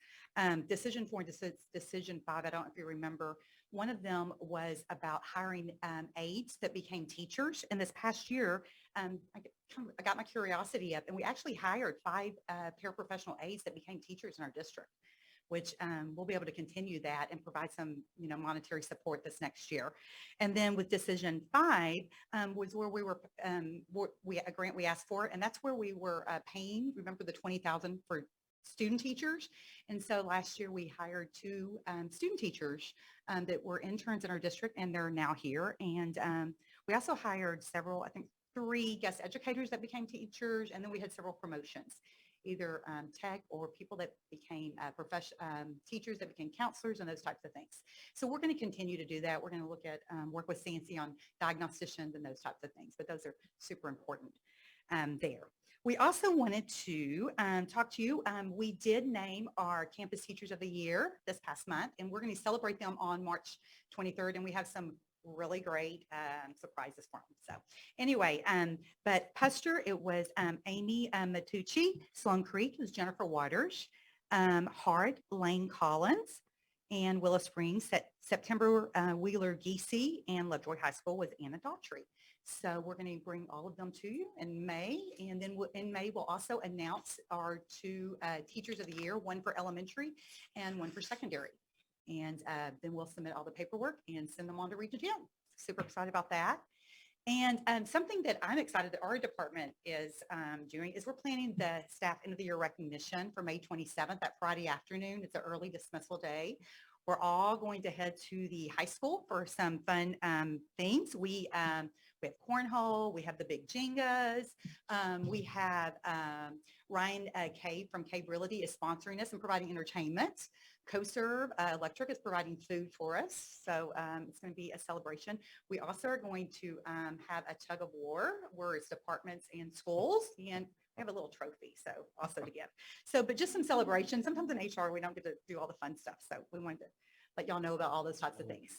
Decision 4 and Decision 5, I don't know if you remember, one of them was about hiring aides that became teachers. And this past year, I got my curiosity up, and we actually hired 5 paraprofessional aides that became teachers in our district, which we'll be able to continue that and provide some, monetary support this next year. And then with Decision 5 was where we were, a grant we asked for, and that's where we were paying, remember the $20,000 for student teachers. And so last year we hired 2 student teachers that were interns in our district, and they're now here. And we also hired several, I think 3 guest educators that became teachers, and then we had several promotions, either tech or people that became teachers that became counselors and those types of things. So we're going to continue to do that. We're going to look at work with Sancy on diagnosticians and those types of things, but those are super important there. We also wanted to talk to you. We did name our Campus Teachers of the Year this past month, and we're going to celebrate them on March 23rd, and we have some really great surprises for them. So anyway, but Puster, it was Amy Matucci. Sloan Creek was Jennifer Waters. Hart, Lane Collins, and Willow Springs. September, Wheeler Geesey, and Lovejoy High School was Anna Daughtry. So we're going to bring all of them to you in May. And then in May, we'll also announce our 2 Teachers of the Year, one for elementary and one for secondary. And then we'll submit all the paperwork and send them on to Region 10. Super excited about that. And something that I'm excited that our department is doing is we're planning the staff end of the year recognition for May 27th, that Friday afternoon. It's an early dismissal day. We're all going to head to the high school for some fun things. We have cornhole, we have the big Jengas, we have Ryan Cave from Cave Realty is sponsoring us and providing entertainment. CoServe Electric is providing food for us, so it's going to be a celebration. We also are going to have a tug of war where it's departments and schools, and we have a little trophy, so also to give. So, but just some celebration. Sometimes in HR, we don't get to do all the fun stuff, so we wanted to let y'all know about all those types of things.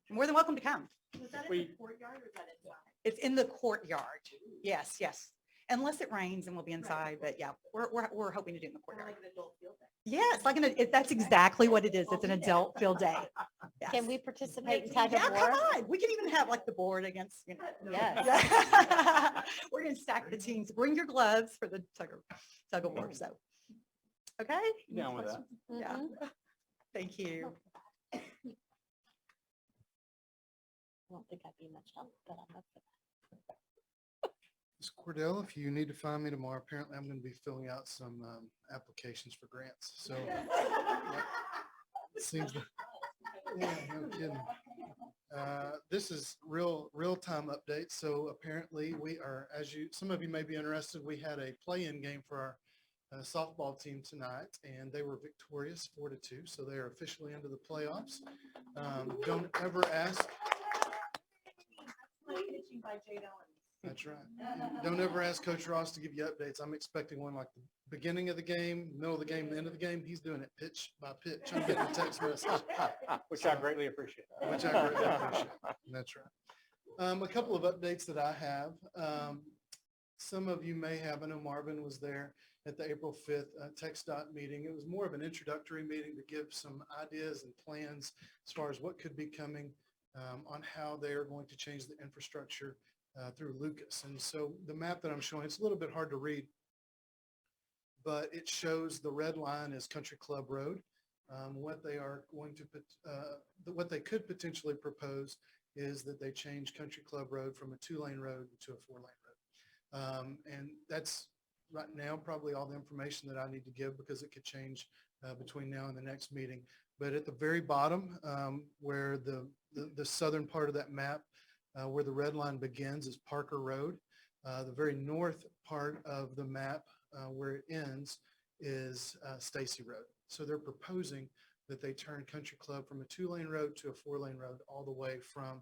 You're more than welcome to come. Was that in the courtyard or is that inside? It's in the courtyard. Yes, yes. Unless it rains and we'll be inside, but yeah, we're hoping to do it in the courtyard. Like an adult field day. Yeah, it's like that's exactly what it is. It's an adult field day. Yes. Can we participate in tug of war? Come on. We can even have like the board against, Yes. We're going to stack the teams. Bring your gloves for the tug of war. So, okay. Down with that. Yeah. Thank you. I don't think I'd be much help, but I'm up for that. Ms. Cordell, if you need to find me tomorrow, apparently I'm going to be filling out some applications for grants. So it seems that, yeah, no kidding. This is real-time update. So apparently we are, some of you may be interested, we had a play-in game for our softball team tonight, and they were victorious 4-2. So they are officially into the playoffs. Don't ever ask. teaching by Jade Owens. That's right. Don't ever ask Coach Ross to give you updates. I'm expecting one like the beginning of the game, middle of the game, the end of the game. He's doing it pitch by pitch. I'm getting a text message. Which I greatly appreciate. Which I greatly appreciate. That's right. A couple of updates that I have. Some of you may have, I know Marvin was there at the April 5th TxDOT meeting. It was more of an introductory meeting to give some ideas and plans as far as what could be coming on how they are going to change the infrastructure through Lucas. And so the map that I'm showing, it's a little bit hard to read, but it shows the red line is Country Club Road. What they are going to put, what they could potentially propose is that they change Country Club Road from a 2-lane road to a 4-lane road. And that's right now probably all the information that I need to give because it could change between now and the next meeting. But at the very bottom, where the southern part of that map, where the red line begins is Parker Road. The very north part of the map where it ends is Stacy Road. So they're proposing that they turn Country Club from a 2-lane road to a 4-lane road all the way from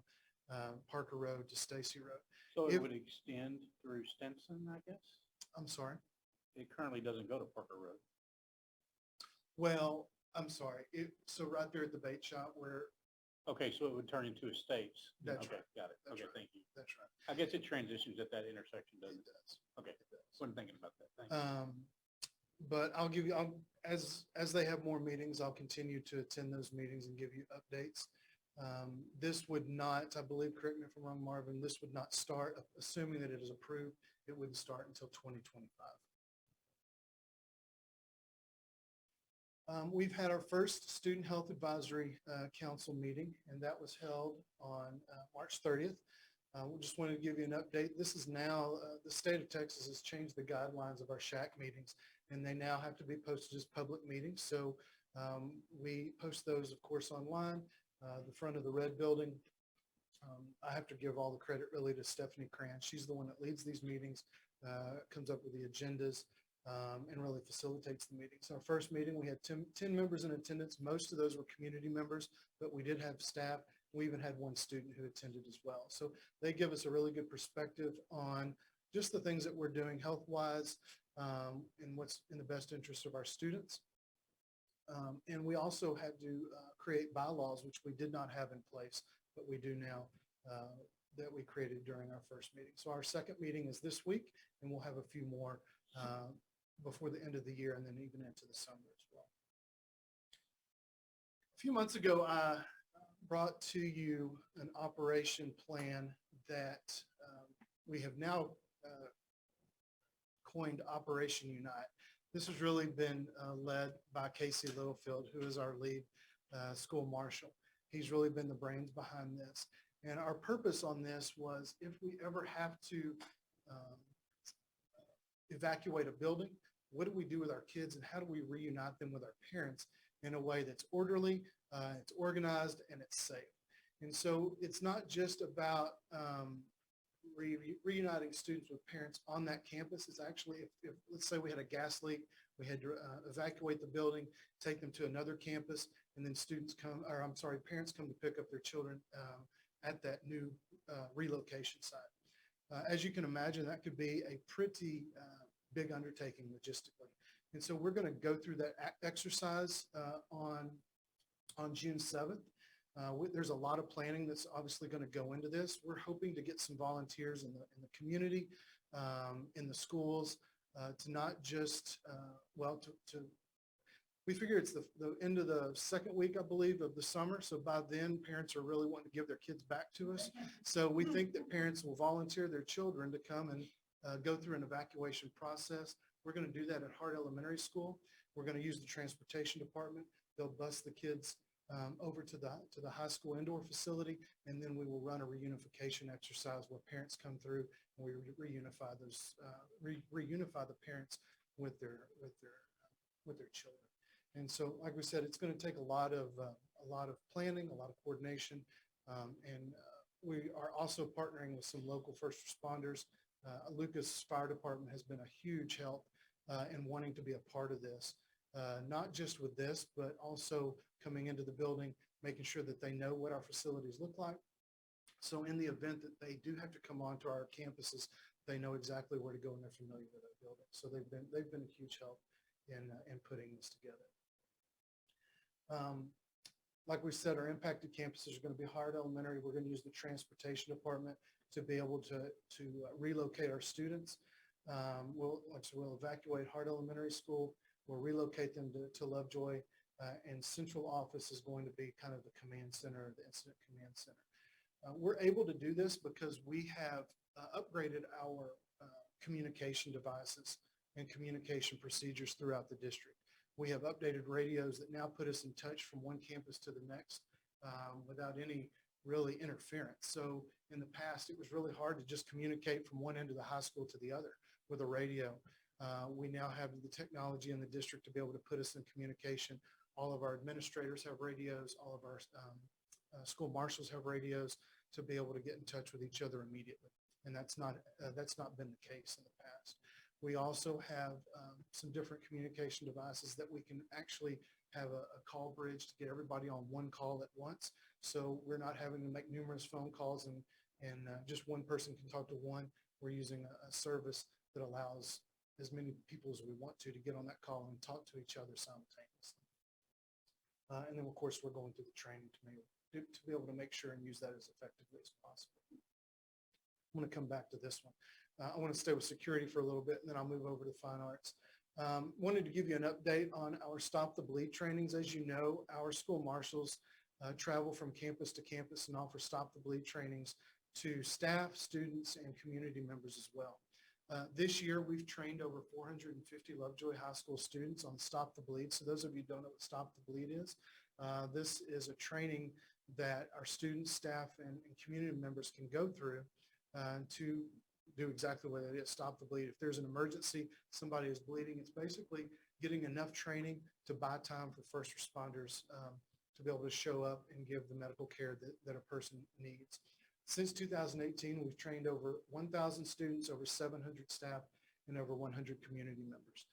Parker Road to Stacy Road. So it would extend through Stinson, I guess? I'm sorry? It currently doesn't go to Parker Road. Well, I'm sorry. So right there at the bait shop where. Okay, so it would turn into Estates. That's okay, right. Got it. That's Okay, right. thank you. That's right. I guess it transitions at that intersection, doesn't it? It does. Okay, It does. wasn't thinking about that. Thank you. But I'll give you, as they have more meetings, I'll continue to attend those meetings and give you updates. This would not, I believe, correct me if I'm wrong, Marvin, this would not start, assuming that it is approved, it wouldn't start until 2025. We've had our first Student Health Advisory Council meeting, and that was held on March 30th. We just wanted to give you an update. This is now, the state of Texas has changed the guidelines of our SHAC meetings, and they now have to be posted as public meetings. So we post those, of course, online. The front of the red building, I have to give all the credit really to Stephanie Cran. She's the one that leads these meetings, comes up with the agendas, and really facilitates the meeting. So our first meeting, we had 10 members in attendance. Most of those were community members, but we did have staff. We even had one student who attended as well. So they give us a really good perspective on just the things that we're doing health-wise and what's in the best interest of our students. And we also had to create bylaws, which we did not have in place, but we do now that we created during our first meeting. So our second meeting is this week, and we'll have a few more before the end of the year and then even into the summer as well. A few months ago, I brought to you an operation plan that we have now coined Operation Unite. This has really been led by Casey Littlefield, who is our lead school marshal. He's really been the brains behind this. And our purpose on this was if we ever have to evacuate a building, what do we do with our kids and how do we reunite them with our parents in a way that's orderly, it's organized, and it's safe. And so it's not just about reuniting students with parents on that campus. It's actually, if let's say we had a gas leak, we had to evacuate the building, take them to another campus, and then parents come to pick up their children at that new relocation site. As you can imagine, that could be a pretty big undertaking logistically. And so we're going to go through that exercise on June 7th. There's a lot of planning that's obviously going to go into this. We're hoping to get some volunteers in the community, in the schools, to not just, we figure it's the end of the second week, I believe, of the summer. So by then, parents are really wanting to give their kids back to us. So we think that parents will volunteer their children to come and go through an evacuation process. We're going to do that at Hart Elementary School. We're going to use the transportation department. They'll bus the kids over to the high school indoor facility, and then we will run a reunification exercise where parents come through and we reunify the parents with their children. And so, like we said, it's going to take a lot of planning, a lot of coordination, and we are also partnering with some local first responders. Lucas Fire Department has been a huge help in wanting to be a part of this, not just with this, but also coming into the building, making sure that they know what our facilities look like, So in the event that they do have to come onto our campuses, they know exactly where to go and they're familiar with that building. So they've been a huge help in putting this together. Like we said, our impacted campuses are going to be Howard Elementary. We're going to use the transportation department to be able to relocate our students. We'll evacuate Howard Elementary School. We'll relocate them to Lovejoy, and central office is going to be kind of the command center, the incident command center. We're able to do this because we have upgraded our communication devices and communication procedures throughout the district. We have updated radios that now put us in touch from one campus to the next without any really interference. So in the past, it was really hard to just communicate from one end of the high school to the other with a radio. We now have the technology in the district to be able to put us in communication. All of our administrators have radios. All of our school marshals have radios to be able to get in touch with each other immediately. And that's not been the case in the past. We also have some different communication devices that we can actually have a call bridge to get everybody on one call at once. So we're not having to make numerous phone calls and just one person can talk to one. We're using a service that allows as many people as we want to get on that call and talk to each other simultaneously. And then of course, we're going through the training to be able to make sure and use that as effectively as possible. I'm going to come back to this one. I want to stay with security for a little bit, and then I'll move over to fine arts. Wanted to give you an update on our Stop the Bleed trainings. As you know, our school marshals travel from campus to campus and offer Stop the Bleed trainings to staff, students, and community members as well. This year, we've trained over 450 Lovejoy High School students on Stop the Bleed. So those of you who don't know what Stop the Bleed is, this is a training that our students, staff, and community members can go through to do exactly what it is, stop the bleed. If there's an emergency, somebody is bleeding, it's basically getting enough training to buy time for first responders to be able to show up and give the medical care that a person needs. Since 2018, we've trained over 1,000 students, over 700 staff, and over 100 community members.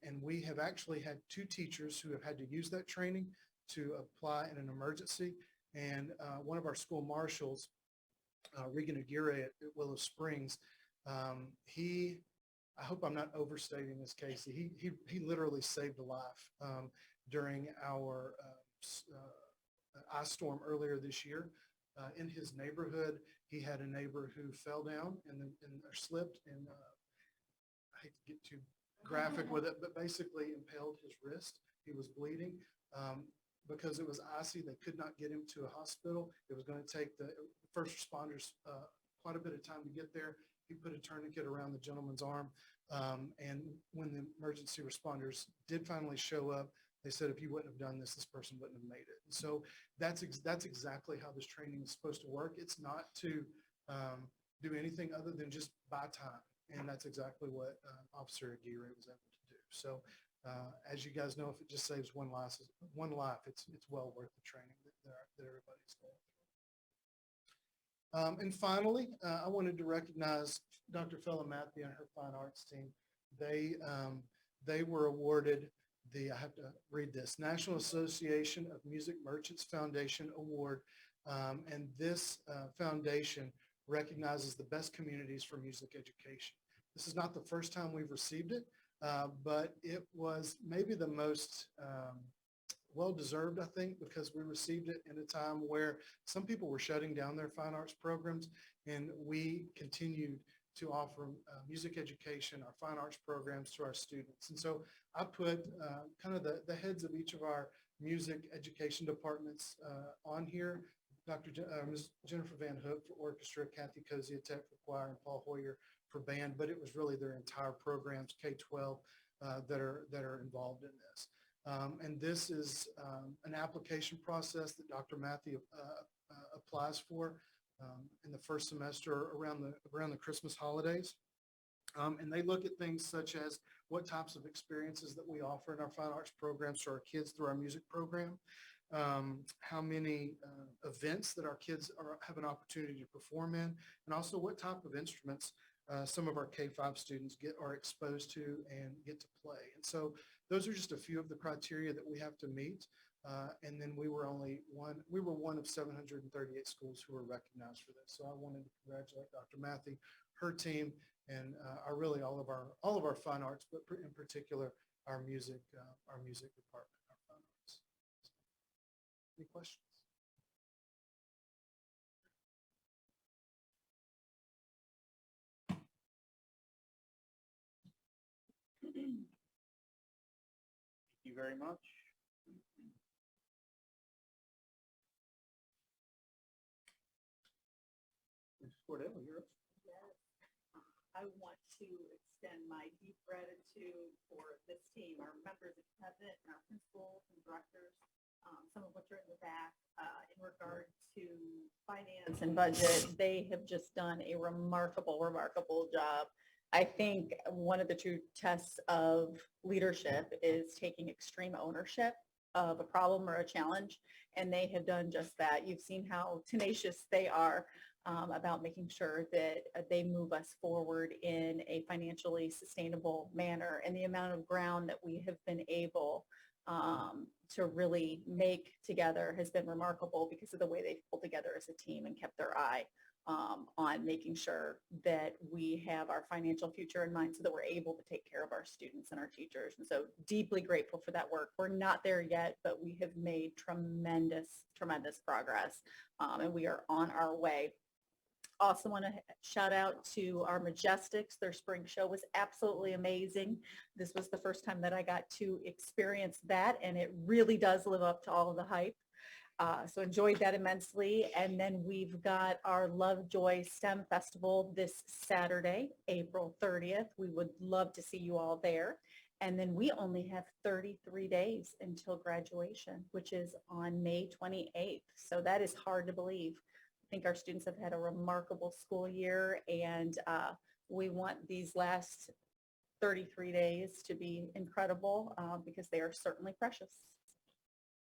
And we have actually had 2 teachers who have had to use that training to apply in an emergency. And one of our school marshals, Regan Aguirre at Willow Springs, I hope I'm not overstating this, Casey. He literally saved a life during our ice storm earlier this year. In his neighborhood, he had a neighbor who fell down and slipped, and I hate to get too graphic with it, but basically impaled his wrist. He was bleeding. Because it was icy, they could not get him to a hospital. It was going to take the first responders quite a bit of time to get there. He put a tourniquet around the gentleman's arm. And when the emergency responders did finally show up, they said, if you wouldn't have done this, this person wouldn't have made it. And so that's exactly how this training is supposed to work. It's not to do anything other than just buy time. And that's exactly what Officer Aguirre was able to do. So as you guys know, if it just saves one life, it's well worth the training that everybody's going through. And finally, I wanted to recognize Dr. Fella-Matthew and her fine arts team. They were awarded the, I have to read this, National Association of Music Merchants Foundation Award. And this foundation recognizes the best communities for music education. This is not the first time we've received it. But it was maybe the most well-deserved, I think, because we received it in a time where some people were shutting down their fine arts programs, and we continued to offer music education, our fine arts programs to our students. And so I put kind of the heads of each of our music education departments on here. Ms. Jennifer Van Hook for orchestra, Kathy Koziatek for choir, and Paul Hoyer for band, but it was really their entire programs, K-12, that are involved in this. And this is an application process that Dr. Matthew applies for in the first semester around the Christmas holidays. And they look at things such as what types of experiences that we offer in our fine arts programs to our kids through our music program, how many events that our kids have an opportunity to perform in, and also what type of instruments some of our K-5 students are exposed to and get to play. And so those are just a few of the criteria that we have to meet. And then we were one of 738 schools who were recognized for this. So I wanted to congratulate Dr. Matthew, her team, and really all of our fine arts, but in particular our music department, our fine arts. Any questions? Thank you very much. Ms. Cordell, you're up. I want to extend my deep gratitude for this team, our members of cabinet, and our principals and directors, some of which are in the back, in regard to finance and budget. They have just done a remarkable, remarkable job. I think one of the true tests of leadership is taking extreme ownership of a problem or a challenge, and they have done just that. You've seen how tenacious they are about making sure that they move us forward in a financially sustainable manner, and the amount of ground that we have been able to really make together has been remarkable because of the way they've pulled together as a team and kept their eye on making sure that we have our financial future in mind so that we're able to take care of our students and our teachers. And so deeply grateful for that work. We're not there yet, but we have made tremendous, tremendous progress, and we are on our way. Also want to shout out to our Majestics. Their spring show was absolutely amazing. This was the first time that I got to experience that, and it really does live up to all of the hype. So enjoyed that immensely. And then we've got our Lovejoy STEM Festival this Saturday, April 30th. We would love to see you all there. And then we only have 33 days until graduation, which is on May 28th. So that is hard to believe. I think our students have had a remarkable school year, and we want these last 33 days to be incredible because they are certainly precious.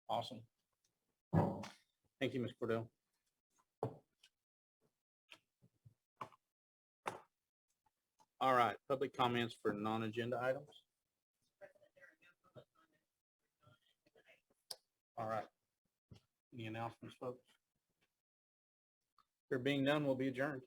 Awesome. Thank you, Ms. Cordell. All right, public comments for non-agenda items. All right. Any announcements, folks? There being none, we'll be adjourned.